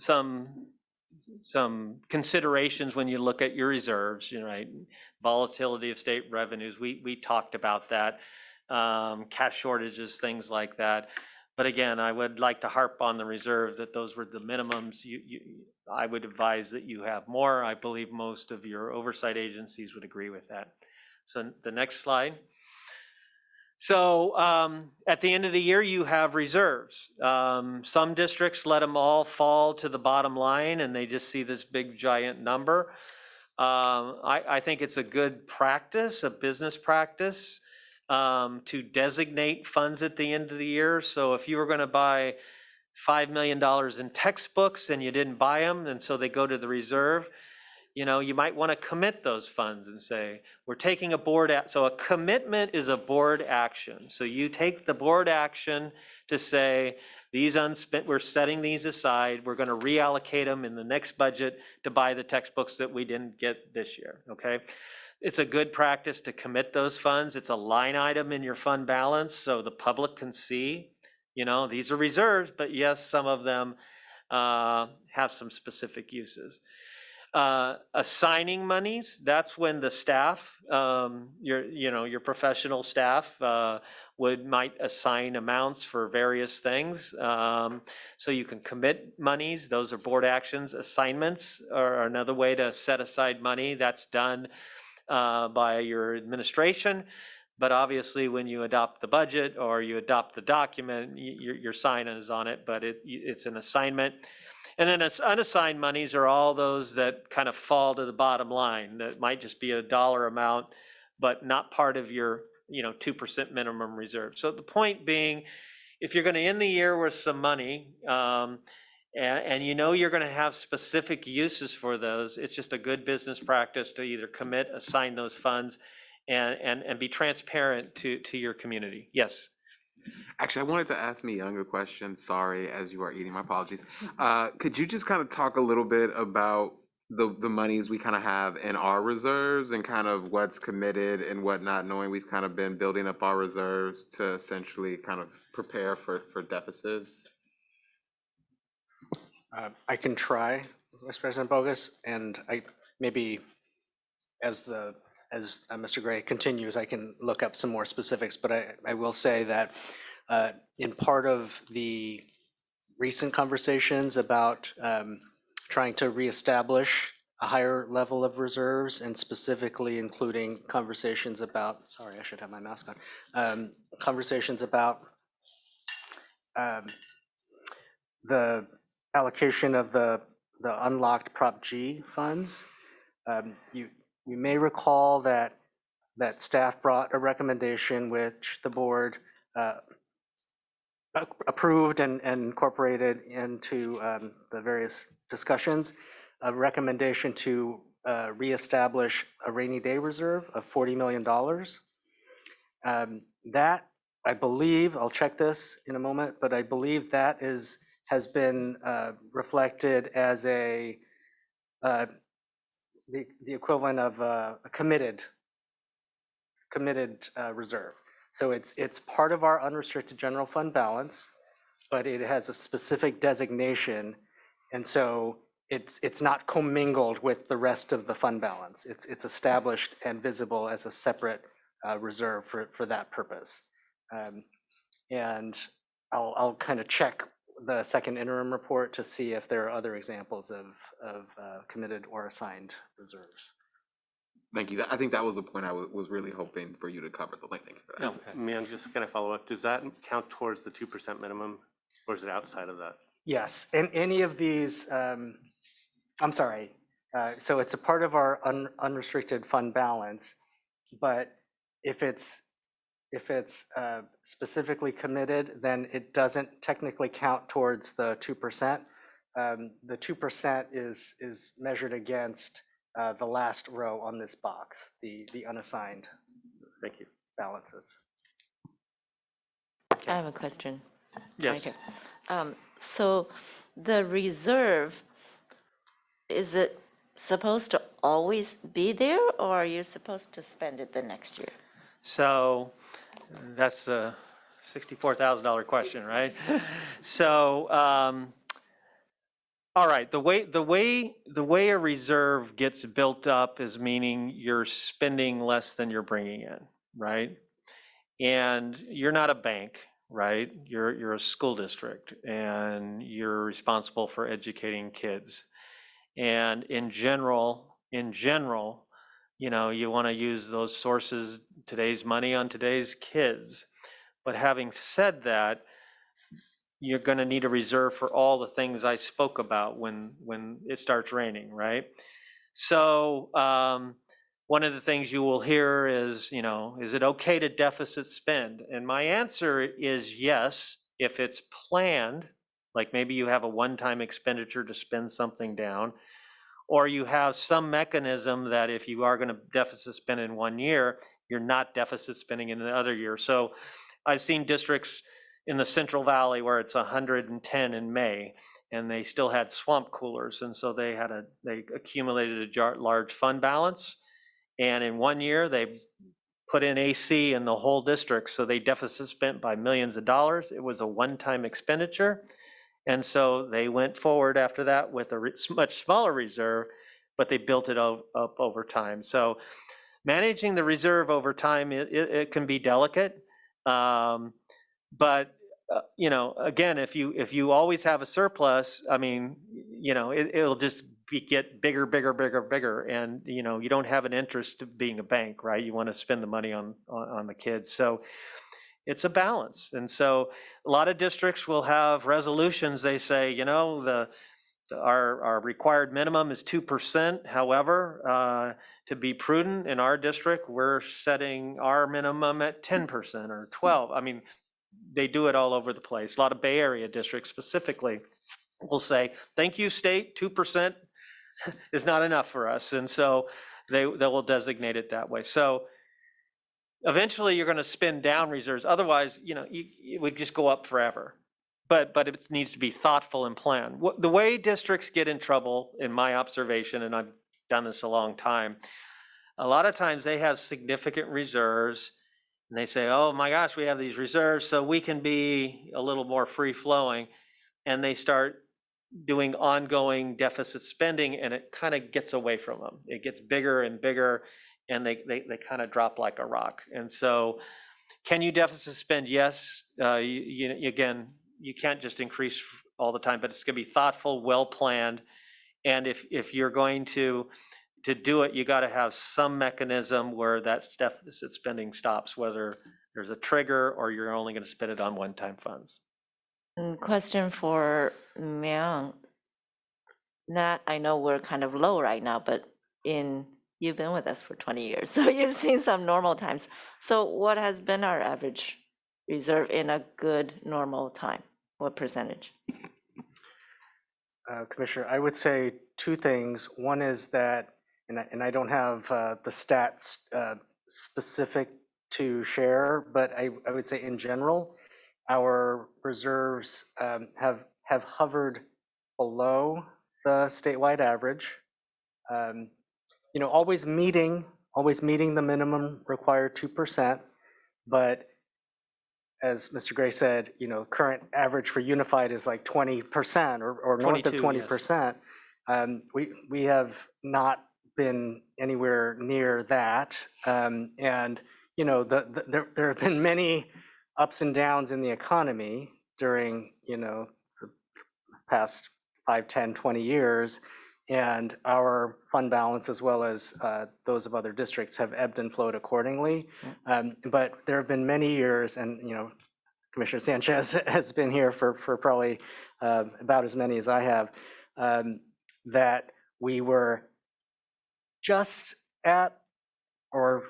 considerations when you look at your reserves. You know, right? Volatility of state revenues. We talked about that. Cash shortages, things like that. But again, I would like to harp on the reserve that those were the minimums. I would advise that you have more. I believe most of your oversight agencies would agree with that. So the next slide. So at the end of the year, you have reserves. Some districts let them all fall to the bottom line and they just see this big giant number. I think it's a good practice, a business practice, to designate funds at the end of the year. So if you were going to buy $5 million in textbooks and you didn't buy them, and so they go to the reserve, you know, you might want to commit those funds and say, we're taking a board act. So a commitment is a board action. So you take the board action to say, these unspent, we're setting these aside. We're going to reallocate them in the next budget to buy the textbooks that we didn't get this year, okay? It's a good practice to commit those funds. It's a line item in your fund balance so the public can see, you know, these are reserves, but yes, some of them have some specific uses. Assigning monies, that's when the staff, your professional staff might assign amounts for various things. So you can commit monies. Those are board actions. Assignments are another way to set aside money. That's done by your administration. But obviously, when you adopt the budget or you adopt the document, your sign is on it, but it's an assignment. And then unassigned monies are all those that kind of fall to the bottom line. That might just be a dollar amount, but not part of your 2% minimum reserve. So the point being, if you're going to end the year with some money, and you know you're going to have specific uses for those, it's just a good business practice to either commit, assign those funds, and be transparent to your community. Yes. Actually, I wanted to ask me a younger question. Sorry, as you are eating, my apologies. Could you just kind of talk a little bit about the monies we kind of have in our reserves and kind of what's committed and whatnot, knowing we've kind of been building up our reserves to essentially kind of prepare for deficits? I can try, Vice President Bogus, and I maybe as Mr. Gray continues, I can look up some more specifics, but I will say that in part of the recent conversations about trying to reestablish a higher level of reserves and specifically including conversations about, sorry, I should have my mask on, conversations about the allocation of the unlocked Prop G funds. You may recall that staff brought a recommendation which the board approved and incorporated into the various discussions, a recommendation to reestablish a rainy day reserve of $40 million. That, I believe, I'll check this in a moment, but I believe that has been reflected as the equivalent of a committed reserve. So it's part of our unrestricted general fund balance, but it has a specific designation, and so it's not commingled with the rest of the fund balance. It's established and visible as a separate reserve for that purpose. And I'll kind of check the second interim report to see if there are other examples of committed or assigned reserves. Thank you. I think that was the point I was really hoping for you to cover. Thank you for that. May I just kind of follow up? Does that count towards the 2% minimum, or is it outside of that? Yes, and any of these, I'm sorry, so it's a part of our unrestricted fund balance, but if it's specifically committed, then it doesn't technically count towards the 2%. The 2% is measured against the last row on this box, the unassigned Thank you. balances. I have a question. Yes. Okay. So the reserve, is it supposed to always be there, or are you supposed to spend it the next year? So that's a $64,000 question, right? So, all right, the way a reserve gets built up is meaning you're spending less than you're bringing in, right? And you're not a bank, right? You're a school district, and you're responsible for educating kids. And in general, you know, you want to use those sources, today's money on today's kids. But having said that, you're going to need a reserve for all the things I spoke about when it starts raining, right? So one of the things you will hear is, you know, is it okay to deficit spend? And my answer is yes, if it's planned, like maybe you have a one-time expenditure to spend something down, or you have some mechanism that if you are going to deficit spend in 1 year, you're not deficit spending in the other year. So I've seen districts in the Central Valley where it's 110 in May, and they still had swamp coolers, and so they accumulated a large fund balance, and in 1 year they put in AC in the whole district, so they deficit spent by millions of dollars. It was a one-time expenditure, and so they went forward after that with a much smaller reserve, but they built it up over time. So managing the reserve over time, it can be delicate. But you know, again, if you always have a surplus, I mean, you know, it'll just get bigger, and you know, you don't have an interest of being a bank, right? You want to spend the money on the kids, so it's a balance. And so a lot of districts will have resolutions. They say, you know, our required minimum is 2%. However, to be prudent in our district, we're setting our minimum at 10% or 12. I mean, they do it all over the place. A lot of Bay Area districts specifically will say, thank you, state, 2% is not enough for us. And so they will designate it that way. So eventually you're going to spend down reserves. Otherwise, you know, it would just go up forever. But it needs to be thoughtful and planned. The way districts get in trouble, in my observation, and I've done this a long time, a lot of times they have significant reserves, and they say, oh my gosh, we have these reserves, so we can be a little more free flowing. And they start doing ongoing deficit spending, and it kind of gets away from them. It gets bigger and bigger, and they kind of drop like a rock. And so can you deficit spend? Yes. Again, you can't just increase all the time, but it's going to be thoughtful, well planned. And if you're going to do it, you got to have some mechanism where that deficit spending stops, whether there's a trigger or you're only going to spend it on one-time funds. Question for Myung. I know we're kind of low right now, but you've been with us for 20 years, so you've seen some normal times. So what has been our average reserve in a good normal time? What percentage? Commissioner, I would say two things. One is that, and I don't have the stats specific to share, but I would say in general, our reserves have hovered below the statewide average. You know, always meeting the minimum required 2%, but as Mr. Gray said, you know, current average for unified is like 20% or north of 20%. Yes. We have not been anywhere near that, and you know, there have been many ups and downs in the economy during, you know, the past 5, 10, 20 years. And our fund balance, as well as those of other districts, have ebbed and flowed accordingly. But there have been many years, and, you know, Commissioner Sanchez has been here for probably about as many as I have, that we were just at or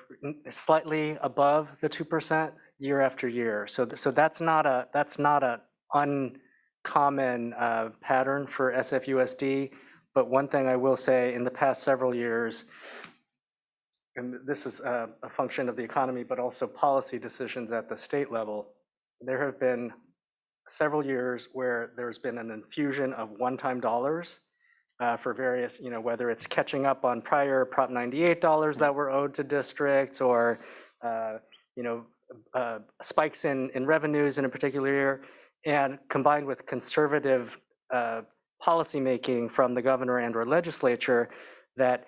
slightly above the 2% year after year. So that's not a uncommon pattern for SFUSD. But one thing I will say, in the past several years, and this is a function of the economy, but also policy decisions at the state level, there have been several years where there's been an infusion of one-time dollars for various, you know, whether it's catching up on prior Prop 98 dollars that were owed to districts, or, you know, spikes in revenues in a particular year, and combined with conservative policymaking from the governor and or legislature, that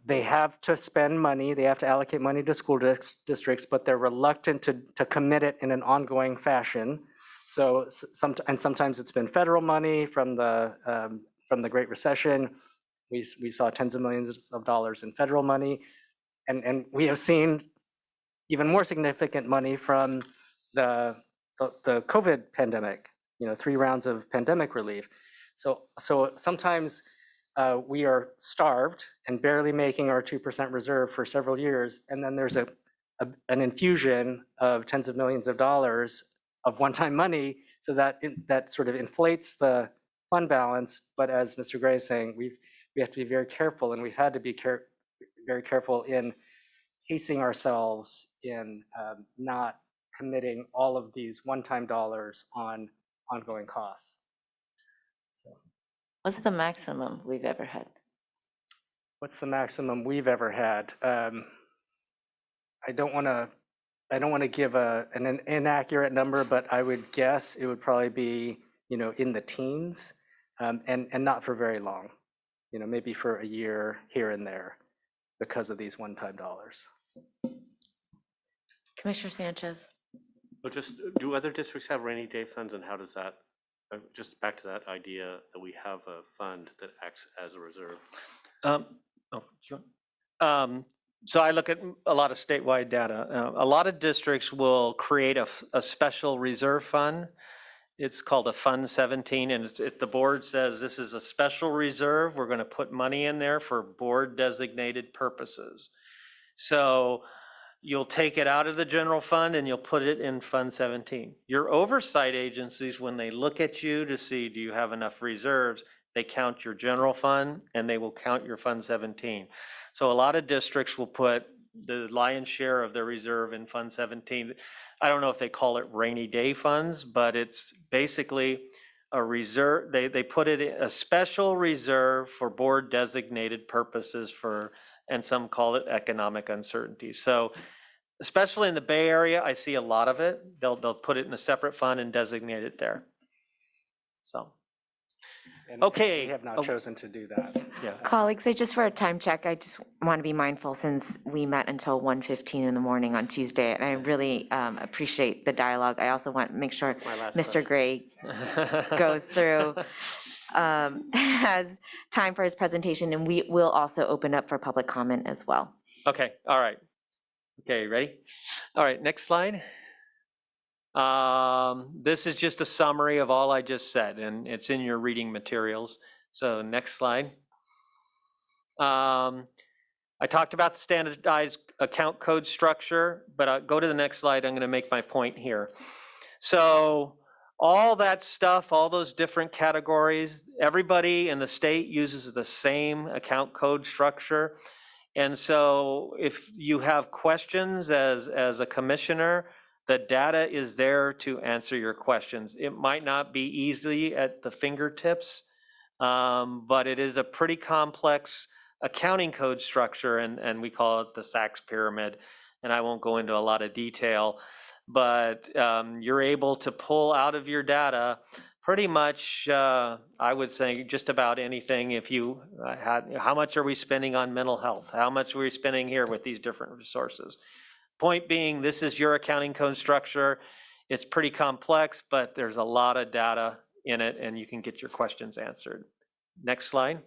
they have to spend money, they have to allocate money to school districts, but they're reluctant to commit it in an ongoing fashion. So sometimes it's been federal money from the Great Recession. We saw tens of millions of dollars in federal money, and we have seen even more significant money from the COVID pandemic. You know, 3 rounds of pandemic relief. So sometimes we are starved and barely making our 2% reserve for several years, and then there's an infusion of tens of millions of dollars of one-time money, so that sort of inflates the fund balance. But as Mr. Gray is saying, we have to be very careful, and we've had to be very careful in pacing ourselves in not committing all of these one-time dollars on ongoing costs. So, What's the maximum we've ever had? what's the maximum we've ever had? I don't want to give an inaccurate number, but I would guess it would probably be, you know, in the teens, and not for very long. You know, maybe for a year here and there because of these one-time dollars. Commissioner Sanchez. Well, just, do other districts have rainy day funds, and how does that, just back to that idea that we have a fund that acts as a reserve? So I look at a lot of statewide data. A lot of districts will create a special reserve fund. It's called a Fund 17, and the board says this is a special reserve. We're going to put money in there for board designated purposes. So you'll take it out of the general fund and you'll put it in Fund 17. Your oversight agencies, when they look at you to see, do you have enough reserves, they count your general fund and they will count your Fund 17. So a lot of districts will put the lion's share of their reserve in Fund 17. I don't know if they call it rainy day funds, but it's basically a reserve. They put it in a special reserve for board designated purposes for, and some call it economic uncertainty. So especially in the Bay Area, I see a lot of it. They'll put it in a separate fund and designate it there. So. And Okay. we have not chosen to do that. Yeah. Colleagues, just for a time check, I just want to be mindful since we met until 1:15 in the morning on Tuesday, and I really appreciate the dialogue. I also want to make sure Mr. Gray goes through, has time for his presentation, and we will also open up for public comment as well. Okay, all right. Okay, ready? All right, next slide. This is just a summary of all I just said, and it's in your reading materials. So next slide. I talked about the standardized account code structure, but I'll go to the next slide. I'm going to make my point here. So all that stuff, all those different categories, everybody in the state uses the same account code structure. And so if you have questions as a commissioner, the data is there to answer your questions. It might not be easy at the fingertips, but it is a pretty complex accounting code structure, and we call it the Sachs pyramid. And I won't go into a lot of detail, but you're able to pull out of your data pretty much, I would say, just about anything. If you had, how much are we spending on mental health? How much are we spending here with these different resources? Point being, this is your accounting code structure. It's pretty complex, but there's a lot of data in it and you can get your questions answered. Next slide.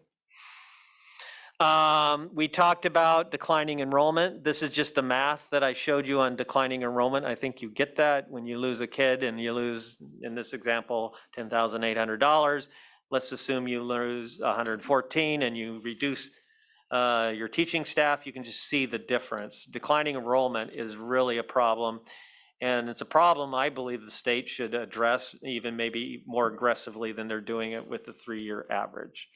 We talked about declining enrollment. This is just the math that I showed you on declining enrollment. I think you get that when you lose a kid and you lose, in this example, $10,800. Let's assume you lose 114 and you reduce your teaching staff. You can just see the difference. Declining enrollment is really a problem. And it's a problem I believe the state should address even maybe more aggressively than they're doing it with the 3-year average.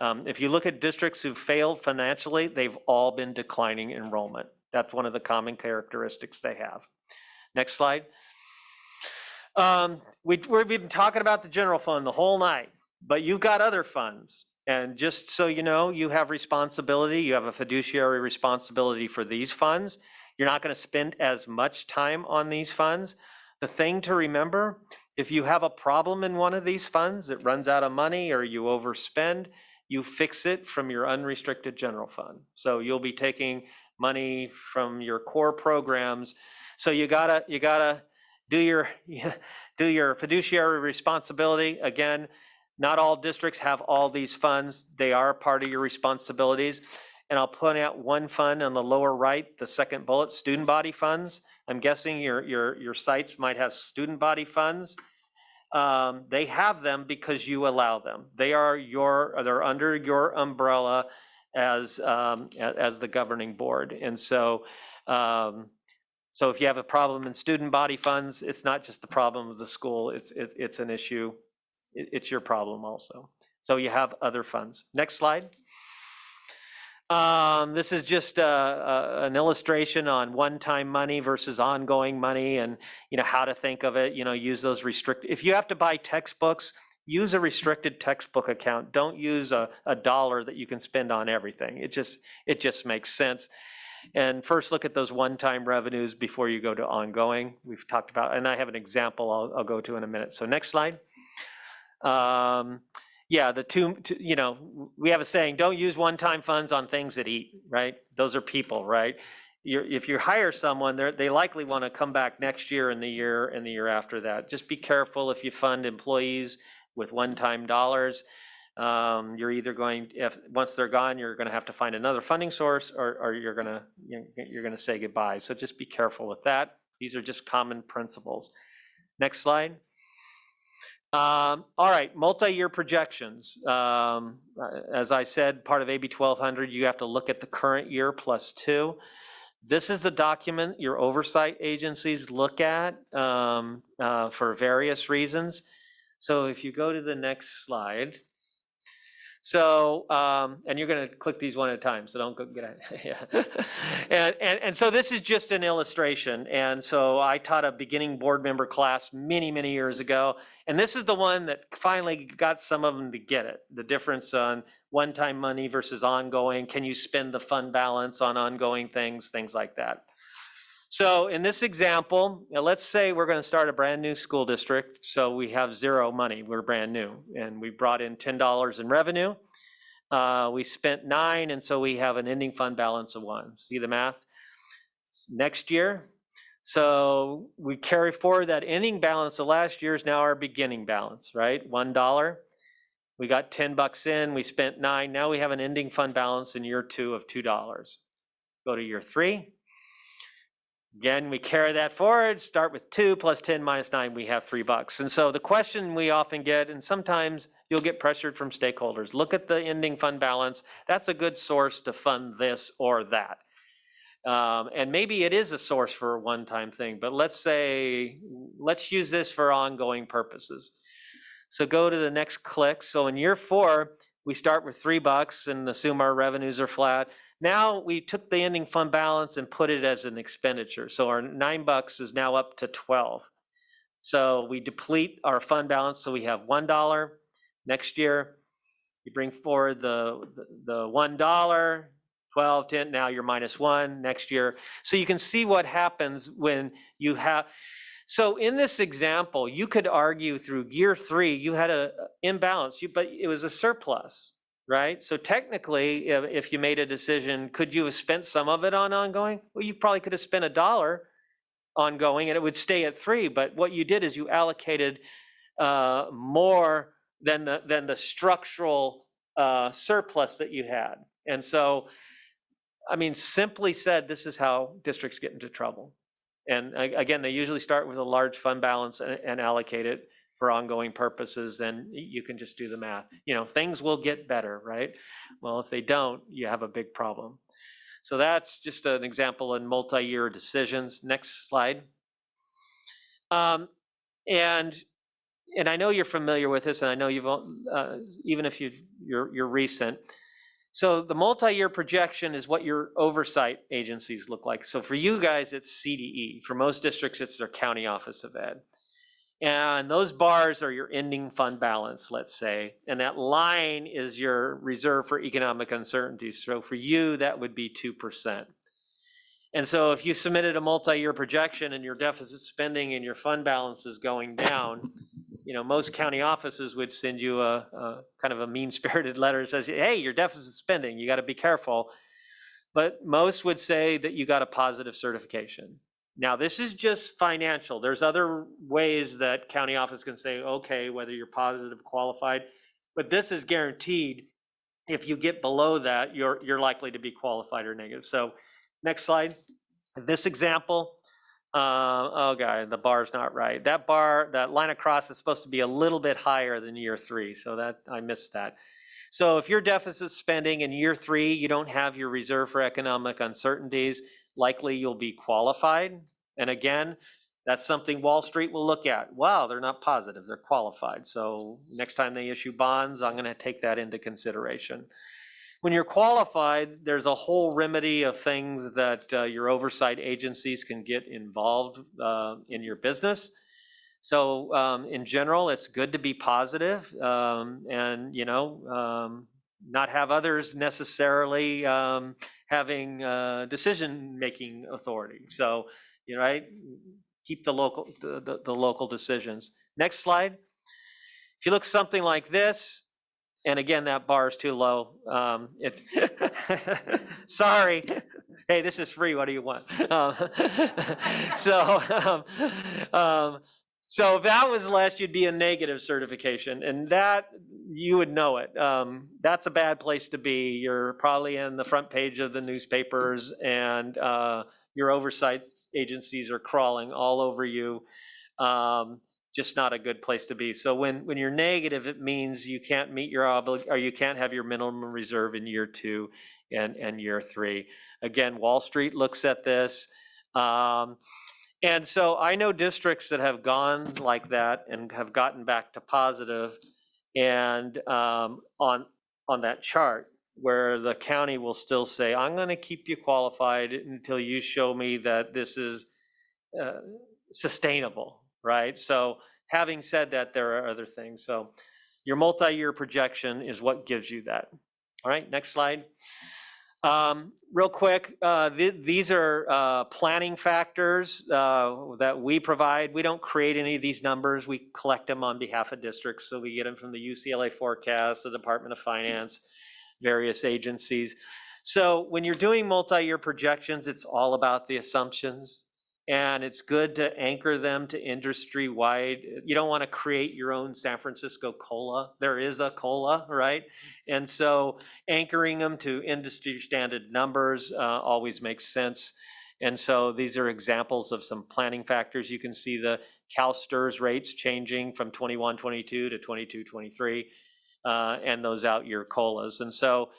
If you look at districts who've failed financially, they've all been declining enrollment. That's one of the common characteristics they have. Next slide. We've been talking about the general fund the whole night, but you've got other funds. And just so you know, you have responsibility, you have a fiduciary responsibility for these funds. You're not going to spend as much time on these funds. The thing to remember, if you have a problem in one of these funds, it runs out of money or you overspend, you fix it from your unrestricted general fund. So you'll be taking money from your core programs. So you gotta do your fiduciary responsibility. Again, not all districts have all these funds. They are part of your responsibilities. And I'll point out one fund on the lower right, the second bullet, student body funds. I'm guessing your sites might have student body funds. They have them because you allow them. They're under your umbrella as the governing board. And so, so if you have a problem in student body funds, it's not just the problem of the school. It's an issue. It's your problem also. So you have other funds. Next slide. This is just an illustration on one-time money versus ongoing money, and how to think of it. Use those if you have to buy textbooks, use a restricted textbook account. Don't use a dollar that you can spend on everything. It just makes sense. And first look at those one-time revenues before you go to ongoing. We've talked about, and I have an example I'll go to in a minute. So next slide. Yeah, we have a saying, don't use one-time funds on things that eat, right? Those are people, right? If you hire someone, they likely want to come back next year and the year after that. Just be careful if you fund employees with one-time dollars. You're either once they're gone, you're going to have to find another funding source, or you're going to say goodbye. So just be careful with that. These are just common principles. Next slide. All right, multi-year projections. As I said, part of AB 1200, you have to look at the current year plus 2. This is the document your oversight agencies look at for various reasons. So if you go to the next slide. So, and you're going to click these one at a time, so don't go get it. Yeah. And so this is just an illustration. And so I taught a beginning board member class many, many years ago. And this is the one that finally got some of them to get it. The difference on one-time money versus ongoing. Can you spend the fund balance on ongoing things like that. So in this example, let's say we're going to start a brand new school district. So we have zero money. We're brand new. And we brought in $10 in revenue. We spent $9, and so we have an ending fund balance of $1. See the math? Next year, so we carry forward that ending balance of last year's now our beginning balance, right? $1. We got $10 in, we spent $9. Now we have an ending fund balance in year 2 of $2. Go to year 3. Again, we carry that forward, start with 2 plus 10 minus 9, we have $3. And so the question we often get, and sometimes you'll get pressured from stakeholders, look at the ending fund balance. That's a good source to fund this or that. And maybe it is a source for a one-time thing, but let's use this for ongoing purposes. So go to the next click. So in year 4, we start with $3 and assume our revenues are flat. Now we took the ending fund balance and put it as an expenditure. So our $9 is now up to 12. So we deplete our fund balance. So we have $1. Next year, you bring forward the $1, 12, 10, now you're -1 next year. So you can see what happens when you have. So in this example, you could argue through year 3, you had an imbalance, but it was a surplus. right? So technically, if you made a decision, could you have spent some of it on ongoing? Well, you probably could have spent $1 ongoing and it would stay at 3, but what you did is you allocated more than the structural surplus that you had. And so, I mean, simply said, this is how districts get into trouble. And again, they usually start with a large fund balance and allocate it for ongoing purposes, and you can just do the math. You know, things will get better, right? Well, if they don't, you have a big problem. So that's just an example in multi-year decisions. Next slide. And I know you're familiar with this, and I know you've even if you're recent. So the multi-year projection is what your oversight agencies look like. So for you guys, it's CDE. For most districts, it's their county office of ed. And those bars are your ending fund balance, let's say. And that line is your reserve for economic uncertainty. So for you, that would be 2%. And so if you submitted a multi-year projection and your deficit spending and your fund balance is going down, you know, most county offices would send you a kind of a mean-spirited letter that says, hey, your deficit spending, you got to be careful. But most would say that you got a positive certification. Now, this is just financial. There's other ways that county office can say, okay, whether you're positive, qualified, but this is guaranteed. If you get below that, you're likely to be qualified or negative. So next slide. This example, oh God, the bar's not right. That bar, that line across is supposed to be a little bit higher than year 3. So that I missed that. So if your deficit spending in year 3, you don't have your reserve for economic uncertainties, likely you'll be qualified. And again, that's something Wall Street will look at. Wow, they're not positive, they're qualified. So next time they issue bonds, I'm going to take that into consideration. When you're qualified, there's a whole remedy of things that your oversight agencies can get involved in your business. So in general, it's good to be positive and, you know, not have others necessarily having decision-making authority. So, you know, right, keep the local decisions. Next slide. If you look something like this, and again, that bar is too low. Sorry. Hey, this is free. What do you want? So if that was less, you'd be a negative certification, and that you would know it. That's a bad place to be. You're probably in the front page of the newspapers, and your oversight agencies are crawling all over you. Just not a good place to be. So when you're negative, it means you can't meet your or you can't have your minimum reserve in year 2 and year 3. Again, Wall Street looks at this. And so I know districts that have gone like that and have gotten back to positive, and on that chart where the county will still say, I'm going to keep you qualified until you show me that this is sustainable, right? So having said that, there are other things. So your multi-year projection is what gives you that. All right, next slide. Real quick, these are planning factors that we provide. We don't create any of these numbers. We collect them on behalf of districts. So we get them from the UCLA forecast, the Department of Finance, various agencies. So when you're doing multi-year projections, it's all about the assumptions. And it's good to anchor them to industry-wide. You don't want to create your own San Francisco COLA. There is a COLA, right? And so anchoring them to industry standard numbers always makes sense. And so these are examples of some planning factors. You can see the CalSTRS rates changing from 21-22 to 22-23, and those out-year COLAs. And so,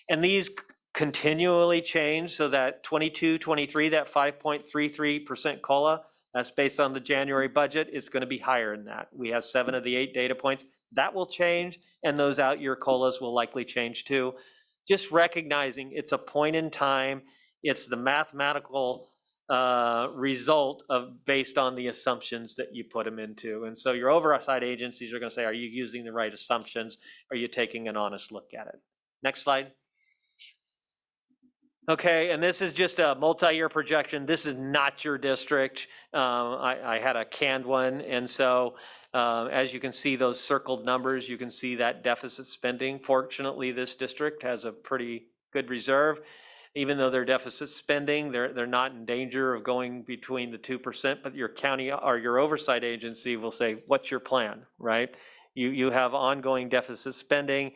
and these continually change, so that 22-23, that 5.33% COLA, that's based on the January budget, is going to be higher than that. We have 7 of the 8 data points. That will change, and those out-year COLAs will likely change too. Just recognizing it's a point in time, it's the mathematical result of based on the assumptions that you put them into. And so your oversight agencies are going to say, are you using the right assumptions? Are you taking an honest look at it? Next slide. Okay, and this is just a multi-year projection. This is not your district. I had a canned one, and so as you can see those circled numbers, you can see that deficit spending. Fortunately, this district has a pretty good reserve. Even though they're deficit spending, they're not in danger of going between the 2%, but your county or your oversight agency will say, what's your plan, right? You have ongoing deficit spending.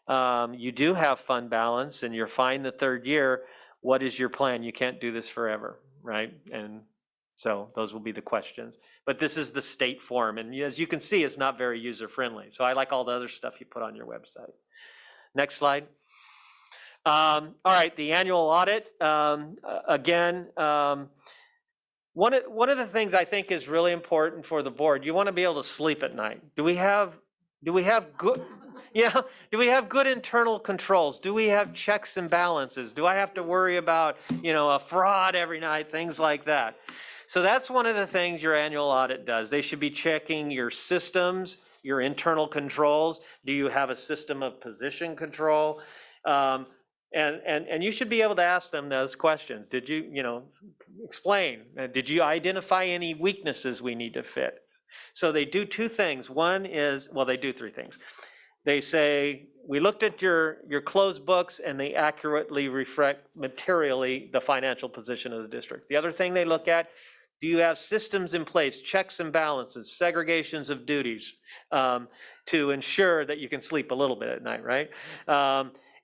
You do have fund balance and you're fine the third year. What is your plan? You can't do this forever, right? And so those will be the questions. But this is the state form. And as you can see, it's not very user-friendly. So I like all the other stuff you put on your website. Next slide. All right, the annual audit. Again, one of the things I think is really important for the board, you want to be able to sleep at night. Do we have good, yeah, do we have good internal controls? Do we have checks and balances? Do I have to worry about, a fraud every night, things like that? So that's one of the things your annual audit does. They should be checking your systems, your internal controls. Do you have a system of position control? And you should be able to ask them those questions. Did you, explain? Did you identify any weaknesses we need to fit? So they do two things. One is, well, they do three things. They say, we looked at your closed books and they accurately reflect materially the financial position of the district. The other thing they look at, do you have systems in place, checks and balances, segregations of duties to ensure that you can sleep a little bit at night, right?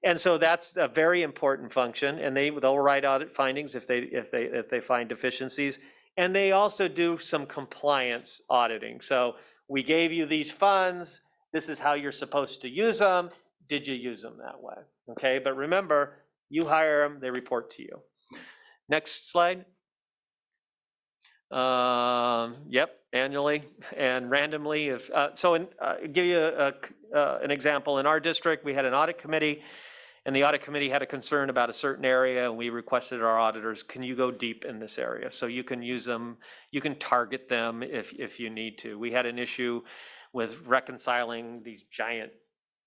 And so that's a very important function, and they'll write audit findings if they find deficiencies. And they also do some compliance auditing. So we gave you these funds. This is how you're supposed to use them. Did you use them that way? Okay, but remember, you hire them, they report to you. Next slide. Yep, annually and randomly. Give you an example. In our district, we had an audit committee, and the audit committee had a concern about a certain area, and we requested our auditors, can you go deep in this area? So you can use them, you can target them if you need to. We had an issue with reconciling these giant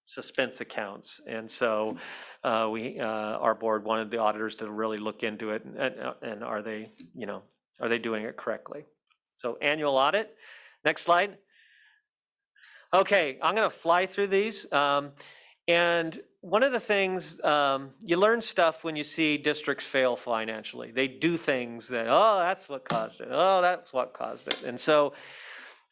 suspense accounts, and so our board wanted the auditors to really look into it, and are they doing it correctly? So annual audit. Next slide. Okay, I'm going to fly through these. And one of the things, you learn stuff when you see districts fail financially. They do things that, oh, that's what caused it. Oh, that's what caused it. And so,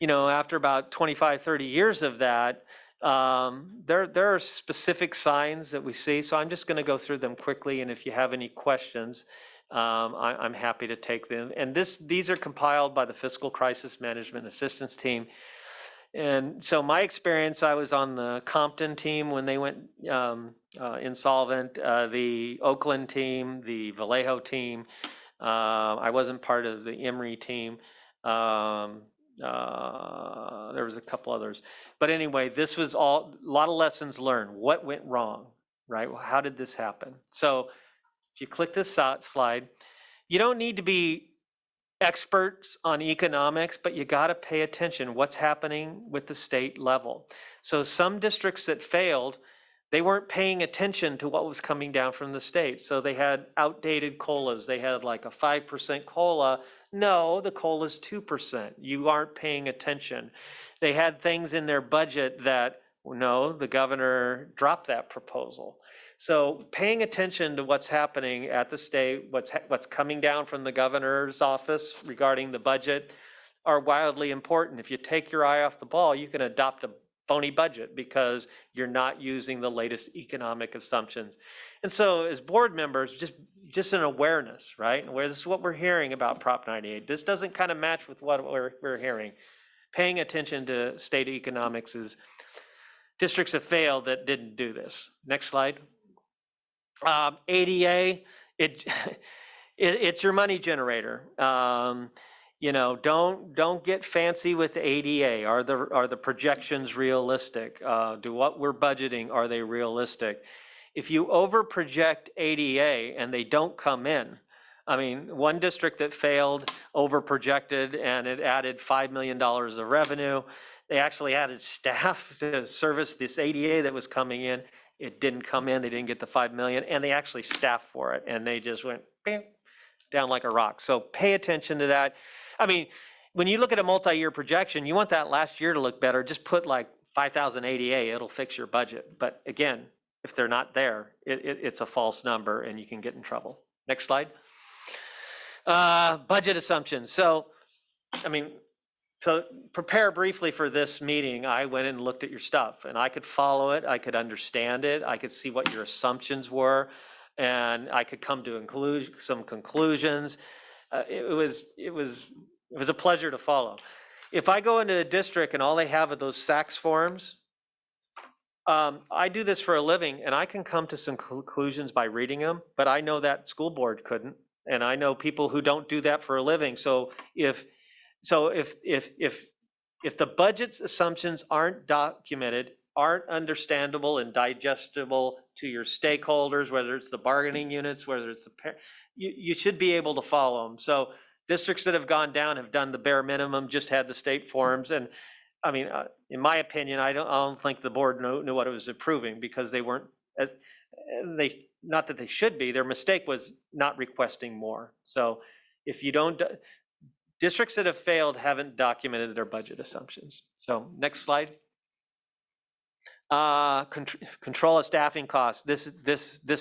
after about 25, 30 years of that, there are specific signs that we see. So I'm just going to go through them quickly. And if you have any questions, I'm happy to take them. And these are compiled by the Fiscal Crisis Management Assistance Team. And so my experience, I was on the Compton team when they went insolvent, the Oakland team, the Vallejo team. I wasn't part of the Emory team. There was a couple others. But anyway, this was a lot of lessons learned. What went wrong, right? How did this happen? So if you click this slide, you don't need to be experts on economics, but you got to pay attention what's happening with the state level. So some districts that failed, they weren't paying attention to what was coming down from the state. So they had outdated COLAs. They had like a 5% COLA. No, the COLA's 2%. You aren't paying attention. They had things in their budget that, no, the governor dropped that proposal. So paying attention to what's happening at the state, what's coming down from the governor's office regarding the budget are wildly important. If you take your eye off the ball, you can adopt a phony budget because you're not using the latest economic assumptions. And so as board members, just an awareness, right? Where this is what we're hearing about Prop 98. This doesn't kind of match with what we're hearing. Paying attention to state economics is districts have failed that didn't do this. Next slide. ADA, it's your money generator. Don't get fancy with the ADA. Are the projections realistic? Do what we're budgeting, are they realistic? If you over project ADA and they don't come in, I mean, one district that failed over projected and it added $5 million of revenue. They actually added staff to service this ADA that was coming in. It didn't come in, they didn't get the 5 million, and they actually staffed for it, and they just went bing, down like a rock. So pay attention to that. I mean, when you look at a multi-year projection, you want that last year to look better, just put like 5,000 ADA, it'll fix your budget. But again, if they're not there, it's a false number and you can get in trouble. Next slide. Budget assumptions. So, I mean, to prepare briefly for this meeting, I went and looked at your stuff and I could follow it, I could understand it, I could see what your assumptions were, and I could come to some conclusions. It was a pleasure to follow. If I go into a district and all they have are those SACS forms, I do this for a living and I can come to some conclusions by reading them, but I know that school board couldn't. And I know people who don't do that for a living. So if the budget assumptions aren't documented, aren't understandable and digestible to your stakeholders, whether it's the bargaining units, whether it's the you should be able to follow them. So districts that have gone down have done the bare minimum, just had the state forms. And I mean, in my opinion, I don't think the board knew what it was approving, because they weren't as not that they should be. Their mistake was not requesting more. So if you don't, districts that have failed haven't documented their budget assumptions. So next slide. Control of staffing costs. This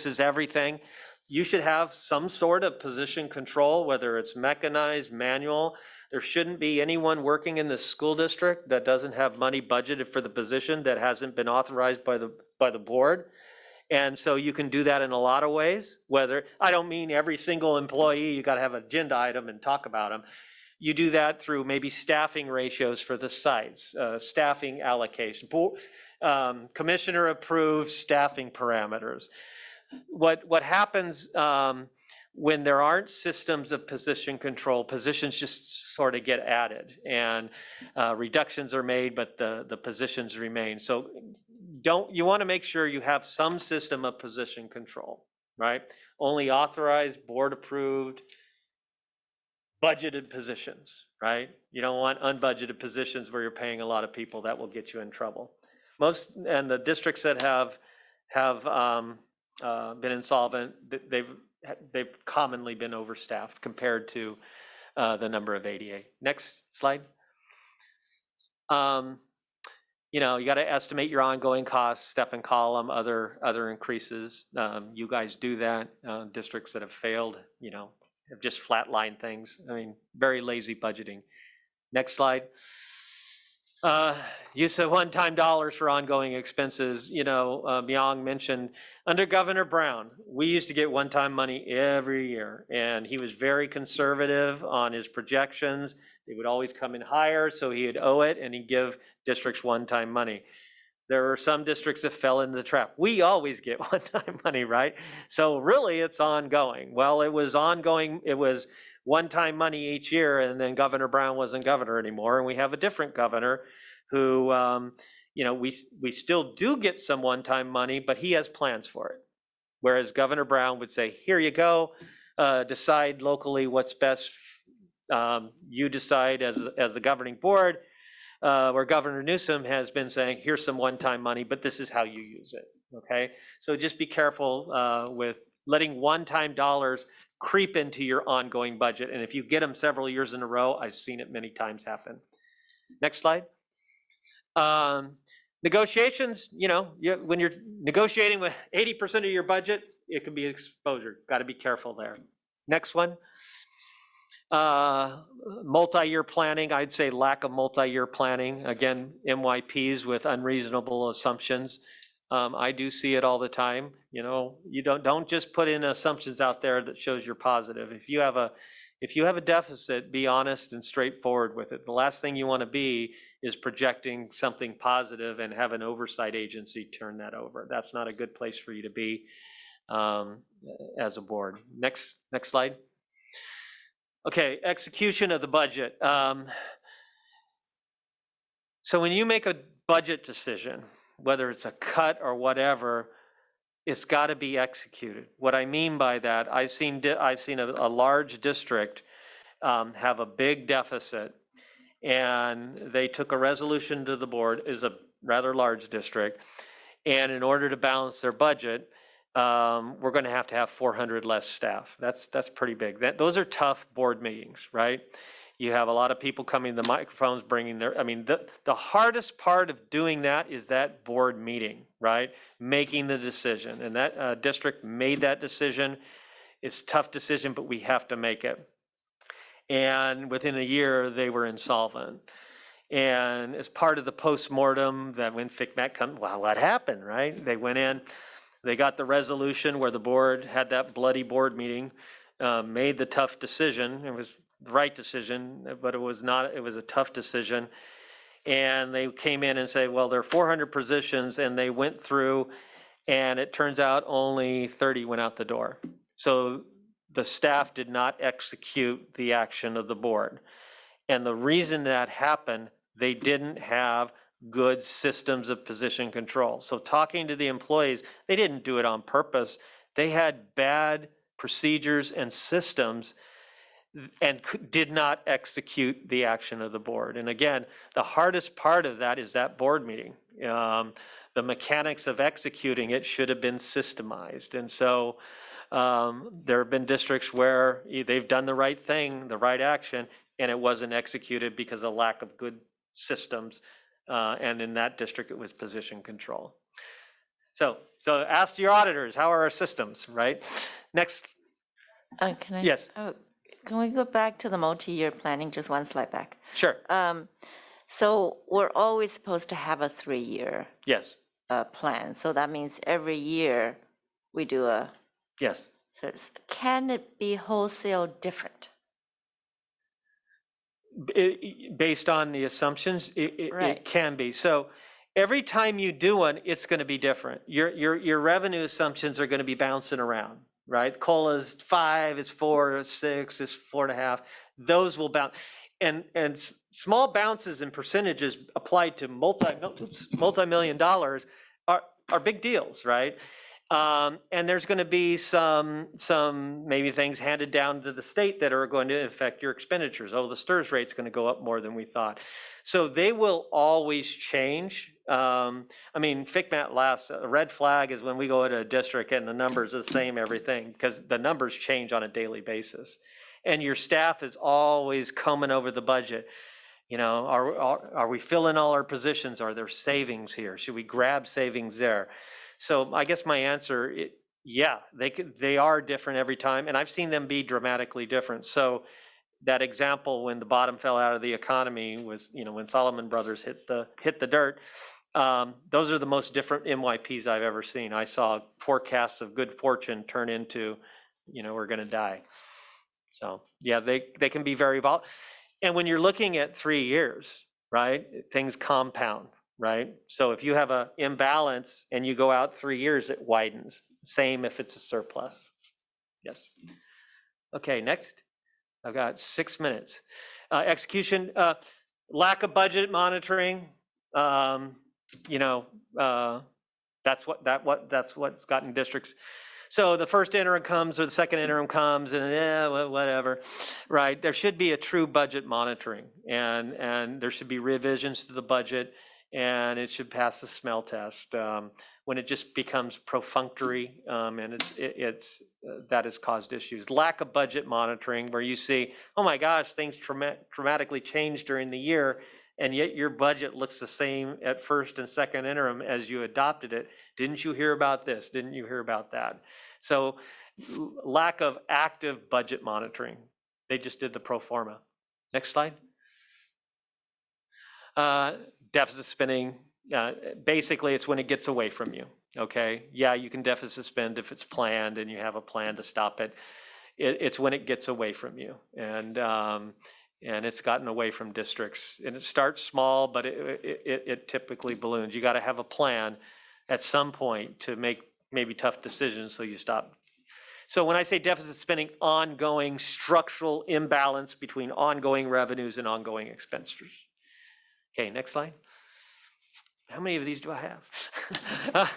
is everything. You should have some sort of position control, whether it's mechanized, manual. There shouldn't be anyone working in the school district that doesn't have money budgeted for the position that hasn't been authorized by the board. And so you can do that in a lot of ways. Whether, I don't mean every single employee, you got to have an agenda item and talk about them. You do that through maybe staffing ratios for the sites, staffing allocation, commissioner approved staffing parameters. What happens when there aren't systems of position control, positions just sort of get added and reductions are made, but the positions remain. So you want to make sure you have some system of position control, right? Only authorized, board approved, budgeted positions, right? You don't want unbudgeted positions where you're paying a lot of people. That will get you in trouble. And the districts that have been insolvent, they've commonly been overstaffed compared to the number of ADA. Next slide. You know, you got to estimate your ongoing costs, step and column, other increases. You guys do that. Districts that have failed, you know, have just flatlined things. I mean, very lazy budgeting. Next slide. Use of one-time dollars for ongoing expenses. You know, Myung mentioned under Governor Brown, we used to get one-time money every year, and he was very conservative on his projections. They would always come in higher, so he'd owe it, and he'd give districts one-time money. There are some districts that fell into the trap. We always get one-time money, right? So really, it's ongoing. Well, it was ongoing. It was one-time money each year, and then Governor Brown wasn't governor anymore, and we have a different governor who, you know, we still do get some one-time money, but he has plans for it. Whereas Governor Brown would say, here you go, decide locally what's best. You decide as the governing board, where Governor Newsom has been saying, here's some one-time money, but this is how you use it, okay? So just be careful with letting one-time dollars creep into your ongoing budget. And if you get them several years in a row, I've seen it many times happen. Next slide. Negotiations, you know, when you're negotiating with 80% of your budget, it can be exposure. Got to be careful there. Next one. Multi-year planning, I'd say lack of multi-year planning. Again, MYPs with unreasonable assumptions. I do see it all the time. You know, you don't just put in assumptions out there that shows you're positive. If you have a deficit, be honest and straightforward with it. The last thing you want to be is projecting something positive and have an oversight agency turn that over. That's not a good place for you to be as a board. Next slide. Okay, execution of the budget. So when you make a budget decision, whether it's a cut or whatever, it's got to be executed. What I mean by that, I've seen a large district have a big deficit, and they took a resolution to the board, is a rather large district, And in order to balance their budget, we're going to have 400 less staff. That's pretty big. Those are tough board meetings, right? You have a lot of people coming to the microphones, bringing their, I mean, the hardest part of doing that is that board meeting, right? Making the decision. And that district made that decision. It's a tough decision, but we have to make it. And within a year, they were insolvent. And as part of the postmortem, that when FICMAT comes, well, what happened, right? They went in, they got the resolution where the board had that bloody board meeting, made the tough decision. It was the right decision, but it was not, it was a tough decision. And they came in and said, well, there are 400 positions, and they went through, and it turns out only 30 went out the door. So the staff did not execute the action of the board. And the reason that happened, they didn't have good systems of position control. So talking to the employees, they didn't do it on purpose. They had bad procedures and systems and did not execute the action of the board. And again, the hardest part of that is that board meeting. The mechanics of executing it should have been systemized. And so there have been districts where they've done the right thing, the right action, and it wasn't executed because of lack of good systems. And in that district, it was position control. So ask your auditors, how are our systems, right? Next. Can I? Yes. Oh, can we go back to the multi-year planning, just one slide back? Sure. So we're always supposed to have a 3-year Yes. plan. So that means every year we do a. Yes. So can it be wholesale different? Based on the assumptions, it Right. can be. So every time you do one, it's going to be different. Your revenue assumptions are going to be bouncing around, right? COLA's 5, it's 4, it's 6, it's 4.5. Those will bounce. And small bounces in percentages applied to multi-million dollars are big deals, right? And there's going to be some maybe things handed down to the state that are going to affect your expenditures. Oh, the STRS rate's going to go up more than we thought. So they will always change. I mean, FICMAT laughs. A red flag is when we go to a district and the numbers are the same everything, because the numbers change on a daily basis. And your staff is always combing over the budget. You know, are we filling all our positions? Are there savings here? Should we grab savings there? So I guess my answer, yeah, they are different every time, and I've seen them be dramatically different. So that example when the bottom fell out of the economy was, you know, when Solomon Brothers hit the dirt. Those are the most different MYPs I've ever seen. I saw forecasts of good fortune turn into, you know, we're going to die. So yeah, they can be very volatile. And when you're looking at 3 years, right, things compound. Right? So if you have an imbalance and you go out 3 years, it widens. Same if it's a surplus. Yes. Okay, next. I've got 6 minutes. Execution, lack of budget monitoring. You know, that's what's gotten districts. So the first interim comes or the second interim comes and whatever, right? There should be a true budget monitoring, and there should be revisions to the budget. And it should pass the smell test. When it just becomes perfunctory, and it's that has caused issues. Lack of budget monitoring, where you see, oh my gosh, things dramatically changed during the year, and yet your budget looks the same at first and second interim as you adopted it. Didn't you hear about this? Didn't you hear about that? So lack of active budget monitoring. They just did the pro forma. Next slide. Deficit spending, basically it's when it gets away from you, okay? Yeah, you can deficit spend if it's planned and you have a plan to stop it. It's when it gets away from you. And it's gotten away from districts. And it starts small, but it typically balloons. You gotta have a plan at some point to make maybe tough decisions so you stop. So when I say deficit spending, ongoing structural imbalance between ongoing revenues and ongoing expenditures. Okay, next slide. How many of these do I have?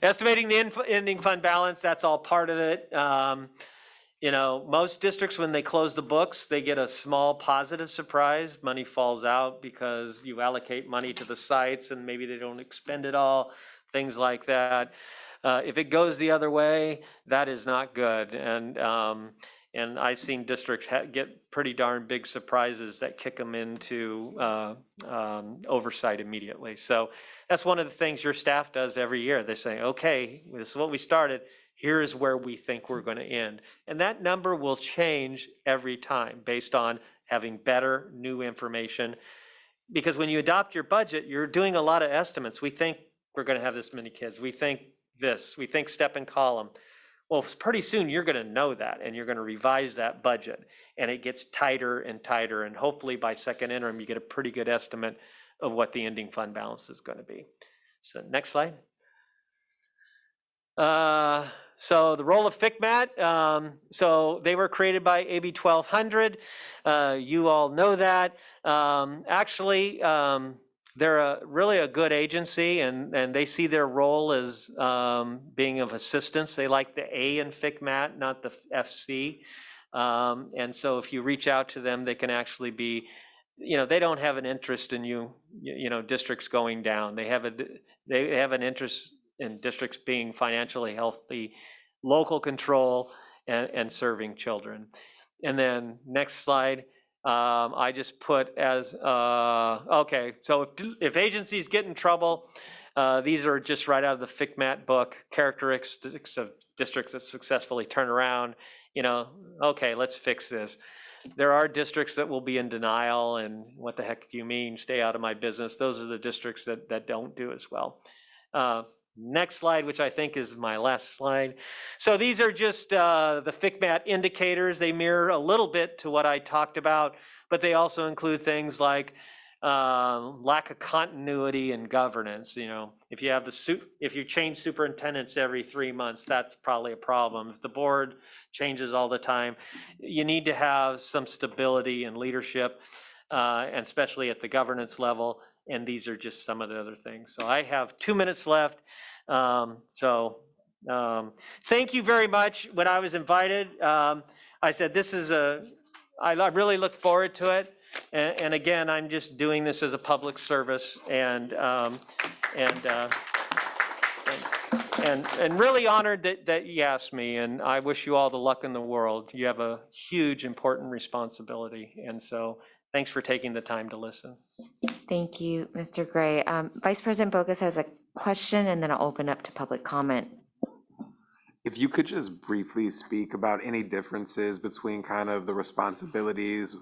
Estimating the ending fund balance, that's all part of it. You know, most districts, when they close the books, they get a small positive surprise. Money falls out because you allocate money to the sites and maybe they don't expend it all, things like that. If it goes the other way, that is not good. And I've seen districts get pretty darn big surprises that kick them into oversight immediately. So that's one of the things your staff does every year. They say, okay, this is what we started. Here is where we think we're going to end. And that number will change every time based on having better new information. Because when you adopt your budget, you're doing a lot of estimates. We think we're going to have this many kids. We think this. We think step and column. Well, pretty soon you're going to know that and you're going to revise that budget. And it gets tighter and tighter. And hopefully by second interim, you get a pretty good estimate of what the ending fund balance is going to be. So next slide. So the role of FCMAT, so they were created by AB 1200. You all know that. Actually, they're really a good agency, and they see their role as being of assistance. They like the A in FCMAT, not the FC. And so if you reach out to them, they can actually be, you know, they don't have an interest in you know, districts going down. They have an interest in districts being financially healthy, local control, and serving children. And then next slide, I just put as, okay, so if agencies get in trouble, these are just right out of the FCMAT book, characteristics of districts that successfully turn around, you know, okay, let's fix this. There are districts that will be in denial and what the heck do you mean, stay out of my business. Those are the districts that don't do as well. Next slide, which I think is my last slide. So these are just the FCMAT indicators. They mirror a little bit to what I talked about, but they also include things like lack of continuity and governance. You know, if you have if you change superintendents every 3 months, that's probably a problem. If the board changes all the time, you need to have some stability and leadership, and especially at the governance level. And these are just some of the other things. So I have 2 minutes left. Thank you very much. When I was invited, I said, this is I really look forward to it. And again, I'm just doing this as a public service and really honored that you asked me. And I wish you all the luck in the world. You have a huge, important responsibility. And so thanks for taking the time to listen. Thank you, Mr. Gray. Vice President Bogus has a question, and then I'll open up to public comment. If you could just briefly speak about any differences between kind of the responsibilities,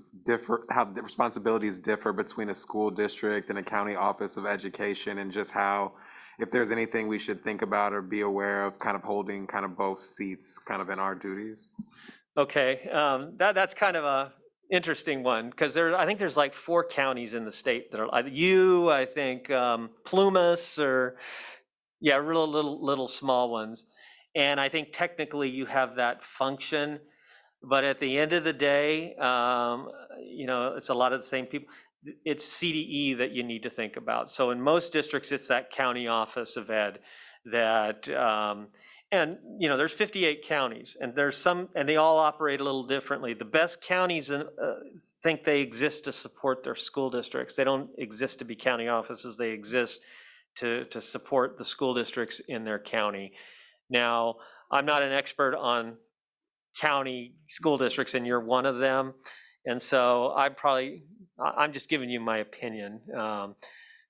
how the responsibilities differ between a school district and a county office of education, and just how, if there's anything we should think about or be aware of kind of holding kind of both seats kind of in our duties. Okay, that's kind of a interesting one, because I think there's like 4 counties in the state that are, I think, Plumas, or, yeah, little small ones. And I think technically you have that function, but at the end of the day, you know, it's a lot of the same people. It's CDE that you need to think about. So in most districts, it's that county office of ed that, and you know, there's 58 counties, and there's some, and they all operate a little differently. The best counties think they exist to support their school districts. They don't exist to be county offices. They exist to support the school districts in their county. Now, I'm not an expert on county school districts, and you're one of them. And so I'm just giving you my opinion.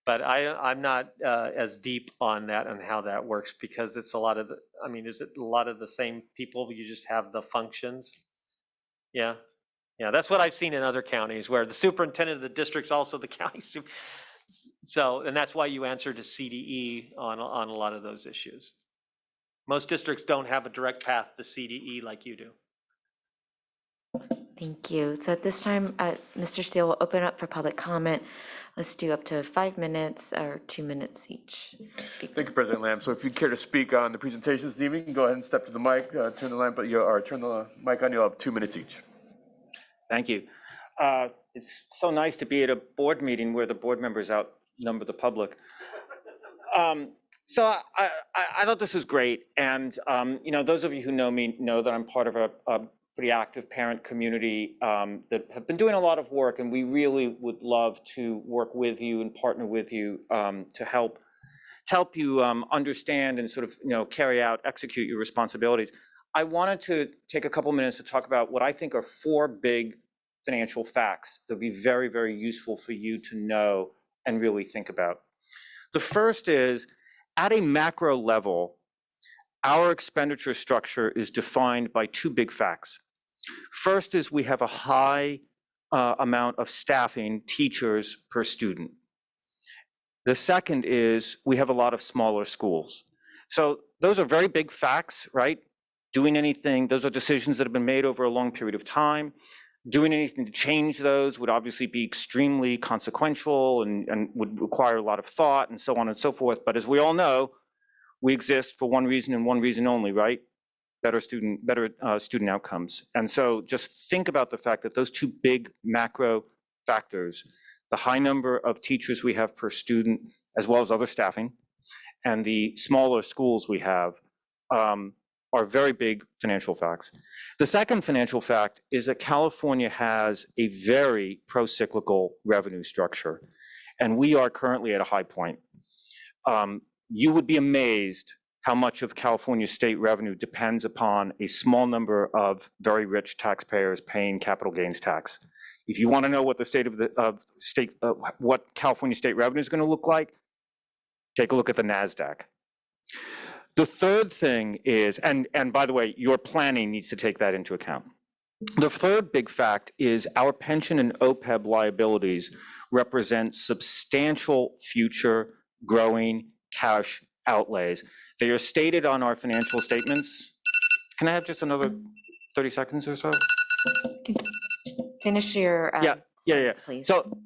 But I'm not as deep on that and how that works, because it's a lot of is it a lot of the same people? You just have the functions? Yeah. Yeah, that's what I've seen in other counties, where the superintendent of the district's also the county super. So, and that's why you answer to CDE on a lot of those issues. Most districts don't have a direct path to CDE like you do. Thank you. So at this time, Mr. Steele will open up for public comment. Let's do up to 5 minutes or 2 minutes each. Thank you, President Lamb. So if you care to speak on the presentation this evening, go ahead and step to the mic, turn the mic on. You'll have 2 minutes each. Thank you. It's so nice to be at a board meeting where the board members outnumber the public. So I thought this was great. And, you know, those of you who know me know that I'm part of a pretty active parent community that have been doing a lot of work, and we really would love to work with you and partner with you to help you understand and sort of, carry out, execute your responsibilities. I wanted to take a couple minutes to talk about what I think are 4 big financial facts that would be very, very useful for you to know and really think about. The first is, at a macro level, our expenditure structure is defined by 2 big facts. First is we have a high amount of staffing, teachers per student. The second is we have a lot of smaller schools. So those are very big facts, right? Doing anything, those are decisions that have been made over a long period of time. Doing anything to change those would obviously be extremely consequential and would require a lot of thought and so on and so forth. But as we all know, we exist for one reason and one reason only, right? Better student outcomes. And so just think about the fact that those 2 big macro factors, the high number of teachers we have per student, as well as other staffing, and the smaller schools we have, are very big financial facts. The second financial fact is that California has a very pro-cyclical revenue structure, and we are currently at a high point. You would be amazed how much of California state revenue depends upon a small number of very rich taxpayers paying capital gains tax. If you want to know what the state of what California state revenue is going to look like, take a look at the NASDAQ. The third thing is, and by the way, your planning needs to take that into account. The third big fact is our pension and OPEB liabilities represent substantial future growing cash outlays. They are stated on our financial statements. Can I have just another 30 seconds or so? Finish your sentence, please. So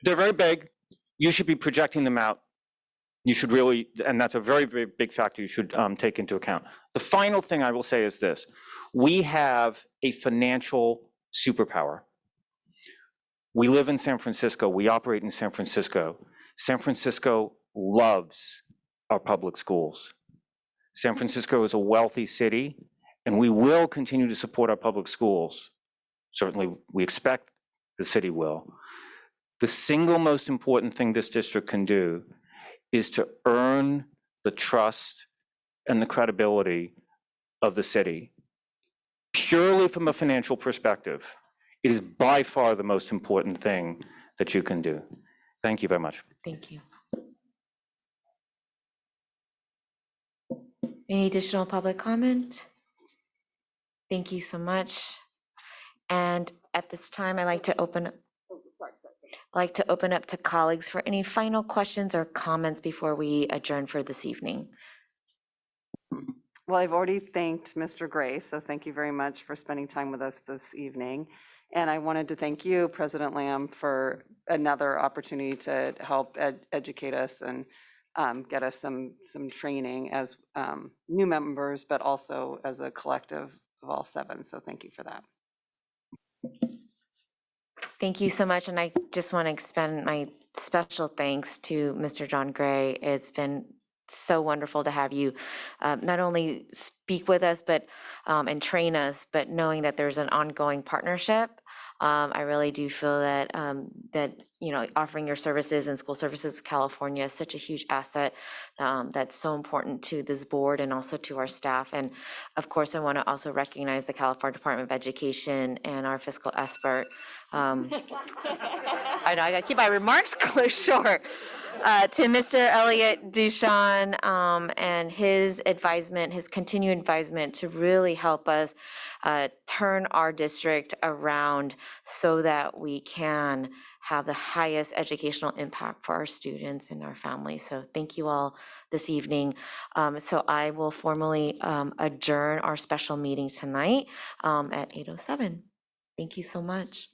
they're very big. You should be projecting them out. You should really, and that's a very, very big factor you should take into account. The final thing I will say is this. We have a financial superpower. We live in San Francisco. We operate in San Francisco. San Francisco loves our public schools. San Francisco is a wealthy city, and we will continue to support our public schools. Certainly, we expect the city will. The single most important thing this district can do is to earn the trust and the credibility of the city. Purely from a financial perspective, it is by far the most important thing that you can do. Thank you very much. Thank you. Any additional public comment? Thank you so much. And at this time, I'd like to open up to colleagues for any final questions or comments before we adjourn for this evening. Well, I've already thanked Mr. Gray, so thank you very much for spending time with us this evening. And I wanted to thank you, President Lamb, for another opportunity to help educate us and get us some training as new members, but also as a collective of all 7. So thank you for that. Thank you so much. And I just want to extend my special thanks to Mr. John Gray. It's been so wonderful to have you not only speak with us, but and train us, but knowing that there's an ongoing partnership. I really do feel that offering your services and School Services of California is such a huge asset that's so important to this board and also to our staff. And of course, I want to also recognize the California Department of Education and our fiscal expert. I know I got to keep my remarks short. To Mr. Elliot Duchan and his advisement, his continued advisement to really help us turn our district around so that we can have the highest educational impact for our students and our families. So thank you all this evening. So I will formally adjourn our special meeting tonight at 8:07. Thank you so much.